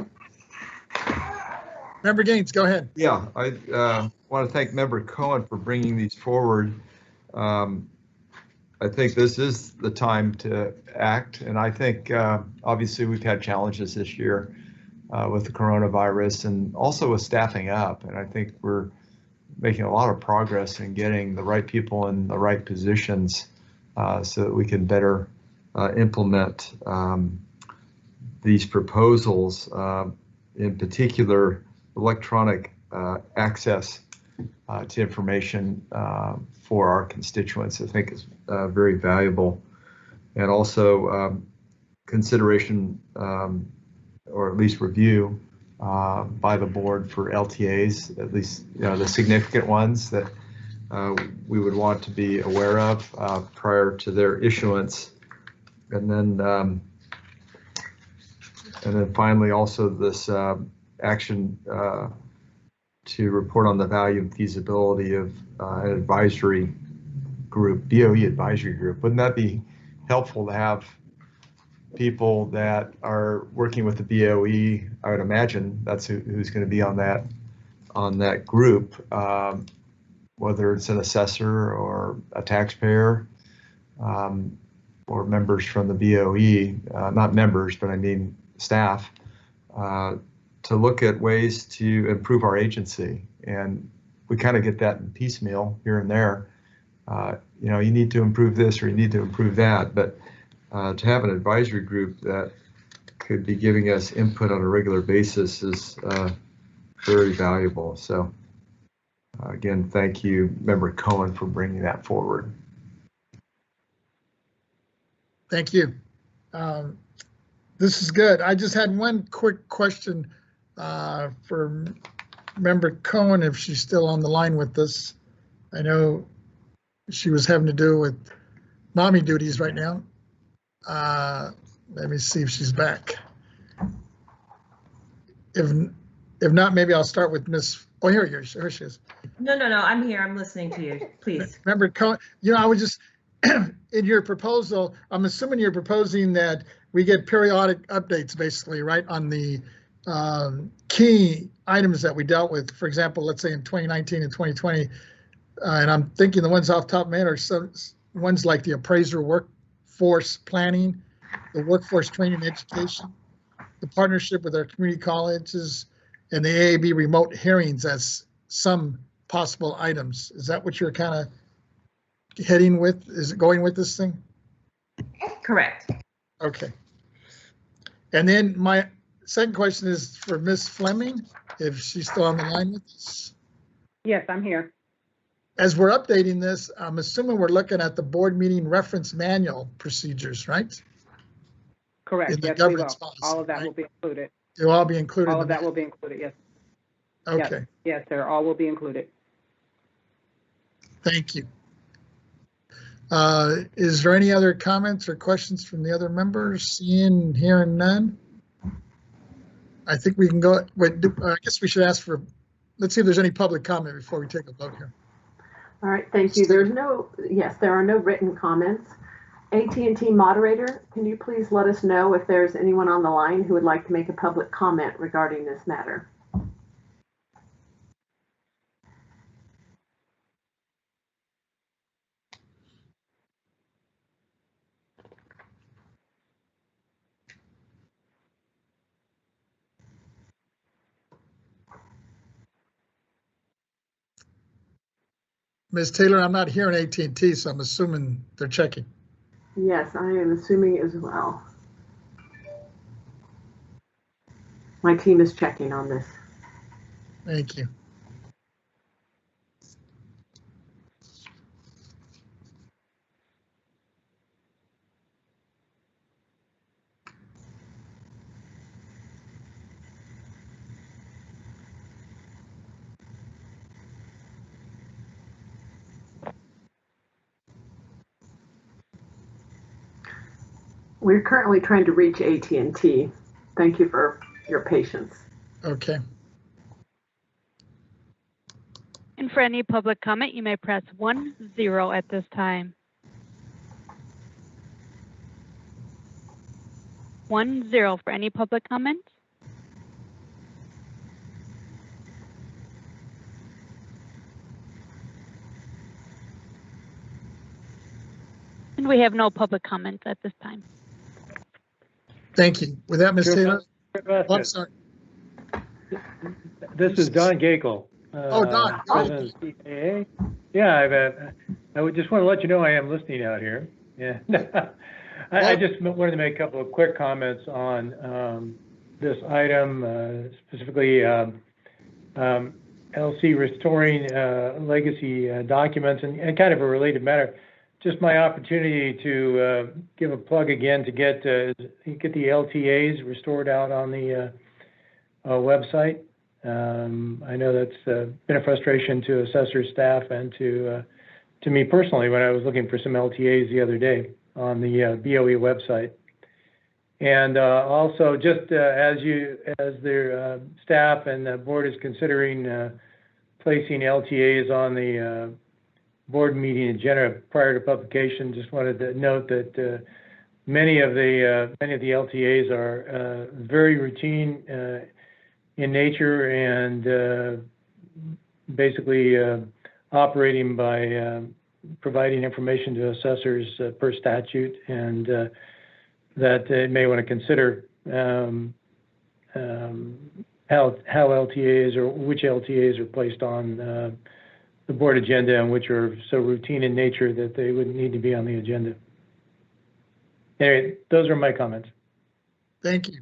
Member Gaines, go ahead. Yeah, I want to thank Member Cohen for bringing these forward. I think this is the time to act, and I think obviously we've had challenges this year with the coronavirus and also with staffing up, and I think we're making a lot of progress in getting the right people in the right positions so that we can better implement these proposals, in particular electronic access to information for our constituents. I think is very valuable, and also consideration or at least review by the board for LTAs, at least the significant ones that we would want to be aware of prior to their issuance, and then finally also this action to report on the value and feasibility of an advisory group, BOE advisory group. Wouldn't that be helpful to have people that are working with the BOE? I would imagine that's who's going to be on that group, whether it's an assessor or a taxpayer, or members from the BOE, not members, but I mean staff, to look at ways to improve our agency. And we kind of get that in piecemeal here and there. You need to improve this or you need to improve that, but to have an advisory group that could be giving us input on a regular basis is very valuable. So again, thank you, Member Cohen, for bringing that forward. Thank you. This is good. I just had one quick question for Member Cohen, if she's still on the line with us. I know she was having to do with mommy duties right now. Let me see if she's back. If not, maybe I'll start with Miss. Oh, here she is. No, I'm here. I'm listening to you. Please. Member Cohen, I was just in your proposal. I'm assuming you're proposing that we get periodic updates, basically, right, on the key items that we dealt with. For example, let's say in 2019 and 2020, and I'm thinking the ones off the top of my head are some ones like the appraiser workforce planning, the workforce training and education, the partnership with our community colleges, and the AAB remote hearings as some possible items. Is that what you're kind of heading with? Is it going with this thing? Correct. Okay. And then my second question is for Ms. Fleming, if she's still on the line with us. Yes, I'm here. As we're updating this, I'm assuming we're looking at the board meeting reference manual procedures, right? Correct. In the Yes, governance policy, all of that right? will be included. They'll all be included. All of that will be included, yes. Okay. Yes, sir. All will be included. Thank you. Is there any other comments or questions from the other members? Seeing, hearing none. I think we can go. Wait, I guess we should ask for let's see if there's any public comment before we take a vote here. All right, thank you. There are no written comments. AT&T moderator, can you please let us know if there's anyone on the line who would like to make a public comment regarding this matter? Ms. Taylor, I'm not hearing AT&T, so I'm assuming they're checking. Yes, I am assuming as well. My team is checking on this. Thank you. We're currently trying to reach AT&T. Thank you for your patience. Okay. And for any public comment, you may press 1-0 at this time. 1-0 for any public comment. And we have no public comments at this time. Thank you. With that, Ms. Taylor. Oh, I'm sorry. This is Don Gakel. Don. President of CAA. Yeah, I would just want to let you know I am listening out here. Yeah. I just wanted to make a couple of quick comments on this item, specifically LC restoring legacy documents and kind of a related matter. Just my opportunity to give a plug again to get the LTAs restored out on the website. I know that's been a frustration to assessor staff and to me personally when I was looking for some LTAs the other day on the BOE website. And also, just as their staff and the board is considering placing LTAs on the board meeting agenda prior to publication, just wanted to note that many of the LTAs are very routine in nature and basically operating by providing information to assessors per statute, and that they may want to consider how LTAs or which LTAs are placed on the board agenda and which are so routine in nature that they wouldn't need to be on the agenda. Anyway, those are my comments. Thank you.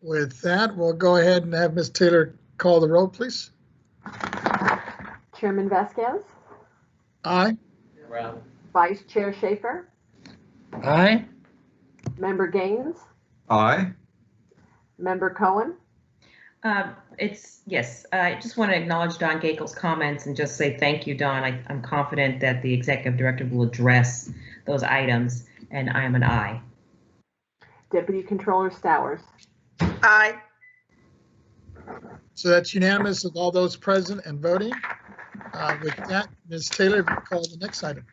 With that, we'll go ahead and have Ms. Taylor call the roll, please. Chairman Vasquez? Aye. Vice Chair Schaefer? Aye. Member Gaines? Aye. Member Cohen? Yes. I just want to acknowledge Don Gakel's comments and just say thank you, Don. I'm confident that the executive director will address those items, and I am an aye. Deputy Controller Stowers? Aye. So that's unanimous of all those present and voting. With that, Ms. Taylor, call the next item.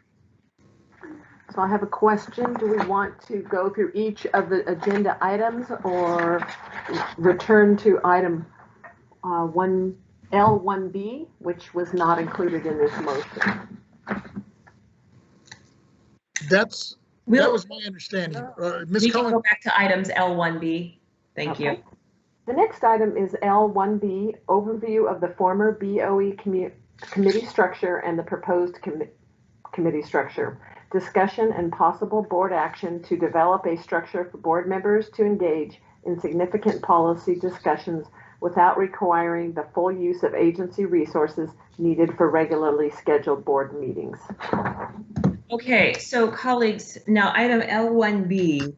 So I have a question. Do we want to go through each of the agenda items or return to item L1B, which was not included in this motion? That was my understanding. Ms. We Cohen. can go back to items L1B. Thank you. The next item is L1B, overview of the former BOE committee structure and the proposed committee structure. Discussion and possible board action to develop a structure for board members to engage in significant policy discussions without requiring the full use of agency resources needed for regularly scheduled board meetings. Okay, so colleagues, now item L1B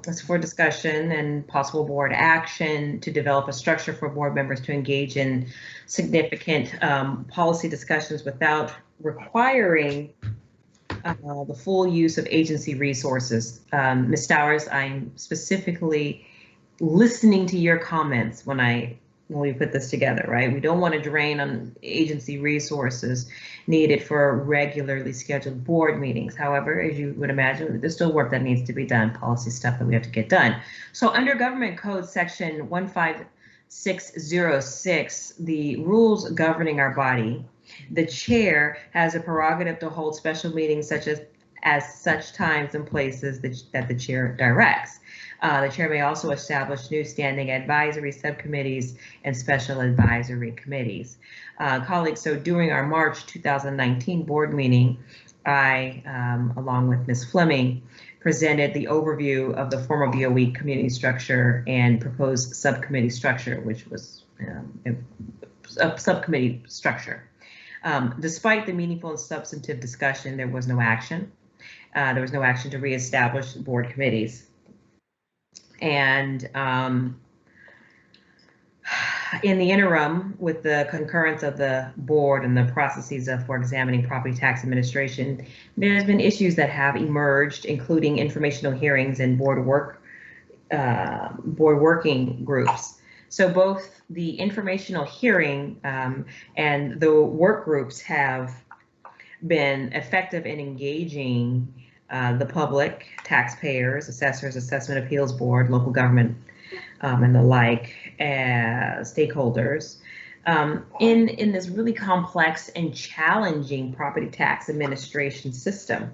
is for discussion and possible board action to develop a structure for board members to engage in significant policy discussions without requiring the full use of agency resources. Ms. Stowers, I'm specifically listening to your comments when we put this together, right? We don't want to drain on agency resources needed for regularly scheduled board meetings. However, as you would imagine, there's still work that needs to be done, policy stuff that we have to get done. So under Government Code Section 15606, the rules governing our body, the chair has a prerogative to hold special meetings such as such times and places that the chair directs. The chair may also establish new standing advisory subcommittees and special advisory committees. Colleagues, so during our March 2019 board meeting, I, along with Ms. Fleming, presented the overview of the former BOE community structure and proposed subcommittee structure, which was a subcommittee structure. Despite the meaningful and substantive discussion, there was no action. There was no action to reestablish board committees. And in the interim, with the concurrence of the board and the processes for examining property tax administration, there's been issues that have emerged, including informational hearings and board working groups. So both the informational hearing and the work groups have been effective in engaging the public, taxpayers, assessors, assessment appeals board, local government, and the like, stakeholders, in this really complex and challenging property tax administration system.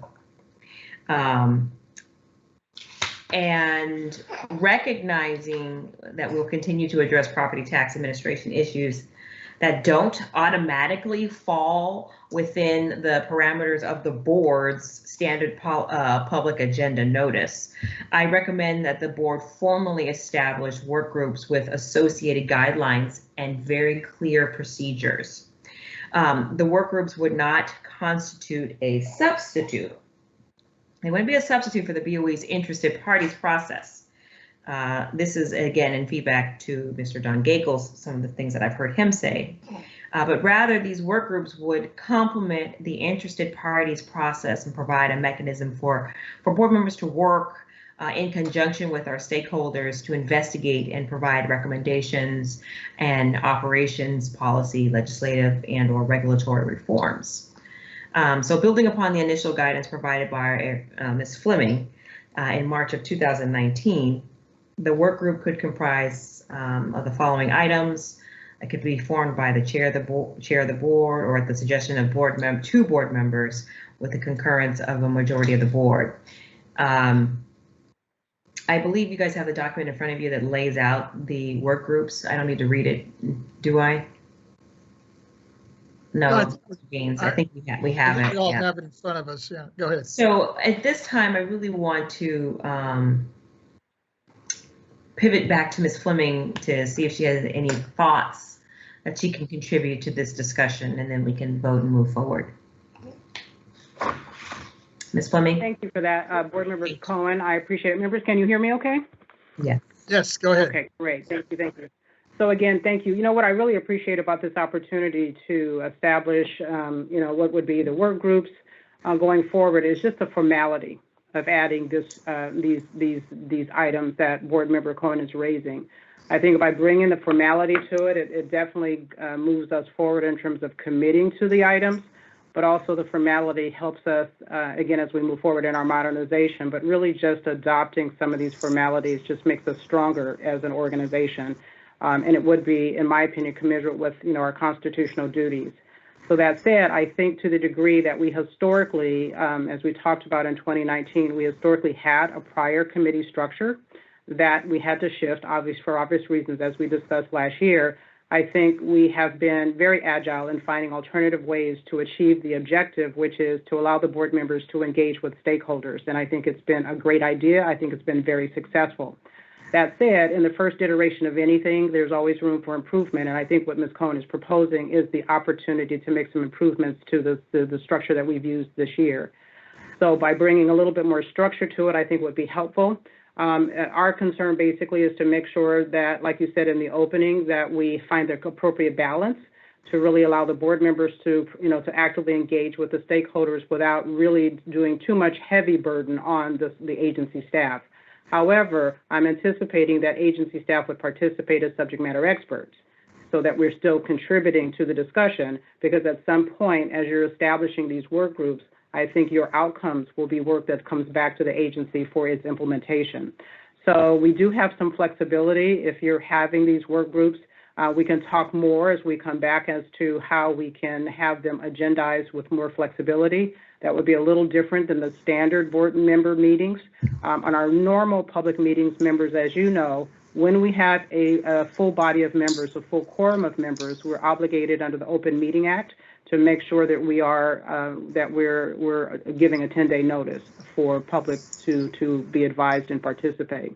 And recognizing that we'll continue to address property tax administration issues that don't automatically fall within the parameters of the board's standard public agenda notice. I recommend that the board formally establish work groups with associated guidelines and very clear procedures. The work groups would not constitute a substitute. They wouldn't be a substitute for the BOE's interested parties process. This is, again, in feedback to Mr. Don Gakel's, some of the things that I've heard him say. But rather, these work groups would complement the interested parties process and provide a mechanism for board members to work in conjunction with our stakeholders to investigate and provide recommendations and operations, policy, legislative, and or regulatory reforms. So building upon the initial guidance provided by Ms. Fleming in March of 2019, the work group could comprise of the following items. It could be formed by the chair of the board, or at the suggestion of two board members with the concurrence of a majority of the board. I believe you guys have the document in front of you that lays out the work groups. I don't need to read it, do I? No, Gaines, I think we have it. We all have it in front of us, yeah. Go ahead. So at this time, I really want to pivot back to Ms. Fleming to see if she has any thoughts that she can contribute to this discussion, and then we can vote and move forward. Ms. Fleming? Thank you for that, Board Member Cohen. I appreciate it. Members, can you hear me okay? Yes. Yes, go ahead. Okay, great. Thank you. So again, thank you. You know what I really appreciate about this opportunity to establish, what would be the work groups going forward is just the formality of adding these items that Board Member Cohen is raising. I think by bringing the formality to it, it definitely moves us forward in terms of committing to the items, but also the formality helps us, again, as we move forward in our modernization, but really just adopting some of these formalities just makes us stronger as an organization. And it would be, in my opinion, commensurate with, our constitutional duties. So that said, I think to the degree that we historically, as we talked about in 2019, we historically had a prior committee structure that we had to shift, for obvious reasons, as we discussed last year. I think we have been very agile in finding alternative ways to achieve the objective, which is to allow the board members to engage with stakeholders. And I think it's been a great idea. I think it's been very successful. That said, in the first iteration of anything, there's always room for improvement. And I think what Ms. Cohen is proposing is the opportunity to make some improvements to the structure that we've used this year. So by bringing a little bit more structure to it, I think would be helpful. Our concern basically is to make sure that, like you said in the opening, that we find the appropriate balance to really allow the board members to, to actively engage with the stakeholders without really doing too much heavy burden on the agency staff. However, I'm anticipating that agency staff would participate as subject matter experts so that we're still contributing to the discussion, because at some point, as you're establishing these work groups, I think your outcomes will be work that comes back to the agency for its implementation. So we do have some flexibility. If you're having these work groups, we can talk more as we come back as to how we can have them agendized with more flexibility. That would be a little different than the standard board member meetings. On our normal public meetings, members, as you know, when we have a full body of members, a full quorum of members, we're obligated under the Open Meeting Act to make sure that we are we're giving a 10-day notice for public to be advised and participate.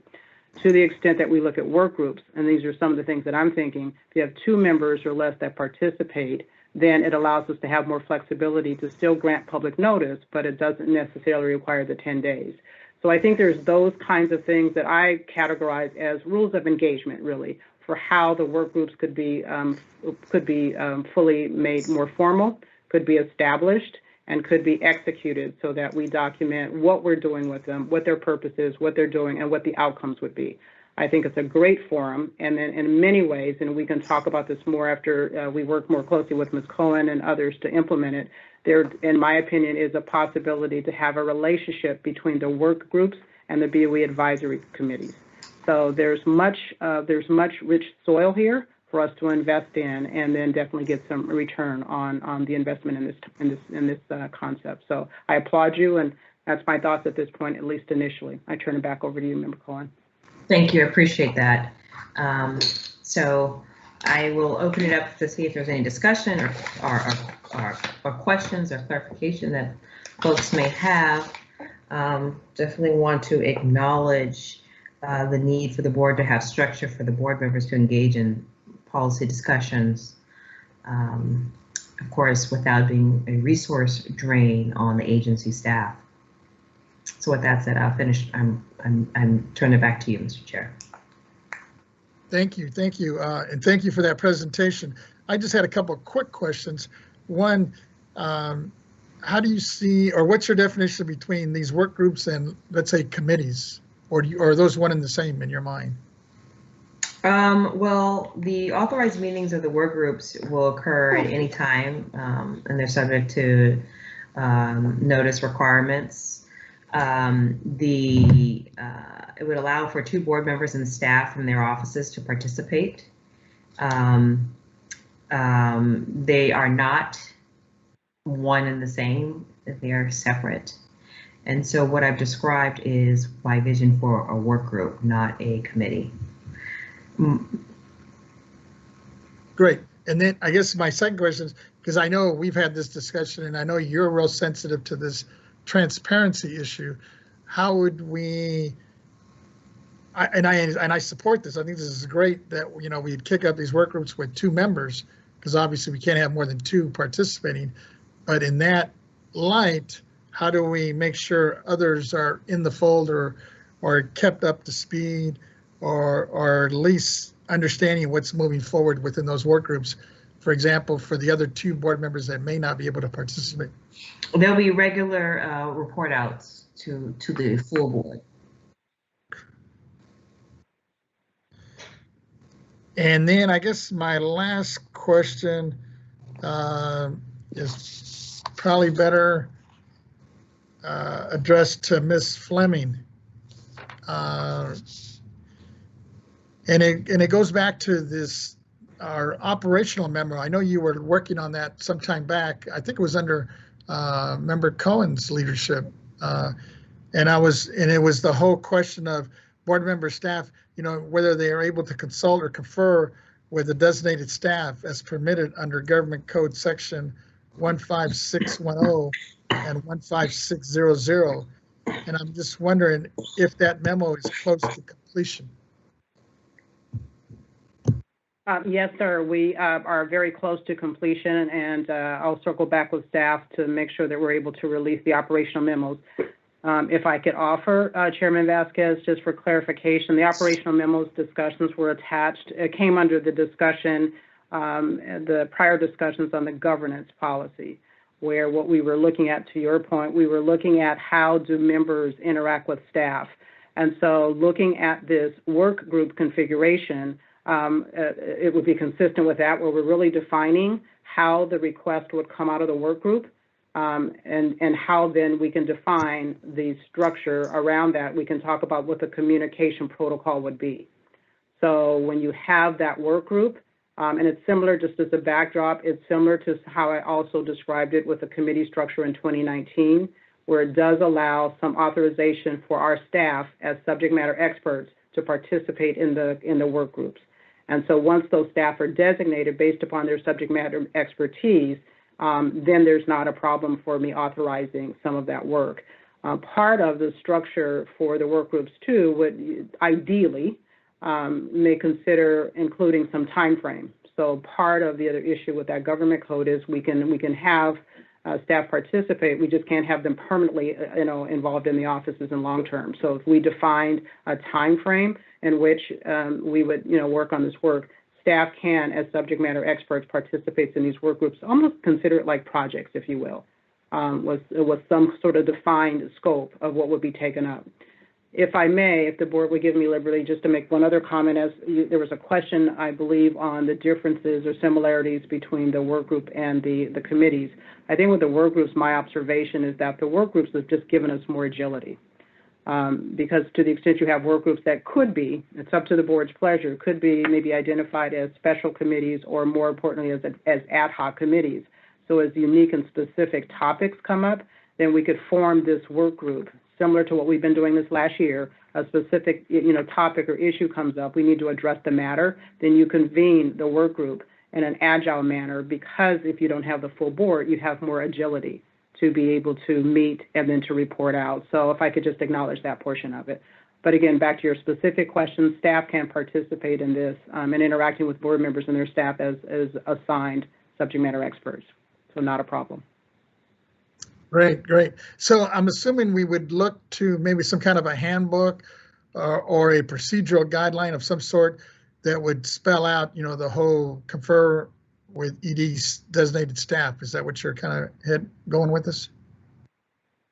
To the extent that we look at work groups, and these are some of the things that I'm thinking, if you have 2 members or less that participate, then it allows us to have more flexibility to still grant public notice, but it doesn't necessarily require the 10 days. So I think there's those kinds of things that I categorize as rules of engagement, really, for how the work groups could be fully made more formal, could be established, and could be executed so that we document what we're doing with them, what their purpose is, what they're doing, and what the outcomes would be. I think it's a great forum, and then in many ways, and we can talk about this more after we work more closely with Ms. Cohen and others to implement it, there, in my opinion, is a possibility to have a relationship between the work groups and the BOE advisory committees. So there's much rich soil here for us to invest in, and then definitely get some return on the investment in this concept. So I applaud you, and that's my thoughts at this point, at least initially. I turn it back over to you, Member Cohen. Thank you, I appreciate that. So I will open it up to see if there's any discussion or questions or clarification that folks may have. Definitely want to acknowledge the need for the board to have structure for the board members to engage in policy discussions, of course, without being a resource drain on the agency staff. So with that said, I'll finish. I'm turning it back to you, Mr. Chair. Thank you, and thank you for that presentation. I just had a couple of quick questions. One, how do you see, or what's your definition between these work groups and, let's say, committees, or are those one and the same in your mind? Well, the authorized meetings of the work groups will occur at any time, and they're subject to notice requirements. It would allow for 2 board members and staff from their offices to participate. They are not one and the same, they are separate. And so what I've described is my vision for a work group, not a committee. Great. And then I guess my second question is, because I know we've had this discussion and I know you're real sensitive to this transparency issue, how would we, and I support this, I think this is great that, you know, we'd kick up these work groups with 2 members, because obviously we can't have more than 2 participating, but in that light, how do we make sure others are in the fold or kept up to speed, or at least understanding what's moving forward within those work groups, for example, for the other 2 board members that may not be able to participate? There'll be regular report outs to the full board. And then I guess my last question is probably better addressed to Ms. Fleming. And it goes back to this, our operational memo. I know you were working on that some time back. I think it was under Member Cohen's leadership. And it was the whole question of board member staff, you know, whether they are able to consult or confer with the designated staff as permitted under Government Code Section 15610 and 15600. And I'm just wondering if that memo is close to completion. Yes, sir. We are very close to completion, and I'll circle back with staff to make sure that we're able to release the operational memos. If I could offer, Chairman Vasquez, just for clarification, the operational memos discussions were attached. It came under the discussion, the prior discussions on the governance policy, where what we were looking at, to your point, we were looking at how do members interact with staff. And so looking at this work group configuration, it would be consistent with that, where we're really defining how the request would come out of the work group, and how then we can define the structure around that. We can talk about what the communication protocol would be. So when you have that work group, and it's similar, just as a backdrop, it's similar to how I also described it with the committee structure in 2019, where it does allow some authorization for our staff as subject matter experts to participate in the work groups. And so once those staff are designated based upon their subject matter expertise, then there's not a problem for me authorizing some of that work. Part of the structure for the work groups too would ideally may consider including some time frame. So part of the other issue with that government code is we can have staff participate. We just can't have them permanently, involved in the offices and long term. So if we defined a time frame in which we would, work on this work, staff can, as subject matter experts, participate in these work groups. Almost consider it like projects, if you will, with some sort of defined scope of what would be taken up. If I may, if the board would give me liberty, just to make one other comment, as there was a question, I believe, on the differences or similarities between the work group and the committees. I think with the work groups, my observation is that the work groups have just given us more agility. Because to the extent you have work groups that could be, it's up to the board's pleasure, could be maybe identified as special committees or more importantly as ad hoc committees. So as unique and specific topics come up, then we could form this work group similar to what we've been doing this last year. A specific topic or issue comes up, we need to address the matter, then you convene the work group in an agile manner, because if you don't have the full board, you have more agility to be able to meet and then to report out. So if I could just acknowledge that portion of it. But again, back to your specific question, staff can participate in this and interacting with board members and their staff as assigned subject matter experts. So not a problem. Great, great. So I'm assuming we would look to maybe some kind of a handbook or a procedural guideline of some sort that would spell out, the whole confer with ED's designated staff. Is that what you're kind of going with this?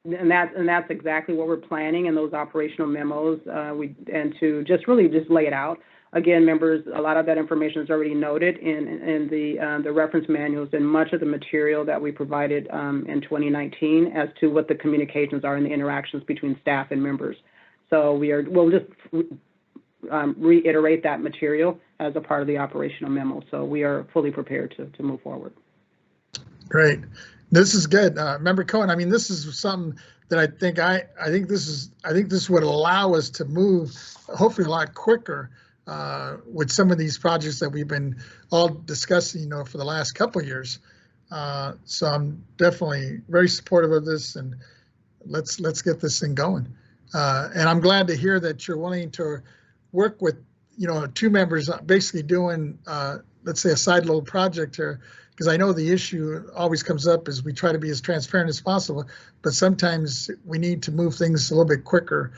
And that's exactly what we're planning in those operational memos. And to just lay it out. Again, members, a lot of that information is already noted in the reference manuals and much of the material that we provided in 2019 as to what the communications are and the interactions between staff and members. So we'll just reiterate that material as a part of the operational memo. So we are fully prepared to move forward. Great. This is good. Member Cohen, I mean, this is something that I think this would allow us to move hopefully a lot quicker with some of these projects that we've been all discussing, for the last couple of years. So I'm definitely very supportive of this, and let's get this thing going. And I'm glad to hear that you're willing to work with, two members basically doing, let's say, a side little project here, because I know the issue always comes up is we try to be as transparent as possible, but sometimes we need to move things a little bit quicker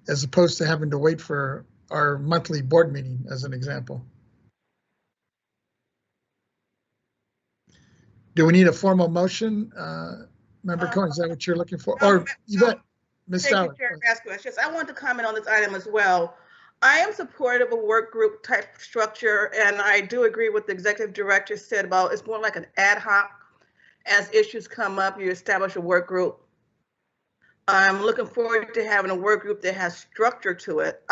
as opposed to having to wait for our monthly board meeting, as an example. Do we need a formal motion, Member Cohen? Is that what you're looking for? Or Yvette, Ms. Sauer? Thank you, Chair Vasquez. Yes, I want to comment on this item as well. I am supportive of a work group type structure, and I do agree with the executive director said about it's more like an ad hoc. As issues come up, you establish a work group. I'm looking forward to having a work group that has structure to it.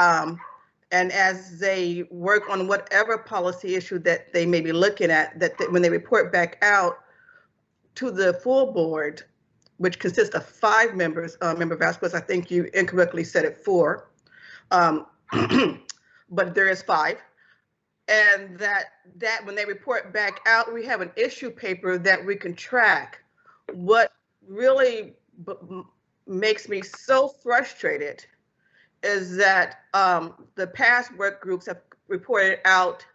And as they work on whatever policy issue that they may be looking at, that when they report back out to the full board, which consists of 5 members, Member Vasquez, I think you incorrectly said it 4, but there is 5. And that when they report back out, we have an issue paper that we can track. What really makes me so frustrated is that the past work groups have reported out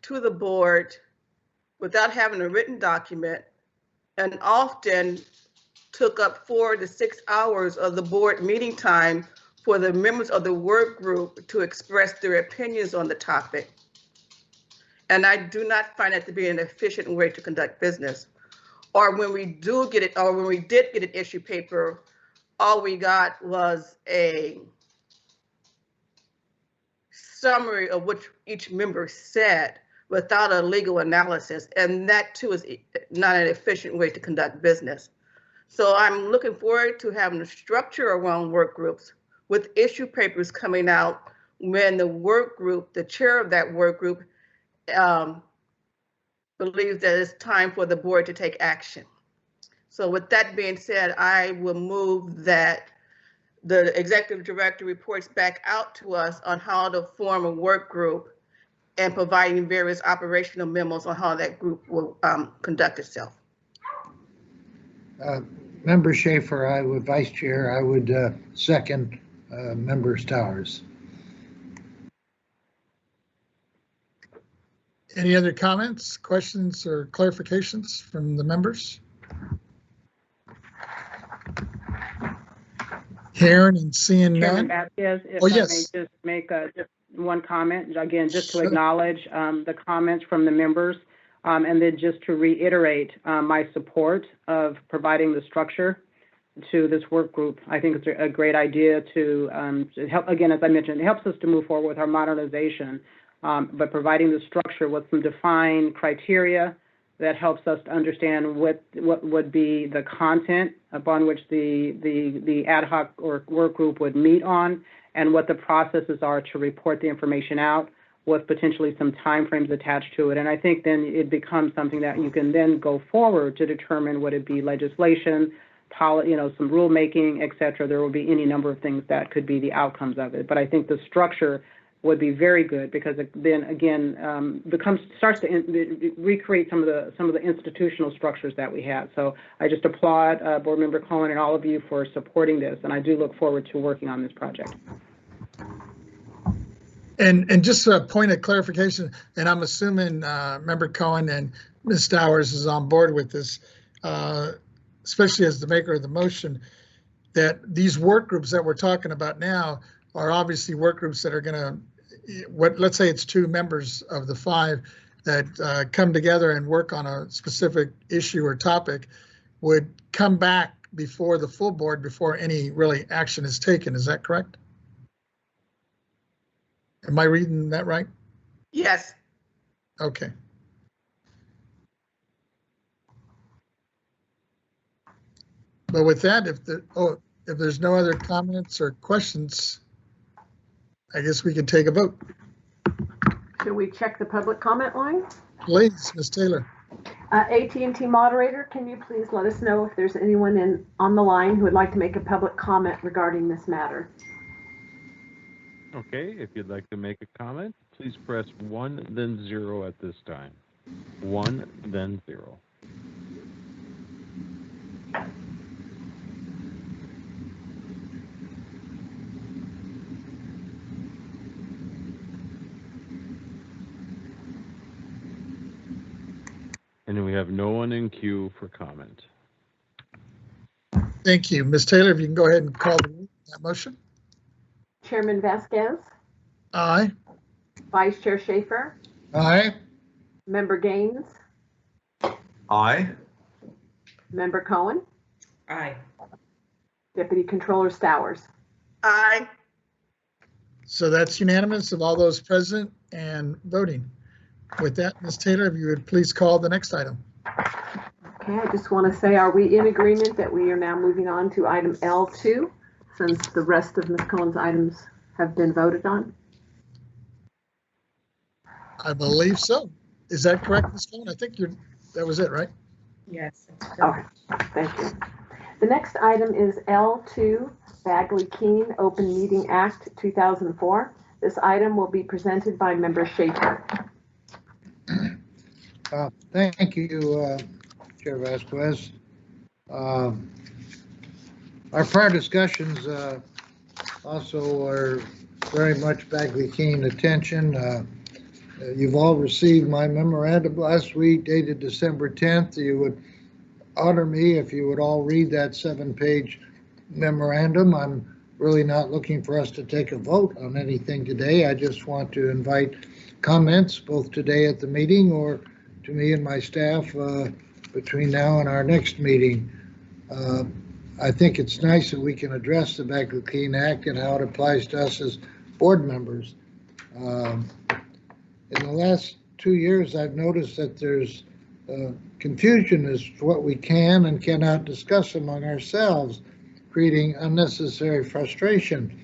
to the board without having a written document, and often took up 4 to 6 hours of the board meeting time for the members of the work group to express their opinions on the topic. And I do not find that to be an efficient way to conduct business. Or when we do get it, or when we did get an issue paper, all we got was a summary of what each member said without a legal analysis. And that too is not an efficient way to conduct business. So I'm looking forward to having a structure around work groups with issue papers coming out when the work group, the chair of that work group, believes that it's time for the board to take action. So with that being said, I will move that the executive director reports back out to us on how to form a work group and providing various operational memos on how that group will conduct itself. Member Schaefer, Vice Chair, I would second Member Stowers. Any other comments, questions, or clarifications from the members? Hearing and seeing Chairman none. Vasquez, if Oh, I yes. may just make just one comment, again, just to Sure. acknowledge the comments from the members, and then just to reiterate my support of providing the structure to this work group. I think it's a great idea to help, again, as I mentioned, it helps us to move forward with our modernization, but providing the structure with some defined criteria that helps us to understand what would be the content upon which the ad hoc or work group would meet on, and what the processes are to report the information out, with potentially some timeframes attached to it. And I think then it becomes something that you can then go forward to determine would it be legislation, some rulemaking, et cetera. There will be any number of things that could be the outcomes of it. But I think the structure would be very good, because it then again starts to recreate some of the institutional structures that we have. So I just applaud Board Member Cohen and all of you for supporting this, and I do look forward to working on this project. And just a point of clarification, and I'm assuming Member Cohen and Ms. Stowers is on board with this, especially as the maker of the motion, that these work groups that we're talking about now are obviously work groups that are going to, let's say it's 2 members of the 5 that come together and work on a specific issue or topic, would come back before the full board before any really action is taken. Is that correct? Am I reading that right? Yes. Okay. But with that, if there's no other comments or questions, I guess we can take a vote. Should we check the public comment line? Please, Ms. Taylor. AT&T moderator, can you please let us know if there's anyone on the line who would like to make a public comment regarding this matter? Okay, if you'd like to make a comment, please press 1, then 0 at this time. 1, then 0. And we have no one in queue for comment. Thank you. Ms. Taylor, if you can go ahead and call that motion. Chairman Vasquez, Aye. Vice Chair Schaefer, Aye. Member Gaines, Aye. Member Cohen, Aye. Deputy Controller Stowers. Aye. So that's unanimous of all those present and voting. With that, Ms. Taylor, if you would please call the next item. Okay, I just want to say, are we in agreement that we are now moving on to item L2, since the rest of Ms. Cohen's items have been voted on? I believe so. Is that correct, Ms. Cohen? I think that was it, right? Yes. Okay, thank you. The next item is L2, Bagley-Keene Open Meeting Act 2004. This item will be presented by Member Schaefer. Thank you, Chair Vasquez. Our prior discussions also are very much Bagley-Keene attention. You've all received my memorandum last week dated December 10th. You would honor me if you would all read that 7-page memorandum. I'm really not looking for us to take a vote on anything today. I just want to invite comments both today at the meeting or to me and my staff between now and our next meeting. I think it's nice that we can address the Bagley-Keene Act and how it applies to us as board members. In the last 2 years, I've noticed that there's confusion as to what we can and cannot discuss among ourselves, creating unnecessary frustration.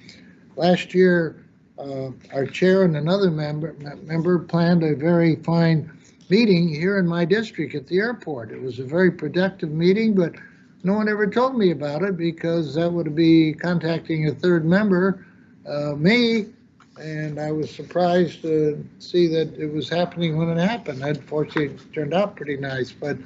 Last year, our chair and another member planned a very fine meeting here in my district at the airport. It was a very productive meeting, but no one ever told me about it because that would be contacting a third member, me, and I was surprised to see that it was happening when it happened. Unfortunately, it turned out pretty nice, but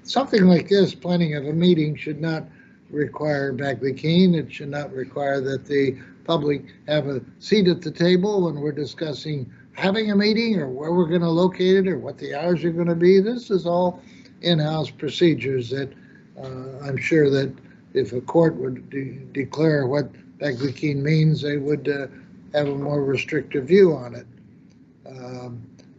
something like this, planning of a meeting, should not require Bagley-Keene. It should not require that the public have a seat at the table when we're discussing having a meeting or where we're going to locate it or what the hours are going to be. This is all in-house procedures that I'm sure that if a court would declare what Bagley-Keene means, they would have a more restrictive view on it.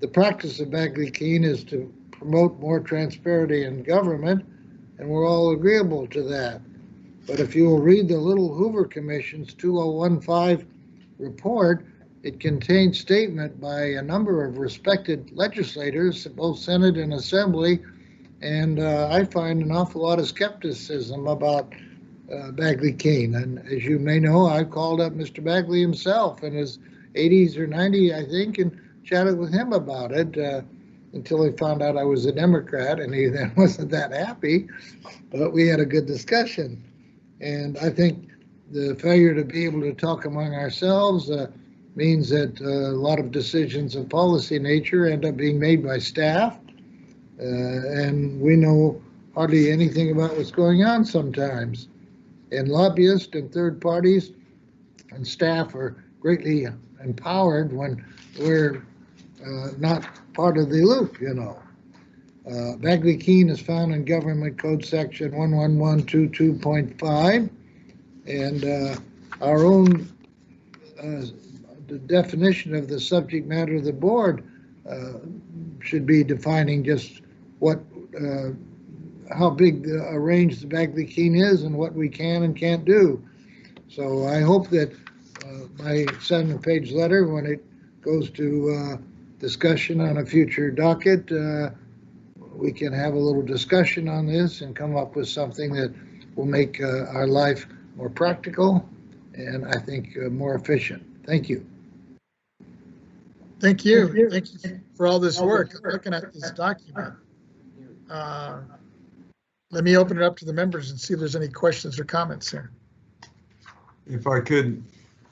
The practice of Bagley-Keene is to promote more transparency in government, and we're all agreeable to that. But if you will read the Little Hoover Commission's 2015 report, it contains statement by a number of respected legislators, both Senate and Assembly, and I find an awful lot of skepticism about Bagley-Keene. And as you may know, I called up Mr. Bagley himself in his 80s or 90s, I think, and chatted with him about it until he found out I was a Democrat, and he then wasn't that happy, but we had a good discussion. And I think the failure to be able to talk among ourselves means that a lot of decisions of policy nature end up being made by staff, and we know hardly anything about what's going on sometimes. And lobbyists and third parties and staff are greatly empowered when we're not part of the loop, you know. Bagley-Keene is found in Government Code Section 11122.5, and our own the definition of the subject matter of the board should be defining just what, how big a range the Bagley-Keene is and what we can and can't do. So I hope that my 7-page letter, when it goes to discussion on a future docket, we can have a little discussion on this and come up with something that will make our life more practical and I think more efficient. Thank you. Thank you. Thank you for all this work. Looking at this document. Let me open it up to the members and see if there's any questions or comments here. If I could.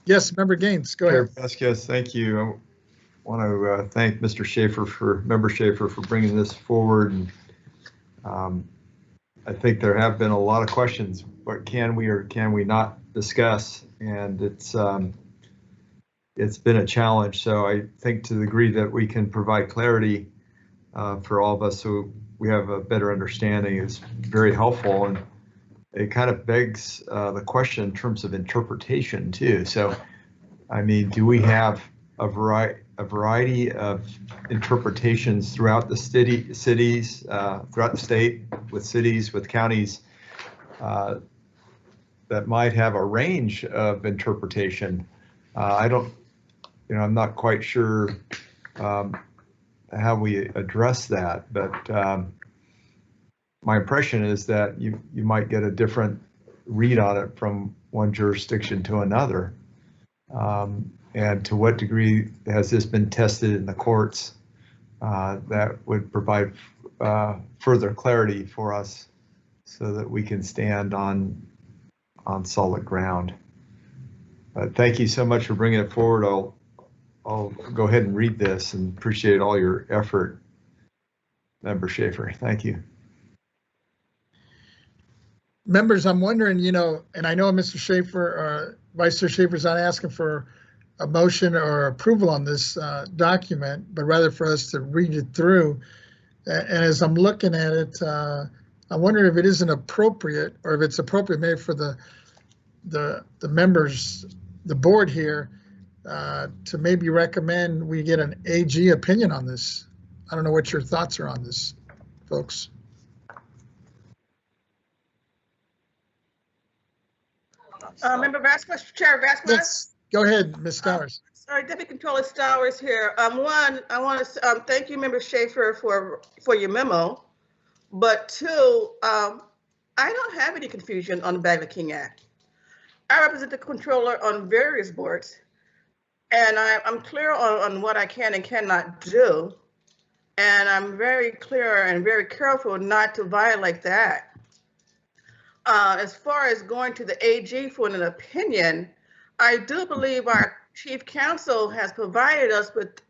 Yes, Member Gaines, go ahead. Vasquez, thank you. I want to thank Mr. Member Schaefer for bringing this forward. And, I think there have been a lot of questions. What can we or can we not discuss? And it's been a challenge. So I think to the degree that we can provide clarity for all of us so we have a better understanding is very helpful. And it kind of begs the question in terms of interpretation too. So, I mean, do we have a variety of interpretations throughout the cities, throughout the state, with cities, with counties that might have a range of interpretation? I don't, I'm not quite sure how we address that, but my impression is that you might get a different read on it from one jurisdiction to another. And to what degree has this been tested in the courts? That would provide further clarity for us so that we can stand on solid ground. Thank you so much for bringing it forward. I'll go ahead and read this and appreciate all your effort, Member Schaefer. Thank you. Members, I'm wondering, and I know Mr. Schaefer, Vice Chair Schaefer's not asking for a motion or approval on this document, but rather for us to read it through. And as I'm looking at it, I wonder if it isn't appropriate, or if it's appropriate maybe for the members, the board here, to maybe recommend we get an AG opinion on this. I don't know what your thoughts are on this, folks. Member Vasquez, Chair Vasquez? Yes, Go ahead, Ms. Stowers. Sorry, Deputy Controller Stowers here. One, I want to thank you, Member Schaefer, for your memo. But two, I don't have any confusion on the Bagley-King Act. I represent the controller on various boards, and I'm clear on what I can and cannot do. And I'm very clear and very careful not to violate that. As far as going to the AG for an opinion, I do believe our chief counsel has provided us with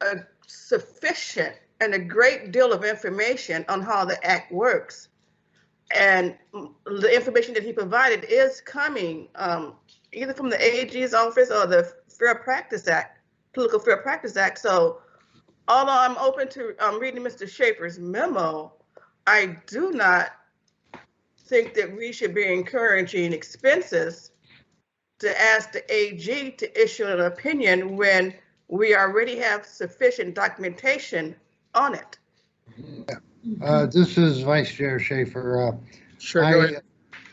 a sufficient and a great deal of information on how the act works. And the information that he provided is coming either from the AG's office or the Fair Practice Act, Political Fair Practice Act. So although I'm open to reading Mr. Schaefer's memo, I do not think that we should be encouraging expenses to ask the AG to issue an opinion when we already have sufficient documentation on it. This is Vice Chair Schaefer. Sure, go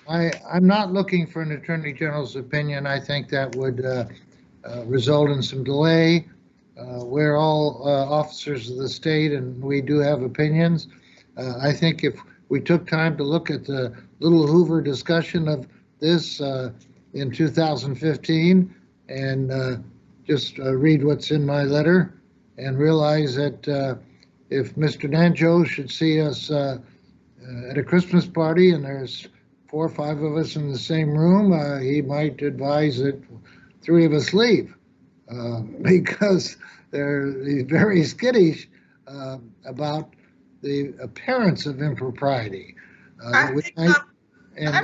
ahead. I'm not looking for an Attorney General's opinion. I think that would result in some delay. We're all officers of the state and we do have opinions. I think if we took time to look at the Little Hoover discussion of this in 2015 and just read what's in my letter and realize that if Mr. Nanjo should see us at a Christmas party and there's 4 or 5 of us in the same room, he might advise that 3 of us leave because they're very skittish about the appearance of impropriety. I'm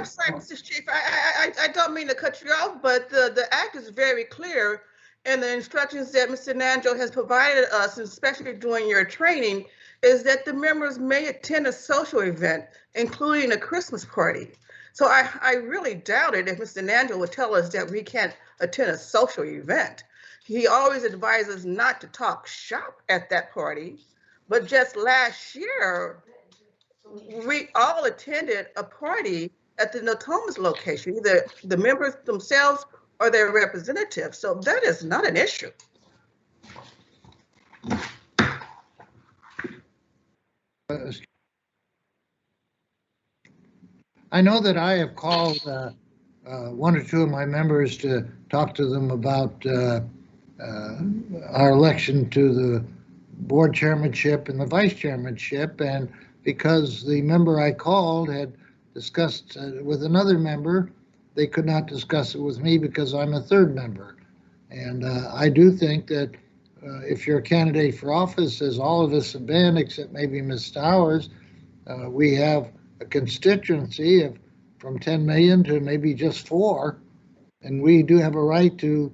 sorry, Mr. Chief, I don't mean to cut you off, but the act is very clear, and the instructions that Mr. Nanjo has provided us, especially during your training, is that the members may attend a social event, including a Christmas party. So I really doubt it if Mr. Nanjo would tell us that we can't attend a social event. He always advises not to talk shop at that party, but just last year, we all attended a party at the Natomas location, either the members themselves or their representatives. So that is not an issue. I know that I have called 1 or 2 of my members to talk to them about our election to the board chairmanship and the vice chairmanship, and because the member I called had discussed with another member, they could not discuss it with me because I'm a 3rd member. And I do think that if you're a candidate for office, as all of us have been, except maybe Ms. Stowers, we have a constituency of from 10 million to maybe just 4, and we do have a right to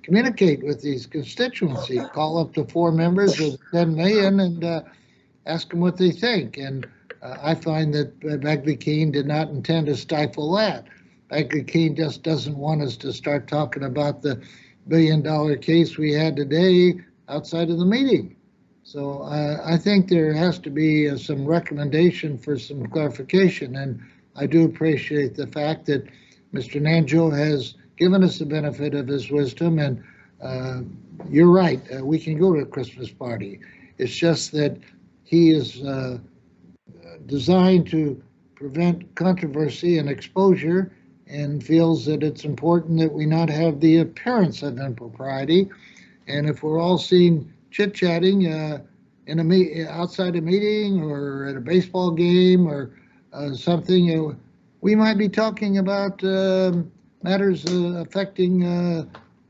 communicate with these constituencies, call up to 4 members of 10 million and ask them what they think. And I find that Bagley-Keene did not intend to stifle that. Bagley-Keene just doesn't want us to start talking about the $1 billion case we had today outside of the meeting. So I think there has to be some recommendation for some clarification. And I do appreciate the fact that Mr. Nanjo has given us the benefit of his wisdom. And you're right, we can go to a Christmas party. It's just that he is designed to prevent controversy and exposure and feels that it's important that we not have the appearance of impropriety. And if we're all seen chit-chatting in outside a meeting or at a baseball game or something, we might be talking about matters affecting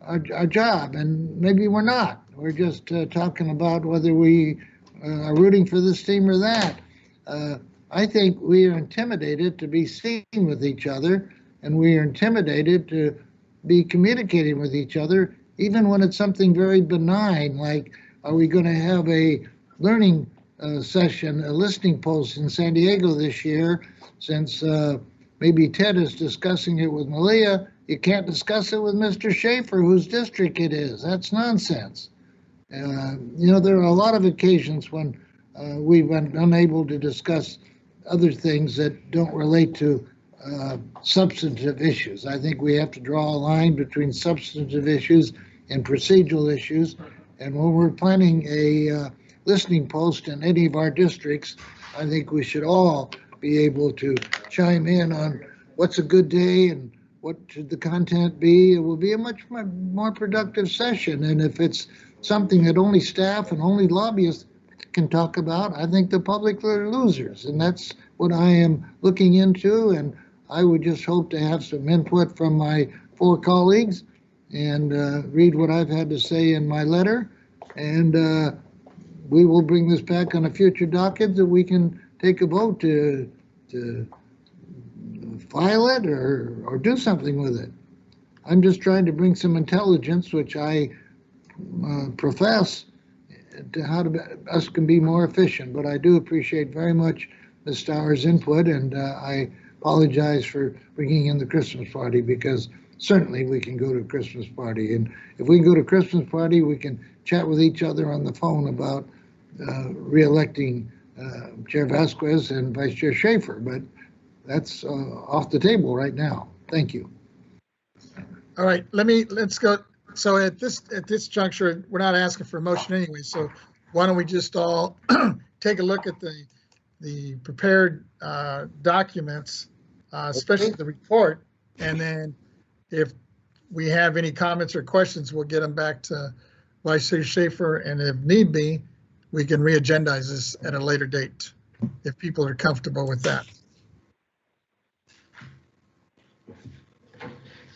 our job, and maybe we're not. We're just talking about whether we are rooting for this team or that. I think we are intimidated to be seen with each other, and we are intimidated to be communicating with each other, even when it's something very benign, like are we going to have a learning session, a listening post in San Diego this year, since maybe Ted is discussing it with Malia. You can't discuss it with Mr. Schaefer, whose district it is. That's nonsense. You know, there are a lot of occasions when we've been unable to discuss other things that don't relate to substantive issues. I think we have to draw a line between substantive issues and procedural issues. And when we're planning a listening post in any of our districts, I think we should all be able to chime in on what's a good day and what should the content be. It will be a much more productive session. And if it's something that only staff and only lobbyists can talk about, I think the public are losers. And that's what I am looking into. And I would just hope to have some input from my 4 colleagues and read what I've had to say in my letter. And we will bring this back on a future docket that we can take a vote to file it or do something with it. I'm just trying to bring some intelligence, which I profess, to how us can be more efficient. But I do appreciate very much Ms. Stowers' input, and I apologize for bringing in the Christmas party, because certainly we can go to a Christmas party. And if we can go to a Christmas party, we can chat with each other on the phone about re-electing Chair Vasquez and Vice Chair Schaefer. But that's off the table right now. Thank you. All right, let's go. So at this juncture, we're not asking for a motion anyway. So why don't we just all take a look at the prepared documents, especially the report, and then if we have any comments or questions, we'll get them back to Vice Chair Schaefer, and if need be, we can re-agendize this at a later date if people are comfortable with that.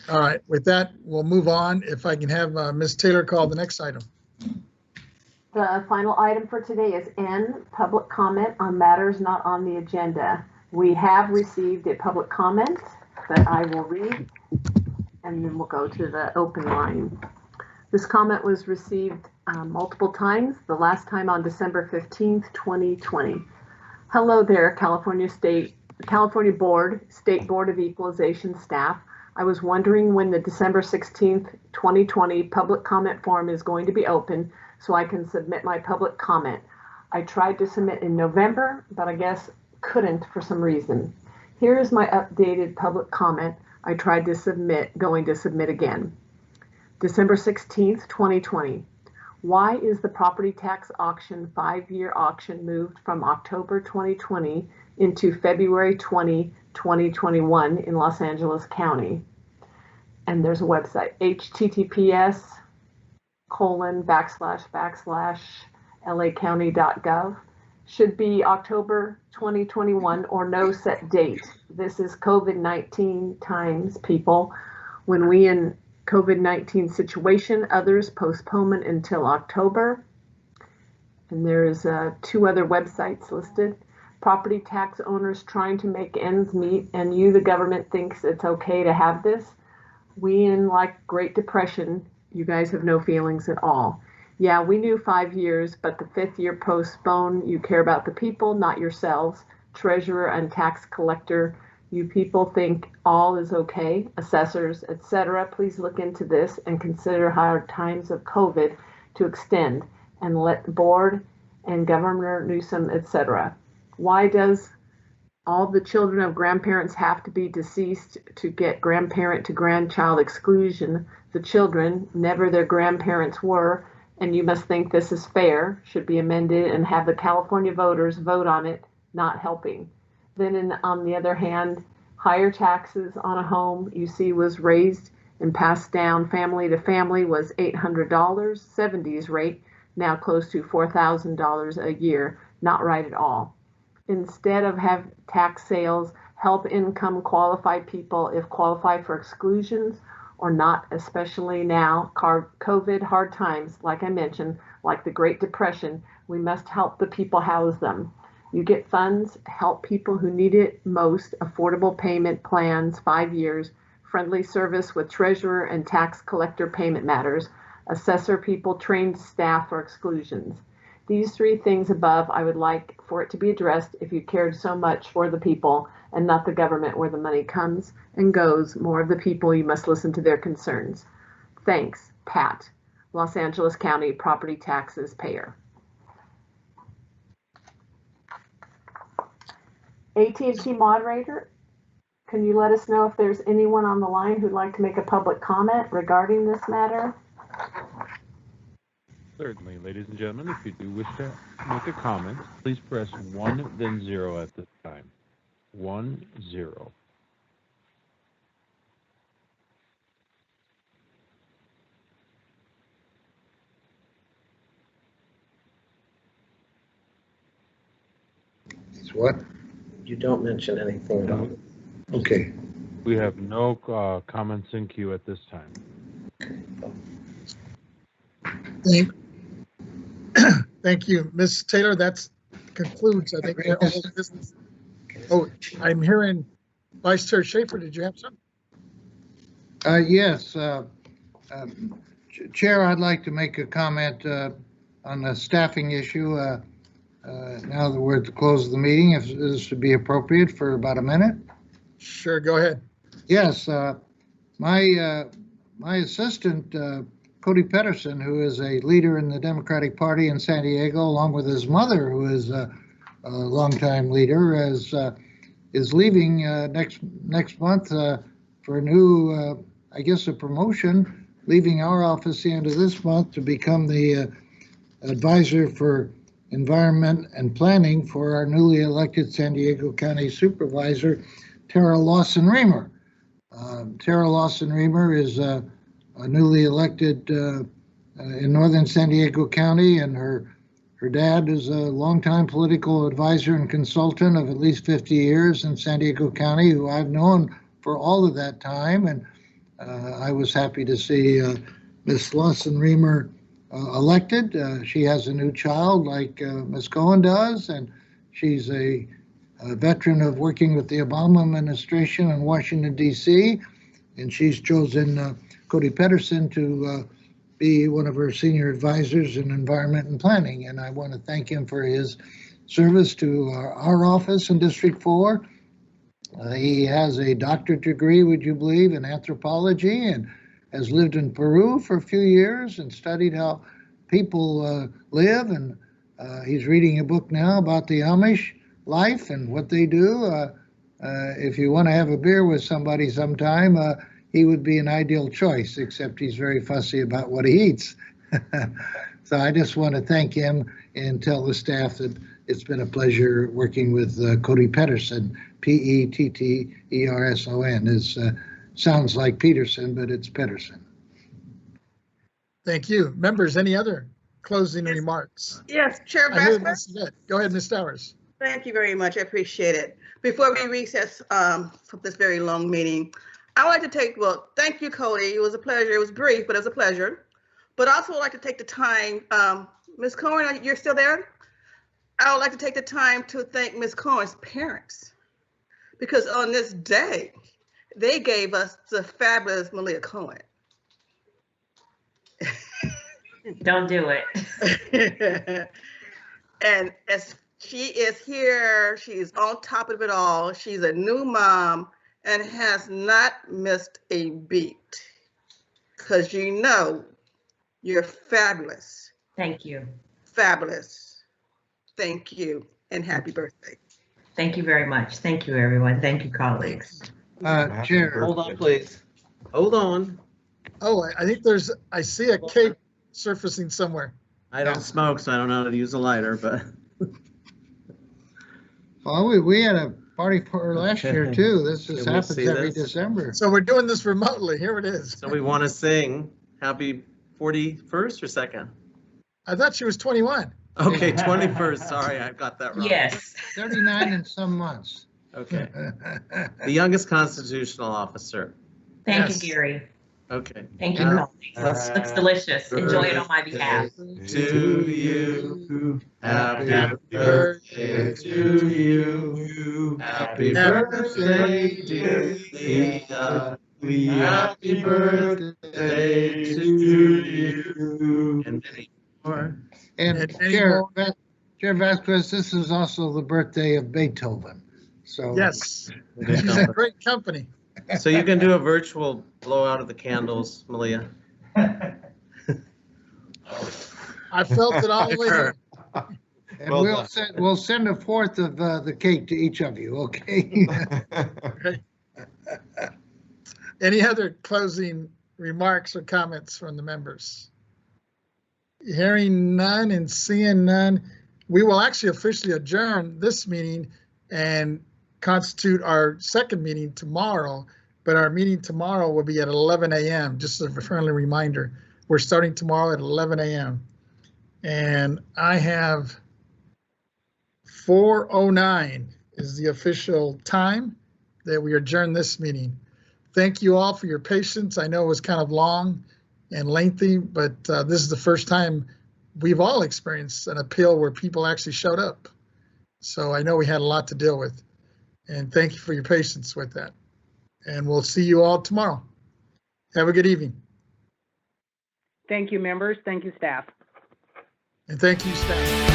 All right, with that, we'll move on. If I can have Ms. Taylor call the next item. The final item for today is N, public comment on matters not on the agenda. We have received a public comment that I will read, and then we'll go to the open line. This comment was received multiple times, the last time on December 15th, 2020. Hello there, California Board, State Board of Equalization staff. I was wondering when the December 16th, 2020 public comment form is going to be open so I can submit my public comment. I tried to submit in November, but I guess couldn't for some reason. Here is my updated public comment I tried to submit, going to submit again. December 16th, 2020. Why is the property tax auction 5-year auction moved from October 2020 into February 20, 2021 in Los Angeles County? And there's a website, https://lacounty.gov. Should be October 2021 or no set date. This is COVID-19 times, people. When we in COVID-19 situation, others postponement until October. And there's 2 other websites listed. Property tax owners trying to make ends meet, and you, the government, thinks it's okay to have this. We in like Great Depression, you guys have no feelings at all. Yeah, we knew 5 years, but the 5th year postpone. You care about the people, not yourselves. Treasurer and tax collector, you people think all is okay. Assessors, etc. Please look into this and consider hard times of COVID to extend, and let the board and Governor Newsom, etc. Why does all the children of grandparents have to be deceased to get grandparent to grandchild exclusion? The children, never their grandparents were, and you must think this is fair, should be amended and have the California voters vote on it, not helping. Then on the other hand, higher taxes on a home you see was raised and passed down family to family was $800, 70s rate, now close to $4,000 a year, not right at all. Instead of have tax sales help income qualified people if qualify for exclusions or not, especially now, COVID hard times, like I mentioned, like the Great Depression, we must help the people house them. You get funds, help people who need it most, affordable payment plans, 5 years, friendly service with treasurer and tax collector payment matters, assessor people, trained staff for exclusions. These 3 things above, I would like for it to be addressed if you cared so much for the people and not the government where the money comes and goes. More of the people, you must listen to their concerns. Thanks, Pat, Los Angeles County property taxes payer. AT&T moderator, can you let us know if there's anyone on the line who'd like to make a public comment regarding this matter? Certainly, ladies and gentlemen, if you do wish to make a comment, please press 1, then 0 at this time. 1, 0. It's what? You don't mention anything at all. Okay. We have no comments in queue at this time. Thank you, Ms. Taylor. That concludes, I think, all the business. Oh, I'm hearing Vice Chair Schaefer. Did you have something? Yes. Chair, I'd like to make a comment on the staffing issue. Now that we're at the close of the meeting, if this would be appropriate for about a minute. Sure, go ahead. Yes, my assistant, Cody Pedersen, who is a leader in the Democratic Party in San Diego, along with his mother, who is a longtime leader, is leaving next month for a new, I guess, a promotion, leaving our office the end of this month to become the advisor for Environment and Planning for our newly elected San Diego County Supervisor, Tara Lawson-Remer. Tara Lawson-Remer is a newly elected in northern San Diego County, and her dad is a longtime political advisor and consultant of at least 50 years in San Diego County, who I've known for all of that time. And I was happy to see Ms. Lawson-Remer elected. She has a new child like Ms. Cohen does, and she's a veteran of working with the Obama administration in Washington, D.C., and she's chosen Cody Pedersen to be one of her senior advisors in environment and planning. And I want to thank him for his service to our office in District 4. He has a doctorate degree, would you believe, in anthropology, and has lived in Peru for a few years and studied how people live. And he's reading a book now about the Amish life and what they do. If you want to have a beer with somebody sometime, he would be an ideal choice, except he's very fussy about what he eats. So I just want to thank him and tell the staff that it's been a pleasure working with Cody Pedersen, Petterson. It sounds like Peterson, but it's Pedersen. Thank you. Members, any other closing remarks? Yes, Chair Vasquez. Go ahead, Ms. Towers. Thank you very much. I appreciate it. Before we recess from this very long meeting, I would like to thank you, Cody. It was a pleasure. It was brief, but it was a pleasure. But also would like to take the time, Ms. Cohen, you're still there? I would like to take the time to thank Ms. Cohen's parents, because on this day, they gave us the fabulous Malia Cohen. Don't do it. And as she is here, she's on top of it all. She's a new mom and has not missed a beat, because you know you're fabulous. Thank you. Fabulous. Thank you, and happy birthday. Thank you very much. Thank you, everyone. Thank you, colleagues. Chair. Hold on, please. Hold on. Oh, I think I see a cake surfacing somewhere. I don't smoke, so I don't know how to use a lighter, but. Well, we had a party for last year too. This just happens every December. So we're doing this remotely. Here it is. So we want to sing happy 41st or 2nd? I thought she was 21. Okay, 21st. Sorry, I got that wrong. Yes. 39 in some months. Okay. The youngest constitutional officer. Thank you, Gary. Okay. Thank you, colleagues. Looks delicious. Enjoy it on my behalf. To you, happy birthday to you, happy birthday, dear Leah. Happy birthday to you. And many more. And Chair Vasquez, this is also the birthday of Beethoven. So yes, she's in great company. So you can do a virtual blowout of the candles, Malia. I felt it all the way. And we'll send a fourth of the cake to each of you, okay? Any other closing remarks or comments from the members? Hearing none and seeing none, we will actually officially adjourn this meeting and constitute our second meeting tomorrow, but our meeting tomorrow will be at 11 a.m. Just as a friendly reminder, we're starting tomorrow at 11 a.m. And I have 4:09 is the official time that we adjourn this meeting. Thank you all for your patience. I know it was kind of long and lengthy, but this is the first time we've all experienced an appeal where people actually showed up. So I know we had a lot to deal with. And thank you for your patience with that. And we'll see you all tomorrow. Have a good evening. Thank you, members. Thank you, staff. And thank you, staff.